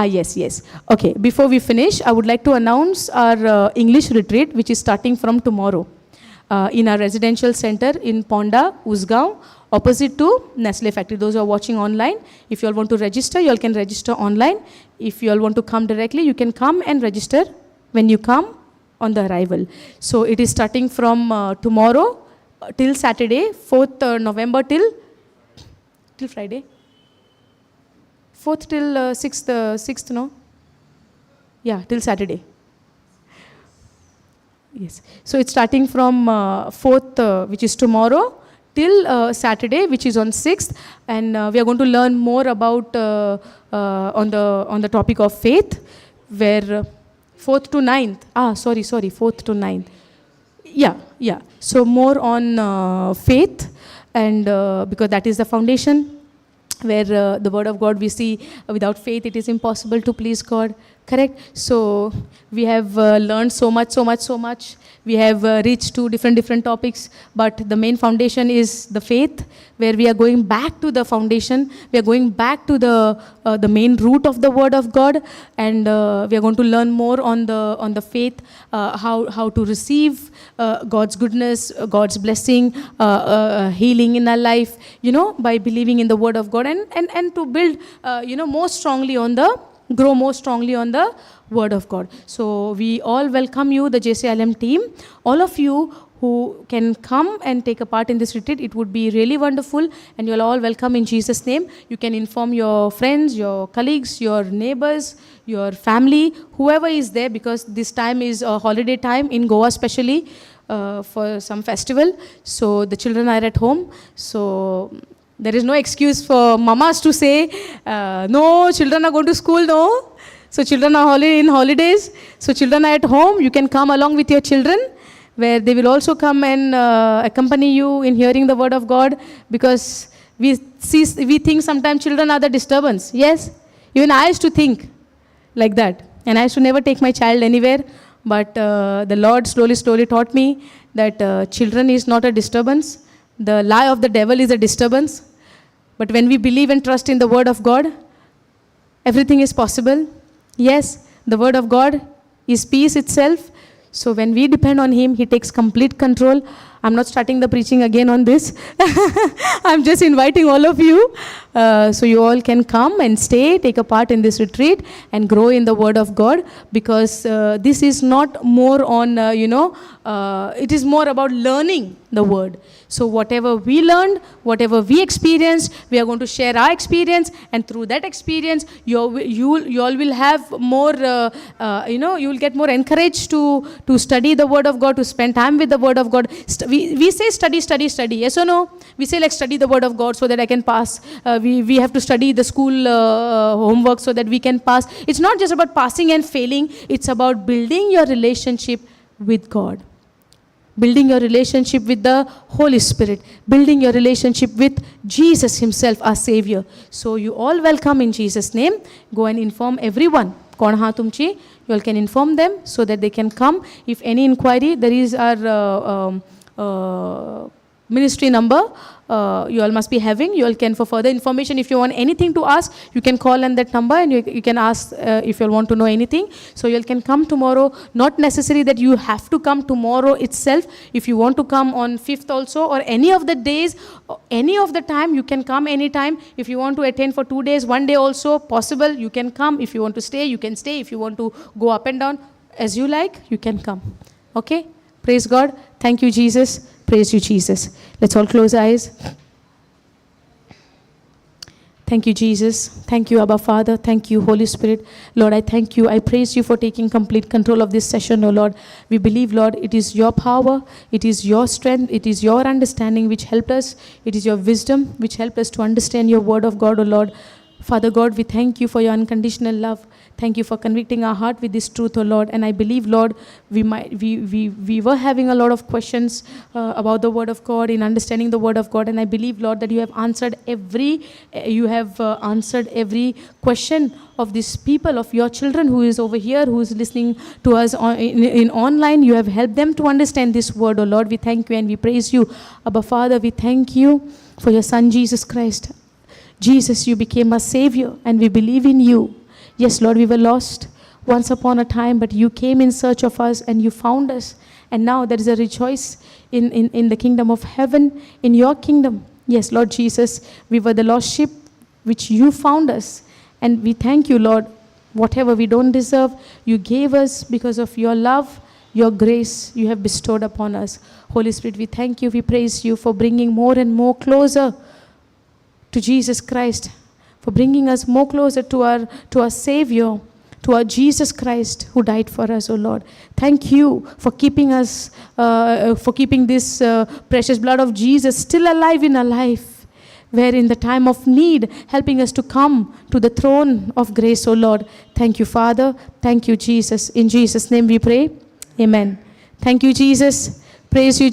Yes. Okay, before we finish, I would like to announce our English retreat, which is starting from tomorrow in our residential center in Ponda, Usgaon, opposite to Nestle factory. Those who are watching online, if you all want to register, you all can register online. If you all want to come directly, you can come and register when you come on the arrival. So it is starting from tomorrow till Saturday, 4th November till Friday. 4th till 6th, no? Yeah, till Saturday. Yes. So it's starting from 4th, which is tomorrow, till Saturday, which is on 6th. And we are going to learn more about on the topic of faith, where 4th to 9th. 4th to 9th. Yeah. So more on faith, and because that is the foundation, where the word of God we see without faith it is impossible to please God. Correct? So we have learned so much. We have reached to different topics, but the main foundation is the faith, where we are going back to the foundation. We are going back to the main root of the word of God, and we are going to learn more on the faith, how to receive God's goodness, God's blessing, healing in our life, by believing in the word of God, and to build, grow more strongly on the word of God. So we all welcome you, the JCILM team. All of you who can come and take a part in this retreat, it would be really wonderful, and you're all welcome in Jesus' name. You can inform your friends, your colleagues, your neighbors, your family, whoever is there, because this time is a holiday time in Goa, especially for some festival. So the children are at home. So there is no excuse for mamas to say, no, children are going to school, no. So children are in holidays. So children are at home. You can come along with your children, where they will also come and accompany you in hearing the word of God, because we think sometimes children are the disturbance. Yes, even I used to think like that, and I used to never take my child anywhere. But the Lord slowly taught me that children is not a disturbance. The lie of the devil is a disturbance. But when we believe and trust in the word of God, everything is possible. Yes, the word of God is peace itself. So when we depend on him, he takes complete control. I'm not starting the preaching again on this. I'm just inviting all of you. So you all can come and stay, take a part in this retreat, and grow in the word of God, because this is not more on, it is more about learning the word. So whatever we learned, whatever we experienced, we are going to share our experience, and through that experience, you all will have more, you will get more encouraged to study the word of God, to spend time with the word of God. We say study, yes or no? We say like study the word of God so that I can pass. We have to study the school homework so that we can pass. It's not just about passing and failing. It's about building your relationship with God. Building your relationship with the Holy Spirit, building your relationship with Jesus himself, our Savior. So you all welcome in Jesus' name. Go and inform everyone. Kaun ha tumchi? You all can inform them so that they can come. If any inquiry, there is our ministry number. You all must be having. You all can, for further information, if you want anything to ask, you can call on that number, and you can ask if you all want to know anything. So you all can come tomorrow. Not necessary that you have to come tomorrow itself. If you want to come on 5th also, or any of the days, any of the time, you can come anytime. If you want to attend for 2 days, 1 day also possible, you can come. If you want to stay, you can stay. If you want to go up and down, as you like, you can come. Okay? Praise God. Thank you, Jesus. Praise you, Jesus. Let's all close our eyes. Thank you, Jesus. Thank you, Abba Father. Thank you, Holy Spirit. Lord, I thank you. I praise you for taking complete control of this session, oh Lord. We believe, Lord, it is your power, it is your strength, it is your understanding which helped us. It is your wisdom which helped us to understand your word of God, oh Lord. Father God, we thank you for your unconditional love. Thank you for convicting our heart with this truth, oh Lord. And I believe, Lord, we were having a lot of questions about the word of God, in understanding the word of God. And I believe, Lord, that you have answered every question of these people, of your children who is over here, who is listening to us in online. You have helped them to understand this word, oh Lord. We thank you and we praise you. Abba Father, we thank you for your Son, Jesus Christ. Jesus, you became our Savior, and we believe in you. Yes, Lord, we were lost once upon a time, but you came in search of us and you found us. And now there is a rejoice in the kingdom of heaven, in your kingdom. Yes, Lord Jesus, we were the lost sheep which you found us. And we thank you, Lord. Whatever we don't deserve, you gave us because of your love, your grace you have bestowed upon us. Holy Spirit, we thank you, we praise you for bringing more and more closer to Jesus Christ, for bringing us more closer to our Savior, to our Jesus Christ who died for us, O Lord. Thank you for keeping us, for keeping this precious blood of Jesus still alive in our life, where in the time of need, helping us to come to the throne of grace, O Lord. Thank you, Father. Thank you, Jesus. In Jesus' name we pray. Amen. Thank you, Jesus. Praise you, Jesus.